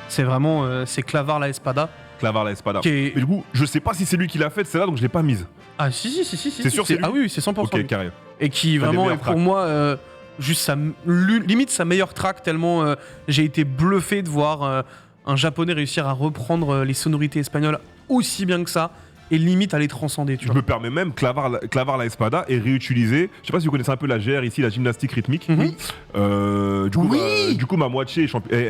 c'est vraiment c'est Clavar la Espada. Clavar la Espada. Qui est- Mais du coup, je sais pas si c'est lui qui l'a faite, celle-là, donc je l'ai pas mise. Ah, si. C'est sûr, c'est lui Ah oui, c'est 100%. Ok, lui. carré. Et qui des vraiment meilleures est pour tracks. moi juste limite sa meilleure track, tellement j'ai été bluffé de voir un japonais réussir à reprendre les sonorités espagnoles aussi bien que ça. et limite à les transcender. Tu Je me permets même Clavar la Espada est réutilisé. Je sais pas si vous connaissez un peu la GR ici, la gymnastique rythmique. Du coup, ma moitié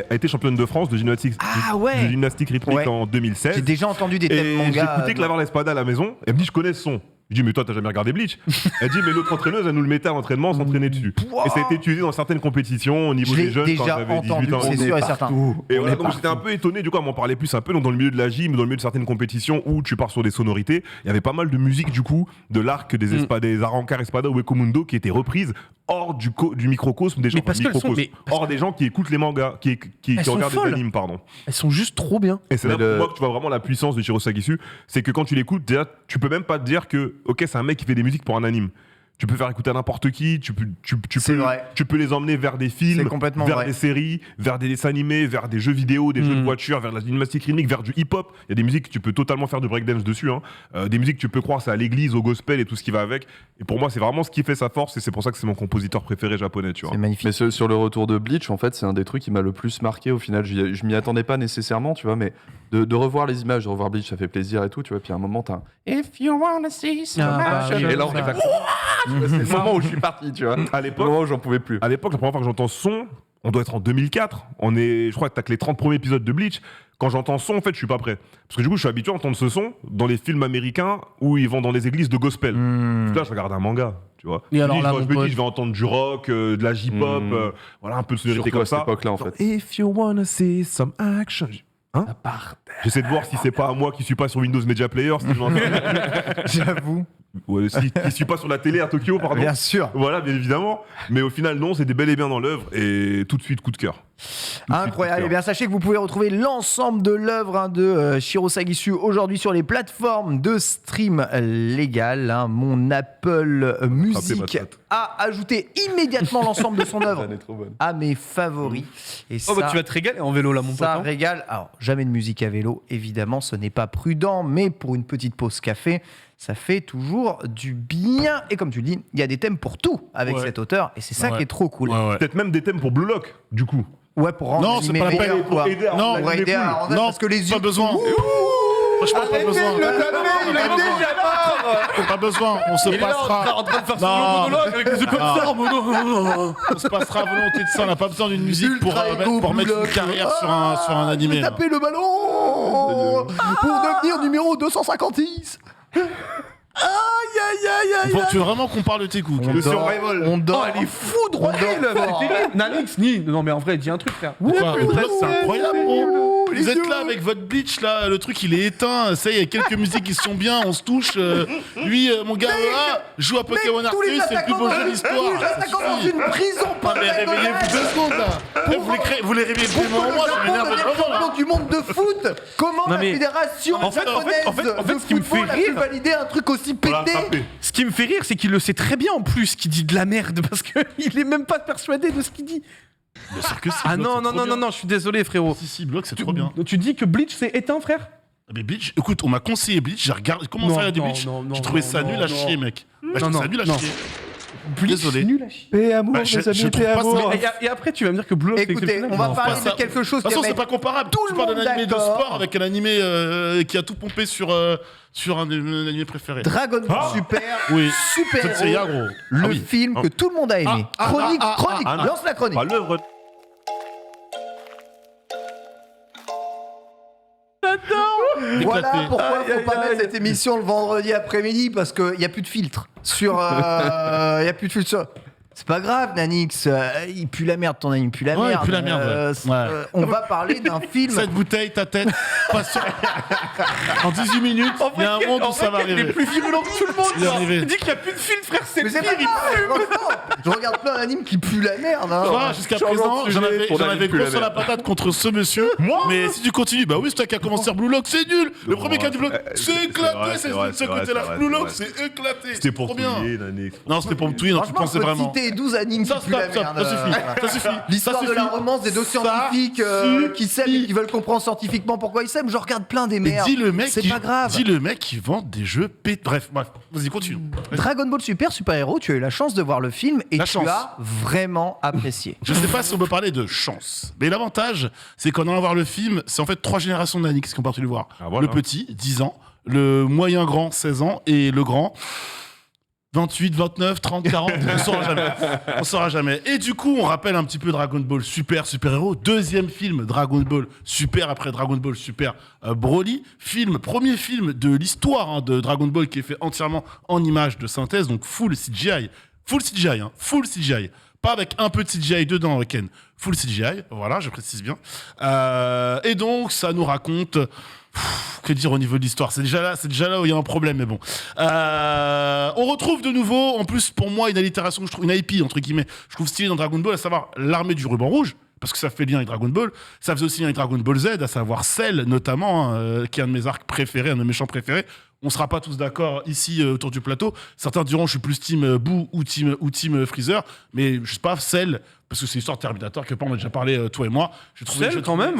a été championne de France de gymnastique, de gymnastique rythmique en 2016. J'ai déjà entendu des thèmes manga. J'ai écouté Clavar la Espada à la maison. Elle me dit je connais ce son. Je dis mais toi t'as jamais regardé Bleach? Elle dit mais notre entraîneuse elle nous le mettait à l'entraînement, on s'entraînait dessus. Et ça a été utilisé dans certaines compétitions au niveau des jeunes quand j'avais 18 ans. C'est sûr et certain. Et voilà, donc j'étais un peu étonné, du coup, à m'en parler plus un peu. Donc, dans le milieu de la gym, dans le milieu de certaines compétitions où tu pars sur des sonorités, il y avait pas mal de musique, du coup, de l'arc des Arrancar Espada ou Ekomundo qui étaient reprises hors du microcosme des gens. Hors des gens qui écoutent les mangas, qui regardent des animes, pardon. Elles sont juste trop bien. Et c'est là pour moi que tu vois vraiment la puissance de Shiro Sagisu. C'est que quand tu l'écoutes, déjà, tu peux même pas te dire que, ok, c'est un mec qui fait des musiques pour un anime. Tu peux faire écouter à n'importe qui, tu peux les emmener vers des films, vers des séries, vers des dessins animés, vers des jeux vidéo, des jeux de voiture, vers de la gymnastique rythmique, vers du hip-hop. Il y a des musiques que tu peux totalement faire de breakdance dessus. Des musiques que tu peux croire c'est à l'église, au gospel et tout ce qui va avec. Et pour moi, c'est vraiment ce qui fait sa force et c'est pour ça que c'est mon compositeur préféré japonais. Tu vois. C'est magnifique. Mais sur le retour de Bleach, en fait, c'est un des trucs qui m'a le plus marqué au final. Je m'y attendais pas nécessairement, tu vois, mais de revoir les images, de revoir Bleach, ça fait plaisir et tout, tu vois. Puis à un moment, t'as un If you wanna see some action. Et là, on fait c'est le moment où je suis parti, tu vois. À l'époque, le moment où j'en pouvais plus. À l'époque, la première fois que j'entends ce son, on doit être en 2004. Je crois que t'as que les 30 premiers épisodes de Bleach. Quand j'entends ce son, en fait, je suis pas prêt. Parce que du coup, je suis habitué à entendre ce son dans les films américains où ils vont dans les églises de gospel. Là, je regarde un manga, tu vois. Et alors là, je vais entendre du rock, de la J-pop, voilà, un peu de sonorité comme ça. Surtout à cette époque-là, en fait. If you wanna see some action. J'essaie de voir si c'est pas à moi qui suis pas sur Windows Media Player. J'avoue. Ouais, qui suis pas sur la télé à Tokyo, pardon. Bien sûr. Voilà, bien évidemment. Mais au final, non, c'était bel et bien dans l'œuvre et tout de suite, coup de cœur. Incroyable. Et bien, sachez que vous pouvez retrouver l'ensemble de l'œuvre de Shiro Sagisu aujourd'hui sur les plateformes de stream légal. Mon Apple Music a ajouté immédiatement l'ensemble de son œuvre à mes favoris. Et tu vas te régaler en vélo là, mon pote. Ça régale. Alors, jamais de musique à vélo, évidemment, ce n'est pas prudent, mais pour une petite pause café, ça fait toujours du bien. Et comme tu le dis, il y a des thèmes pour tout avec cet auteur. Et c'est ça qui est trop cool. Peut-être même des thèmes pour Blue Lock, du coup. Ouais, pour rendre non, c'est pas la peine. Pour aider parce que les yeux... Pas besoin. Franchement, pas besoin. Pas besoin, on se passera. En train de faire son monologue avec les yeux comme ça, on se passera à volonté de ça, on n'a pas besoin d'une musique pour mettre une carrière sur un animé. Taper le ballon pour devenir numéro 256. Aïe. Tu veux vraiment qu'on parle de tes coups? Le survival. On dort. Elle est foudroyée, Nanix, non mais en vrai, dis un truc, frère. C'est incroyable, gros. Vous êtes là avec votre Bleach, là, le truc il est éteint. Ça y est, il y a quelques musiques qui sont bien, on se touche. Lui, mon gars, joue à Pokémon Arceus, c'est le plus beau jeu de l'histoire. Ça commence une prison. Mais réveillez-vous 2 secondes là. Vous les réveillez tellement en moi, ça m'énerve vraiment. Du monde de foot. Comment la fédération japonaise de football a pu valider un truc aussi pété? Ce qui me fait rire, c'est qu'il le sait très bien en plus, qu'il dit de la merde, parce qu'il est même pas persuadé de ce qu'il dit. Bien sûr que si. Ah non, je suis désolé, frérot. Si, Block, c'est trop bien. Tu dis que Bleach c'est éteint, frère? Mais Bleach, écoute, on m'a conseillé Bleach, j'ai regardé, commencé à regarder Bleach, j'ai trouvé ça nul à chier, mec. J'ai trouvé ça nul à chier. Désolé. Nul à chier. Paix amour, mes amis, paix amour. Et après, tu vas me dire que Blue Lock, écoutez, on va parler de quelque chose. De toute façon, c'est pas comparable. Tu parles d'un animé de sport avec un animé qui a tout pompé sur un animé préféré. Dragon Ball Super. Oui. Super héros. Le film que tout le monde a aimé. Chronique. Lance la chronique. L'œuvre. Voilà pourquoi il ne faut pas mettre cette émission le vendredi après-midi, parce qu'il n'y a plus de filtre sur. C'est pas grave, Nanix, il pue la merde, ton ami, il pue la merde. Il pue la merde. On va parler d'un film. Cette bouteille, ta tête, pas sûr. En 18 minutes, il y a un monde où ça va arriver. Il est plus virulent que tout le monde. Il dit qu'il n'y a plus de filtre, frère, c'est pire, il fume. Je regarde plein d'animes qui puent la merde. Jusqu'à présent, j'en avais gros sur la patate contre ce monsieur. Mais si tu continues, bah oui, c'est toi qui as commencé Blue Lock, c'est nul. Le premier qui a dit Blue Lock, c'est éclaté. C'est de ce côté-là. Blue Lock, c'est éclaté. C'était pour touiller, Nanix. Non, c'était pour me touiller, non, tu pensais vraiment. 12 animes qui puent la merde. Ça suffit. L'histoire de la romance des deux scientifiques qui s'aiment et qui veulent comprendre scientifiquement pourquoi ils s'aiment. Je regarde plein des merdes. C'est pas grave. Dis le mec qui vend des jeux Bref, vas-y, continue. Dragon Ball Super, Super Héros, tu as eu la chance de voir le film et tu as vraiment apprécié. Je sais pas si on peut parler de chance, mais l'avantage, c'est qu'en allant voir le film, c'est en fait 3 générations d'Anix qui ont parti le voir. Le petit, 10 ans. le moyen grand 16 ans et le grand 28, 29, 30, 40, on saura jamais. Et du coup, on rappelle un petit peu Dragon Ball Super, super-héros. Deuxième film, Dragon Ball Super, après Dragon Ball Super Broly. Premier film de l'histoire de Dragon Ball qui est fait entièrement en images de synthèse, donc full CGI. Full CGI. Pas avec un peu de CGI dedans, Ken. Full CGI, voilà, je précise bien. Et donc, ça nous raconte... que dire au niveau de l'histoire, c'est déjà là où il y a un problème, mais bon. On retrouve de nouveau, en plus pour moi, une allitération, je trouve, une IP entre guillemets, je trouve stylée dans Dragon Ball, à savoir l'armée du ruban rouge, parce que ça fait lien avec Dragon Ball. Ça faisait aussi lien avec Dragon Ball Z, à savoir Cell notamment, qui est un de mes arcs préférés, un de mes méchants préférés. On sera pas tous d'accord ici autour du plateau. Certains diront je suis plus team Boo ou team Freezer, mais je sais pas, Cell, parce que c'est l'histoire de Terminator que on a déjà parlé toi et moi. J'ai trouvé Cell quand même.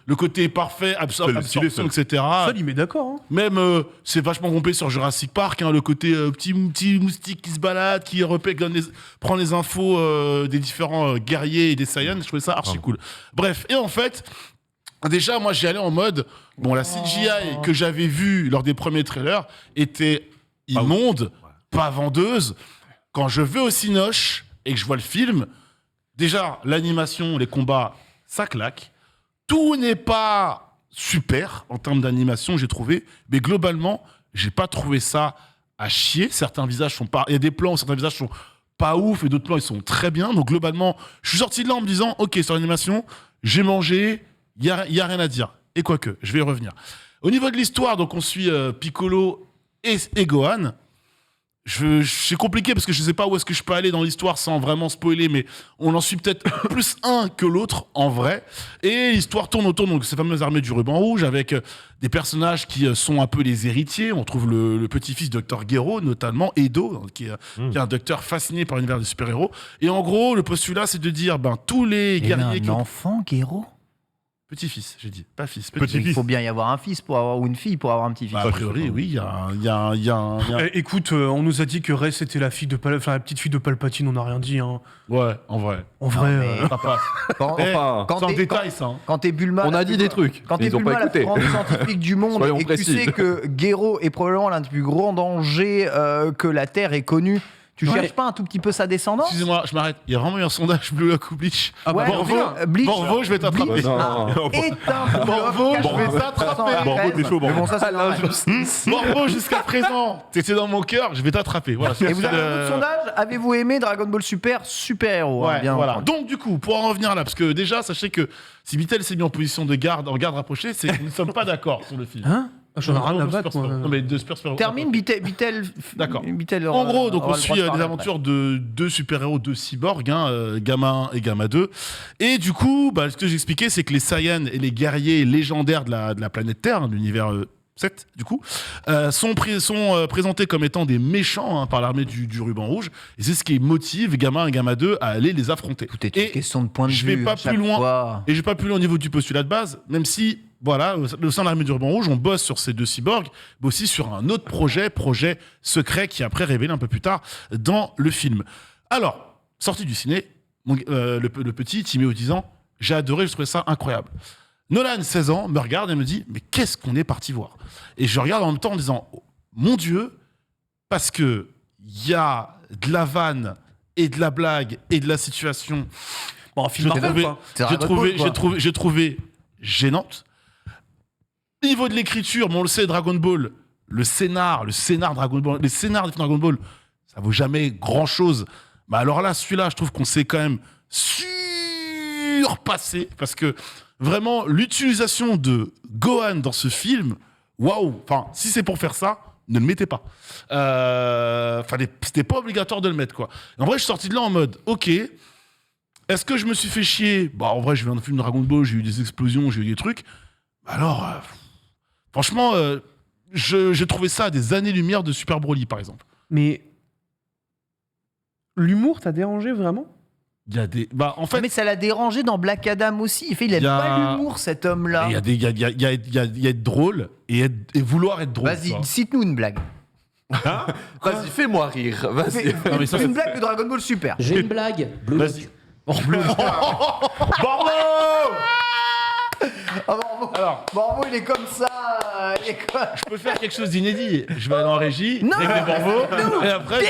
Le côté parfait, absorption, etc. Cell, il met d'accord. Hein. Même c'est vachement pompé sur Jurassic Park, le côté petit moustique qui se balade, qui prend les infos des différents guerriers et des Saiyans. Je trouvais ça archi cool. Bref, et en fait. Déjà, moi, j'y allais en mode... Bon, la CGI que j'avais vue lors des premiers trailers était immonde, pas vendeuse. Quand je vais au Cinoche et que je vois le film, déjà, l'animation, les combats, ça claque. Tout n'est pas super en termes d'animation, j'ai trouvé. Mais globalement, j'ai pas trouvé ça à chier. Certains visages sont pas... Il y a des plans où certains visages sont pas ouf et d'autres plans, ils sont très bien. Donc, globalement, je suis sorti de là en me disant, OK, sur l'animation, j'ai mangé... Il y a rien à dire. Et quoique, je vais y revenir. Au niveau de l'histoire, donc on suit Piccolo et Gohan. C'est compliqué parce que je ne sais pas où est-ce que je peux aller dans l'histoire sans vraiment spoiler, mais on en suit peut-être plus un que l'autre en vrai. Et l'histoire tourne autour de ces fameuses armées du ruban rouge avec des personnages qui sont un peu les héritiers. On trouve le petit-fils du Dr Gero, notamment Edo, qui est un docteur fasciné par l'univers des super-héros. Et en gros, le postulat, c'est de dire tous les guerriers qui ont... enfant, Gero. Petit-fils, j'ai dit, pas fils. Il faut bien y avoir un fils pour avoir, ou une fille pour avoir un petit-fils. A priori, oui, il y a un... Écoute, on nous a dit que Rey c'était la petite fille de Palpatine, on n'a rien dit. Hein. Ouais, en vrai. Ça passe. Quand t'es détail, ça. Quand t'es Bulma... On a dit des trucs, quand t'es Bulma, la plus grande scientifique du monde, et que tu sais que Gero est probablement l'un des plus grands dangers que la Terre ait connu... Tu cherches pas un tout petit peu sa descendance? Excusez-moi, je m'arrête. Il y a vraiment eu un sondage Blue Lock ou Bleach. Borvo, je vais t'attraper. Borvo, je vais t'attraper. Borvo, t'es chaud, Borvo. Borvo, jusqu'à présent, t'étais dans mon cœur, je vais t'attraper. Voilà, et vous avez un autre sondage? Avez-vous aimé Dragon Ball Super héros? Ouais, voilà. Donc, du coup, pour en revenir là, parce que déjà, sachez que si Vitel s'est mis en position de garde, en garde rapprochée, c'est que nous ne sommes pas d'accord sur le film. Hein? J'en ai rien à battre. Non, mais de termine Vitel. D'accord. En gros, donc on suit les aventures de deux super-héros, deux cyborgs, Gamma 1 et Gamma 2. Et du coup, ce que j'expliquais, c'est que les Saiyans et les guerriers légendaires de la planète Terre, de l'univers 7, du coup, sont présentés comme étant des méchants par l'armée du ruban rouge. Et c'est ce qui motive Gamma 1 et Gamma 2 à aller les affronter. Tout est une question de point de vue. Je vais pas plus loin. Et je vais pas plus loin au niveau du postulat de base, même si... Voilà, au sein de l'armée du ruban rouge, on bosse sur ces deux cyborgs, mais aussi sur un autre projet secret qui est après révélé un peu plus tard dans le film. Alors, sorti du ciné, le petit, Timéo 10 ans, j'ai adoré, je trouvais ça incroyable. Nolan, 16 ans, me regarde et me dit « Mais qu'est-ce qu'on est parti voir ?» Et je regarde en même temps en me disant oh, « Mon Dieu !» Parce que il y a de la vanne et de la blague et de la situation. Bon, film j'ai trouvé gênante. Niveau de l'écriture, on le sait, Dragon Ball, le scénar Dragon Ball, les scénars de Dragon Ball, ça vaut jamais grand chose. Mais alors là, celui-là, je trouve qu'on s'est quand même surpassé parce que vraiment, l'utilisation de Gohan dans ce film, waouh! Enfin, si c'est pour faire ça, ne le mettez pas. C'était pas obligatoire de le mettre, quoi. En vrai, je suis sorti de là en mode, ok, est-ce que je me suis fait chier? En vrai, je viens d'un film Dragon Ball, j'ai eu des explosions, j'ai eu des trucs. Alors, franchement, j'ai trouvé ça à des années-lumière de Super Broly, par exemple. Mais l'humour t'a dérangé vraiment? Il y a des... en fait... Mais ça l'a dérangé dans Black Adam aussi. Il aime pas l'humour, cet homme-là. Il y a être drôle et vouloir être drôle. Vas-y, cite-nous une blague. Hein? Vas-y, fais-moi rire. Vas-y. Une blague de Dragon Ball Super. J'ai une blague. Vas-y. Borvo, il est comme ça. Je peux faire quelque chose d'inédit. Je vais aller en régie, Non, avec les Borvo, et après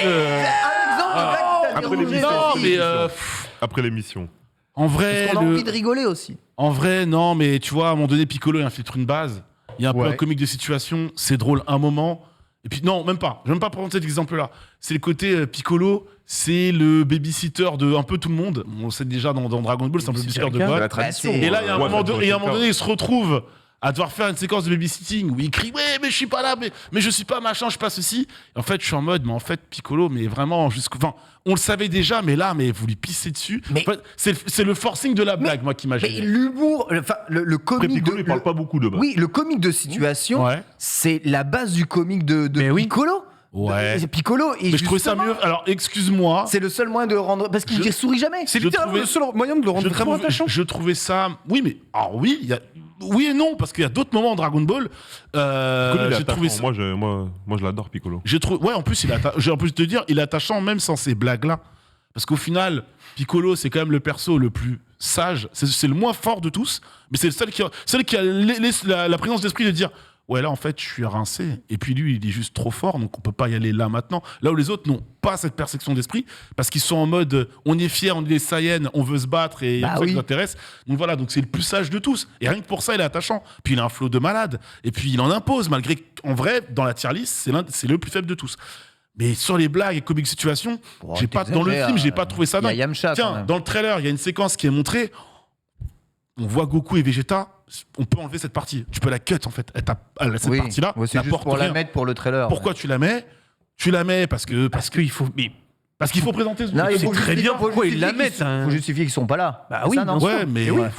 Après l'émission. En vrai, Parce qu'on a envie de rigoler aussi. En vrai, non, mais tu vois, à un moment donné, Piccolo, il infiltre une base. Il y a un peu Ouais. un comique de situation. C'est drôle un moment. Et puis, non, même pas. Je vais même pas prendre cet exemple-là. C'est le côté Piccolo, c'est le babysitter de un peu tout le monde. On le sait déjà dans Dragon Ball, c'est un peu babysitter de C'est quoi. la tradition. c'est- Et là, il y a un Ouais, moment ça doit donné, être il se retrouve à devoir faire une séquence de babysitting où il crie ouais mais je suis pas là mais je suis pas machin, je suis pas ceci. Et en fait je suis en mode mais en fait Piccolo mais vraiment enfin on le savait déjà mais là mais vous lui pissez dessus. Mais- En fait, c'est le forcing de la blague moi qui m'a Mais gêné. l'humour, enfin le Après, comique Piccolo, de... il parle pas beaucoup de base. Oui, le comique de situation, Ouais. c'est la base du comique de Mais oui. Piccolo. Ouais. Piccolo, et Mais je trouvais ça justement, mieux. Alors excuse-moi. C'est le seul moyen de rendre... Parce qu'il Je- sourit jamais. C'est Je littéralement trouvais- le seul moyen de le rendre vraiment attachant. Je trouvais ça. Oui, mais. Alors oui, il y a. Oui et non, parce qu'il y a d'autres moments en Dragon Ball. Piccolo, il est J'ai trouvé attachant. ça. Moi, je l'adore, Piccolo. Ouais, en plus, j'ai envie de te dire, il est attachant même sans ces blagues-là. Parce qu'au final, Piccolo, c'est quand même le perso le plus sage. C'est le moins fort de tous, mais c'est le seul qui a la présence d'esprit de dire ouais, là, en fait, je suis rincé. Et puis lui, il est juste trop fort, donc on peut pas y aller là maintenant. Là où les autres n'ont pas cette perception d'esprit, parce qu'ils sont en mode on est fiers, on est des Saiyans, on veut se battre et Bah ça oui. qui nous intéresse. Donc voilà, donc c'est le plus sage de tous. Et rien que pour ça, il est attachant. Puis il a un flow de malade. Et puis il en impose, malgré qu'en vrai, dans la tier list, c'est le plus faible de tous. Mais sur les blagues et comiques situations, Bon, j'ai pas, dans le t'exagères, film, j'ai pas trouvé ça il y a dingue. Yamcha, quand Tiens, même. dans le trailer, il y a une séquence qui est montrée. On voit Goku et Vegeta. On peut enlever cette partie. Tu peux la cut, en fait. Cette Oui. partie-là Ouais, c'est juste n'apporte pour la rien. mettre pour le trailer. Pourquoi tu la mets? Tu la mets parce qu'il faut. Parce qu'il faut présenter ce Non, truc. il faut très justifier- bien faut pourquoi ils justifier la qu'ils mettent, sont- hein. faut justifier qu'ils sont pas là. Bah C'est oui, ça, non bien sûr. Ouais, mais. oui. ouais.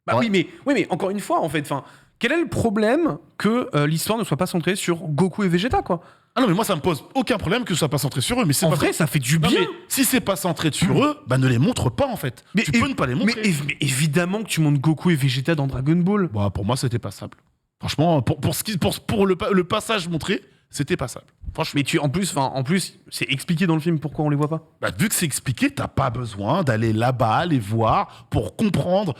Bah oui, mais encore une fois, en fait, quel est le problème que l'histoire ne soit pas centrée sur Goku et Vegeta, quoi? Ah non, mais moi, ça me pose aucun problème que ce soit pas centré sur eux. Mais c'est En pas vrai, ça fait du Non, bien. mais si c'est pas centré sur eux, bah ne les montre pas, en fait. Tu peux ne pas les montrer. Mais évidemment que tu montes Goku et Vegeta dans Dragon Ball. Bah, pour moi, c'était passable. Franchement, pour le passage montré, c'était passable. Franchement. Mais en plus, c'est expliqué dans le film pourquoi on les voit pas. Bah, vu que c'est expliqué, t'as pas besoin d'aller là-bas, les voir, pour comprendre,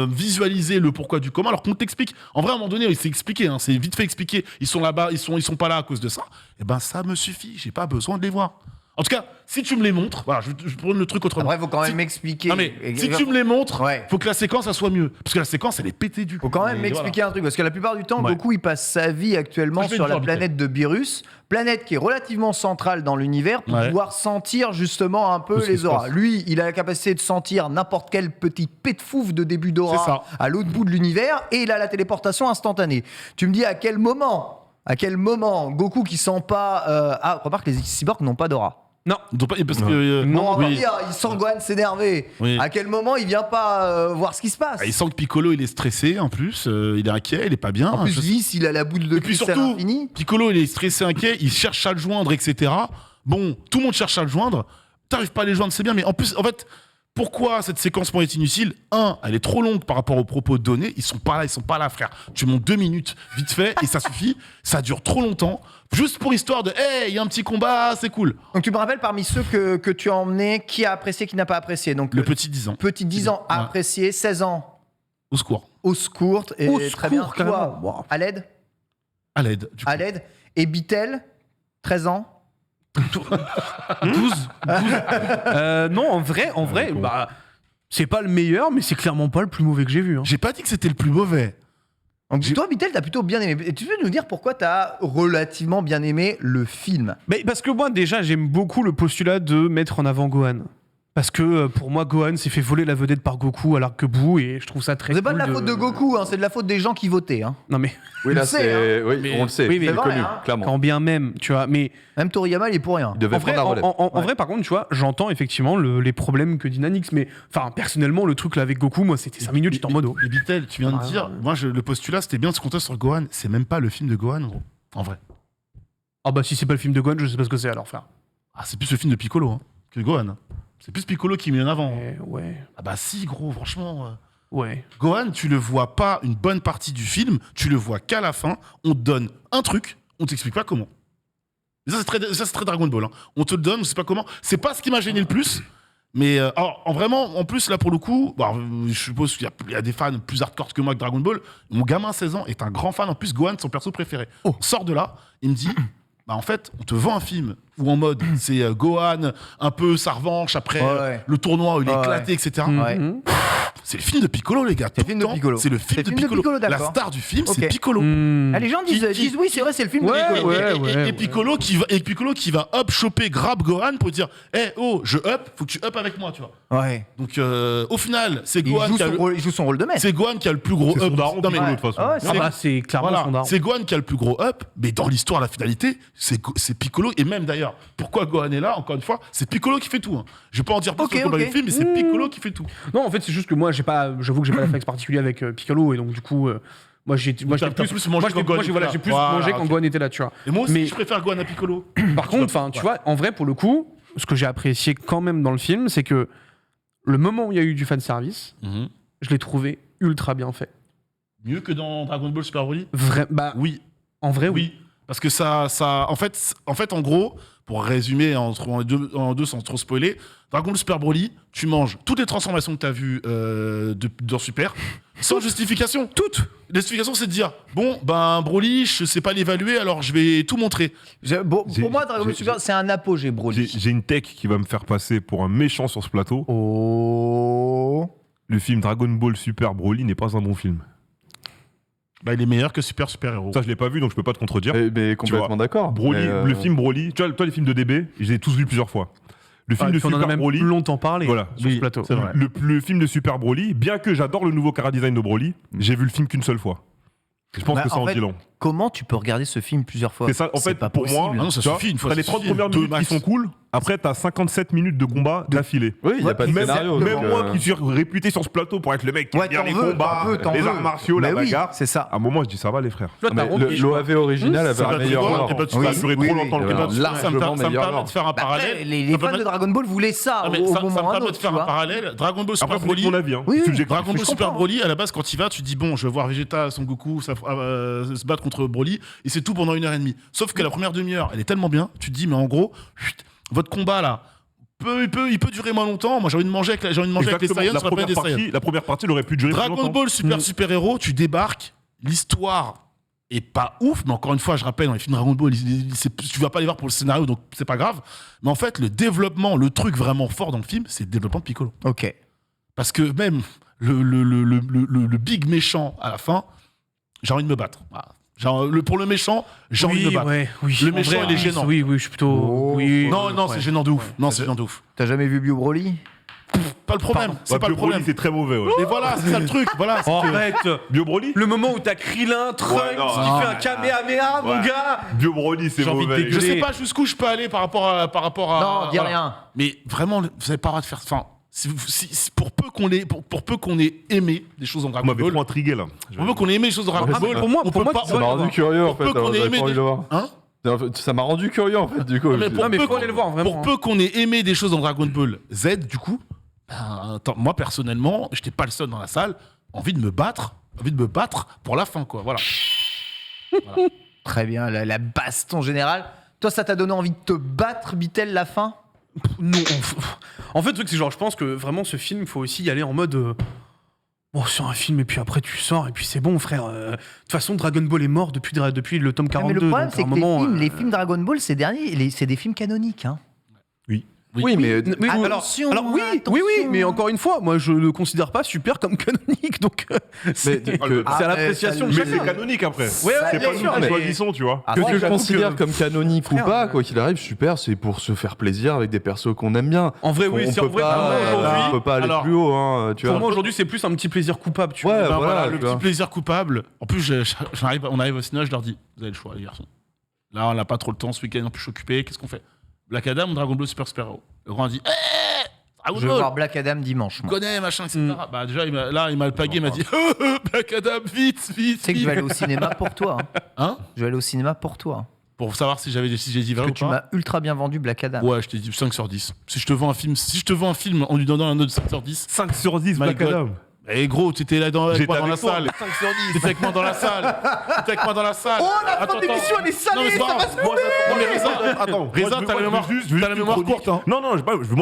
visualiser le pourquoi du comment, alors qu'on t'explique. En vrai, à un moment donné, c'est expliqué, hein, c'est vite fait expliqué. Ils sont là-bas, ils sont pas là à cause de ça. Et ben, ça me suffit, j'ai pas besoin de les voir. En tout cas, si tu me les montres, voilà, je prends le truc autrement. Après, il faut quand même m'expliquer. Non mais si tu me les montres, Ouais. faut que la séquence ça soit mieux, parce que la séquence elle est pétée du coup. Faut quand même Et m'expliquer un truc, parce que la plupart du temps, Ouais. Goku, il passe sa vie actuellement Je vais sur te la dire, planète de Beerus, planète qui est relativement centrale dans l'univers pour Ouais. pouvoir sentir justement un peu Tout ce qui les se auras. passe. Lui, il a la capacité de sentir n'importe quel petit pet de fouf de début C'est d'aura ça. à l'autre bout de l'univers, et il a la téléportation instantanée. Tu me dis à quel moment Goku qui sent pas... Ah, remarque, les cyborgs n'ont pas d'aura. Non. Donc, parce que Non, on va oui. dire, il sent Gohan s'énerver. Oui. À quel moment il vient pas voir ce qui se passe? Ah, il sent que Piccolo il est stressé en plus, il est inquiet, il est pas bien. En plus, Je- Whis, il a la boule de Et puis cristal surtout, infini. Piccolo il est stressé, inquiet, il cherche à le joindre, etc. Bon, tout le monde cherche à le joindre. T'arrives pas à les joindre, c'est bien, mais en plus, en fait, pourquoi cette séquence pourrait être inutile? Elle est trop longue par rapport aux propos donnés. Ils sont pas là, frère. Tu montes 2 minutes, vite fait, et ça suffit. Ça dure trop longtemps. Juste pour histoire de, hey, il y a un petit combat, c'est cool. Donc tu me rappelles parmi ceux que tu as emmenés, qui a apprécié, qui n'a pas apprécié. Donc Le petit 10 ans. petit 10 ans a Ouais. apprécié, 16 ans Au secours. au secours, et Au très secours, bien. carrément. Toi, Wow. à l'aide, À l'aide. du coup. à l'aide. Et Bitel, 13 ans. 12. Non, en vrai, con. bah, c'est pas le meilleur, mais c'est clairement pas le plus mauvais que j'ai vu. Hein. J'ai pas dit que c'était le plus mauvais. Donc toi, Bitel, t'as plutôt bien aimé. Et tu peux nous dire pourquoi t'as relativement bien aimé le film? Mais parce que moi, déjà, j'aime beaucoup le postulat de mettre en avant Gohan. Parce que pour moi, Gohan s'est fait voler la vedette par Goku à l'arc bout et je trouve ça très C'est pas cool de la faute de Goku, hein, c'est de la faute des gens qui votaient. Hein. Non mais, Oui, là, le sait, c'est. Oui, Mais- on le sait. oui, mais- c'est C'est vrai, connu, hein. clairement. quand bien même, tu vois. Mais Même Toriyama, il est pour rien. Il devait en vrai, prendre la relève. en vrai, par contre, tu vois, j'entends effectivement les problèmes que dit Nanix. Mais enfin, personnellement, le truc là avec Goku, moi, c'était 5 minutes, j'étais en mode. Oh. Mais Bitel, tu viens de Ouais, dire, ouais. moi le postulat c'était bien de se compter sur Gohan. C'est même pas le film de Gohan, gros. En vrai. Ah bah si c'est pas le film de Gohan, je sais pas ce que c'est alors, frère. Ah, c'est plus le film de Piccolo hein, que Gohan. C'est plus Piccolo qui est mis en avant. Ouais, Ah bah si, gros, franchement. ouais. Gohan, tu le vois pas une bonne partie du film, tu le vois qu'à la fin, on te donne un truc, on t'explique pas comment. Et ça, c'est très Dragon Ball. Hein. On te le donne, on sait pas comment. C'est pas ce qui m'a gêné le plus, Mais en plus, là, pour le coup, je suppose qu'il y a des fans plus hardcore que moi que Dragon Ball. Mon gamin, 16 ans, est un grand fan. En plus, Gohan, son perso préféré. On sort de là, il me dit, en fait, on te vend un film où en mode, c'est Gohan, un peu sa revanche après le tournoi où il est éclaté, etc. C'est le film de Piccolo, les gars. C'est le film de Piccolo. C'est le film de Piccolo. La star du film, c'est Piccolo. Les gens disent oui, c'est vrai, c'est le film de Piccolo. Et Piccolo qui va choper, grab Gohan pour dire je faut que tu up avec moi, tu vois. Ouais. Donc au final, c'est Il Gohan joue son rôle de maître. c'est Gohan qui a le plus gros C'est son up. daron, Non, mais- Piccolo, de toute façon. C'est clairement son daron. c'est Gohan qui a le plus gros up, mais dans l'histoire, la finalité, c'est Piccolo. Et même d'ailleurs, pourquoi Gohan est là, encore une fois, c'est Piccolo qui fait tout. Hein. Je vais pas en dire plus sur le film, mais c'est Piccolo qui fait tout. Non, en fait, c'est juste que moi, j'avoue que j'ai pas d'affect particulier avec Piccolo, et donc du coup, moi j'ai plus mangé quand Gohan était là, tu vois. Et moi aussi, Mais- je préfère Gohan à Piccolo. Par contre, tu vois, en vrai, pour le coup, ce que j'ai apprécié quand même dans le film, c'est que le moment où il y a eu du fanservice, je l'ai trouvé ultra bien fait. Mieux que dans Dragon Ball Super Broly. Oui. En vrai, oui. Oui. Parce que en fait, en gros, pour résumer en deux sans trop spoiler, Dragon Ball Super Broly, tu manges toutes les transformations que tu as vues dans Super, sans justification. Toutes. L'explication, c'est de dire, Broly, je sais pas l'évaluer, alors je vais tout montrer. Pour moi, Dragon Ball Super, c'est un apogée, Broly. J'ai une tech qui va me faire passer pour un méchant sur ce plateau. Le film Dragon Ball Super Broly n'est pas un bon film. Il est meilleur que Super Héros. Ça, je l'ai pas vu, donc je peux pas te contredire. Mais complètement d'accord. Broly, le film Broly, tu vois, toi, les films de DB, je les ai tous vus plusieurs fois. Le film de on en a Super même Broly. longtemps parlé sur ce plateau. C'est vrai. Le film de Super Broly, bien que j'adore le nouveau chara-design de Broly, j'ai vu le film qu'une seule fois. Je pense que ça en dit long. Comment tu peux regarder ce film plusieurs fois? C'est ça, en fait, pas pour moi, possible. Ah non, ça tu vois, suffit une fois. t'as les 30 premières minutes qui sont cool, après t'as 57 minutes de combat d'affilée. Oui, il n'y a pas de Même, scénario. même donc, moi qui suis réputé sur ce plateau pour être le mec qui aime bien t'en les veux, combats, t'en les veux. arts martiaux, la Mais oui, bagarre, c'est ça. à un moment je dis ça va les frères. l'OAV original avait un meilleur lore. Ça a duré trop longtemps le combat. Ça me permet de faire un Après, parallèle. les fans de Dragon Ball voulaient ça au Ça me moment permet de autre, faire tu un vois. parallèle. Dragon Ball Super Après, faut dire Broly. mon avis, hein. Oui, oui. Subjectif. Dragon Ball Je Super comprends. Broly, à la base, quand tu vas, tu dis bon, je vais voir Vegeta, Son Goku se battre contre Broly, et c'est tout pendant 1h30. Sauf que la première demi-heure, elle est tellement bien, tu te dis, mais en gros, votre combat là, il peut durer moins longtemps. Moi, j'ai envie de manger avec les Exactement. Saiyans sur la planète des Saiyans. La première partie, elle aurait pu durer plus Dragon longtemps. Ball Super Héros, tu débarques, l'histoire est pas ouf, mais encore une fois, je rappelle, dans les films Dragon Ball, tu vas pas les voir pour le scénario, donc c'est pas grave. Mais en fait, le développement, le truc vraiment fort dans le film, c'est le développement de Piccolo. Ok. Parce que même le big méchant à la fin, j'ai envie de me battre. Voilà. Genre, pour le méchant, j'ai envie de me battre. Le En méchant, vrai, il est gênant. Oui, je suis plutôt. Non, c'est gênant de ouf. Non, c'est gênant de ouf. T'as jamais vu Bio Broly? Pas le problème. C'est pas le Bio Broly, problème. c'est très mauvais. Ouais. Et voilà, c'est ça le truc. Voilà. Arrête. Bio Broly Le moment où t'as Krillin, Trunks, non, qui non, fait un Kamehameha, mon Ouais. gars. Bio Broly, c'est J'ai envie de mauvais. dégueuler. Je sais pas jusqu'où je peux aller par rapport à. Non, dis voilà. rien. Mais vraiment, vous avez pas le droit de faire. Enfin, pour peu qu'on ait aimé des choses en Vous Dragon m'avez Ball. trop intrigué là. Pour peu qu'on ait aimé des choses en Dragon Ball. pour moi, on peut pas. Ça m'a rendu curieux en fait. Pour peu qu'on ait j'avais aimé pas envie des- de le voir. Hein Ça m'a rendu curieux en fait du coup. Mais Non, mais peu faut qu'on- aller le voir, vraiment. Pour peu qu'on ait aimé des choses dans Dragon Ball Z, du coup, moi personnellement, j'étais pas le seul dans la salle, envie de me battre pour la fin, quoi. Voilà. Très bien, la baston générale. Toi, ça t'a donné envie de te battre, Bitel, la fin? Non. En fait, le truc, c'est genre, je pense que vraiment, ce film, il faut aussi y aller en mode. Bon, c'est un film, et puis après, tu sors, et puis c'est bon, frère. De toute façon, Dragon Ball est mort depuis le tome 42. Mais le problème, donc, c'est à un que moment, les films Dragon Ball, c'est des films canoniques. Hein. Oui, mais Oui, Attention, alors oui, attention. mais encore une fois, moi je ne considère pas Super comme canonique, donc c'est que- à l'appréciation de Mais chacun. c'est canonique après. Ouais, C'est bien pas sûr, nous qui mais- choisissons, tu vois. Ah, que moi, tu le j'avoue considères que- comme canonique ou Frère, pas, quoi qu'il arrive, super, c'est pour se faire plaisir avec des persos qu'on aime bien. En vrai, oui, on c'est peut en vrai. pas, pour moi, aujourd'hui, on peut pas aller alors, plus haut, hein, tu pour vois. moi aujourd'hui, c'est plus un petit plaisir coupable, tu Ouais, vois. Ben voilà, le tu vois. petit plaisir coupable. En plus, on arrive au cinéma, je leur dis, vous avez le choix, les garçons. Là, on n'a pas trop le temps ce week-end, en plus je suis occupé, qu'est-ce qu'on fait? Black Adam ou Dragon Ball Super Héros? Le grand a dit, Dragon Je vais Ball, voir Black Adam dimanche. tu moi. connais, machin, etc. Bah déjà, il m'a alpagué, il m'a dit, Black Adam, vite. Tu sais que je vais aller au cinéma pour toi. Hein? Je vais aller au cinéma pour toi. Pour savoir si j'ai dit vrai Parce ou que tu pas. m'as ultra bien vendu Black Adam. Ouais, je t'ai dit 5 sur 10. Si je te vends un film en lui donnant un note de 5 sur 10, 5 sur 10, My Black God. Adam. Eh gros, tu étais là avec J'étais moi dans la avec toi, salle. 5 sur 10. T'étais avec moi dans la salle. T'étais avec moi dans la salle. Oh, la fin d'émission, elle est salée, Non, mais c'est ça pas va grave. se Non, mais Reza, Attends, Reza, t'as la mémoire courte. Hein. Non, moi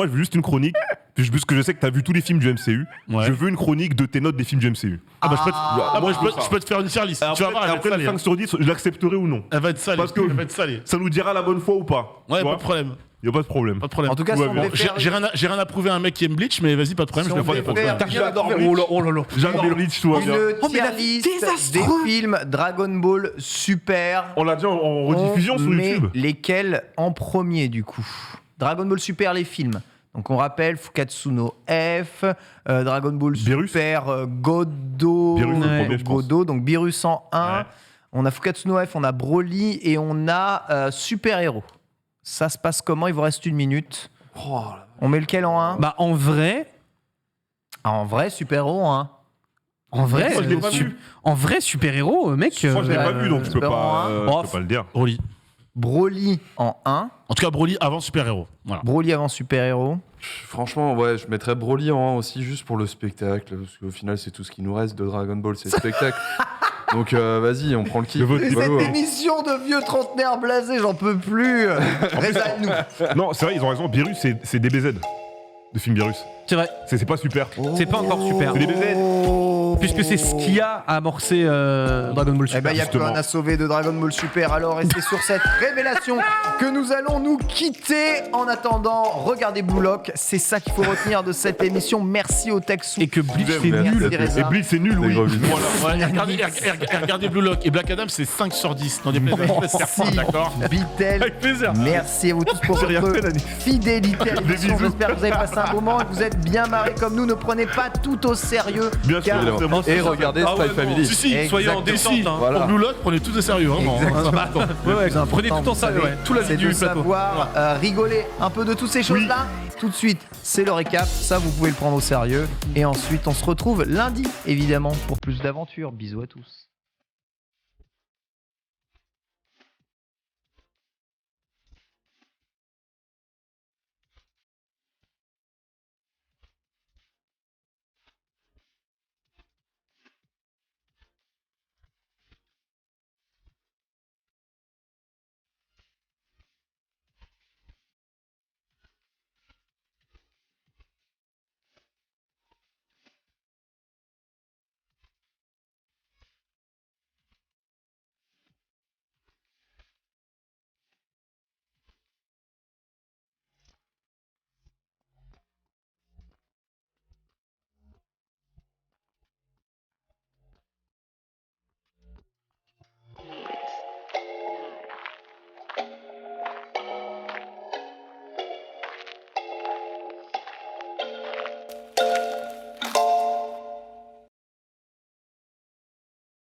je veux juste une chronique. Parce que je sais que t'as vu tous les films du MCU. Ouais. Je veux une chronique de tes notes des films du MCU. Ah bah je peux te faire une tier list. Tu vas voir, elle va être Après, salée. le 5 sur 10, je l'accepterai ou non. Elle va être salée. Parce que- Elle va être salée. Ça nous dira la bonne fois ou pas. Ouais, tu pas vois de problème. Y a pas de problème. Pas de problème. En tout cas, Tout si va on bien. devait faire- J'ai rien à prouver à un mec qui aime Bleach, mais vas-y, pas de problème, Si je on le ferai. devait Pas de faire problème. J'adore Bleach. Oh là là. J'adore Bleach, tout va bien. une Oh, mais tier la list des désastreux. films Dragon Ball Super. On l'a dit en rediffusion sur met YouTube. lesquels en premier du coup? Dragon Ball Super, les films. Donc on rappelle Fukatsu no F, Dragon Ball Beerus. Super, Godo, Beerus, le premier, je pense. Godo, donc Beerus en 1. Ouais. On a Fukatsu no F, on a Broly et on a Super Héros. Ça se passe comment? Il vous reste 1 minute. On met lequel en 1? Bah en vrai, En vrai, Super Héros en 1. en vrai, Moi, je l'ai pas vu. en vrai super-héros, mec. Moi, je l'ai pas vu, donc je peux Super pas, en je peux pas le dire. Broly. Broly en 1. En tout cas, Broly avant Super Héros. Voilà. Broly avant Super Héros. Franchement, ouais, je mettrais Broly en 1 aussi, juste pour le spectacle, parce qu'au final, c'est tout ce qui nous reste de Dragon Ball, c'est le spectacle. Donc vas-y, on prend le kiff. Le vote Et est cette ballot, hein. émission de vieux trentenaires blasés, j'en peux plus. Reza, nous. Non, c'est vrai, ils ont raison. Beerus, c'est DBZ. De film Beerus. C'est vrai, C'est pas super. c'est pas encore super. C'est des BZ. Puisque c'est ce qui a amorcé Dragon Ball Eh Super. ben, il y a justement. plein à sauver de Dragon Ball Super. Alors, et c'est sur cette révélation que nous allons nous quitter. En attendant, regardez Blue Lock. C'est ça qu'il faut retenir de cette émission. Merci au Texou. Et que Bleach c'est Merci. nul. Et Bleach, c'est nul, oui. gros bisous. Voilà, regardez Blue Lock. Et Black Adam, c'est 5 sur 10. Dans des Merci, d'accord. Bitel. Avec plaisir. Merci à vous tous pour J'ai rien votre fait, Dani. fidélité à l'émission. bisous. J'espère que vous avez passé un moment et que vous êtes bien marrés comme nous. Ne prenez pas tout au sérieux. Bien sûr, car- évidemment. Et regardez Ah ouais, Spy non. Family. Si, si, soyez en Exactement. déci. Voilà. Pour Blue Lock, prenez tout de sérieux, vraiment. Exactement. Bah, attends. Ouais, ouais, C'est prenez important, tout en vous sérieux, savez, ouais. Tout la vie c'est du de plateau. savoir rigoler un peu de toutes ces choses-là. Tout de suite, c'est le récap. Ça, vous pouvez le prendre au sérieux. Et ensuite, on se retrouve lundi, évidemment, pour plus d'aventures. Bisous à tous.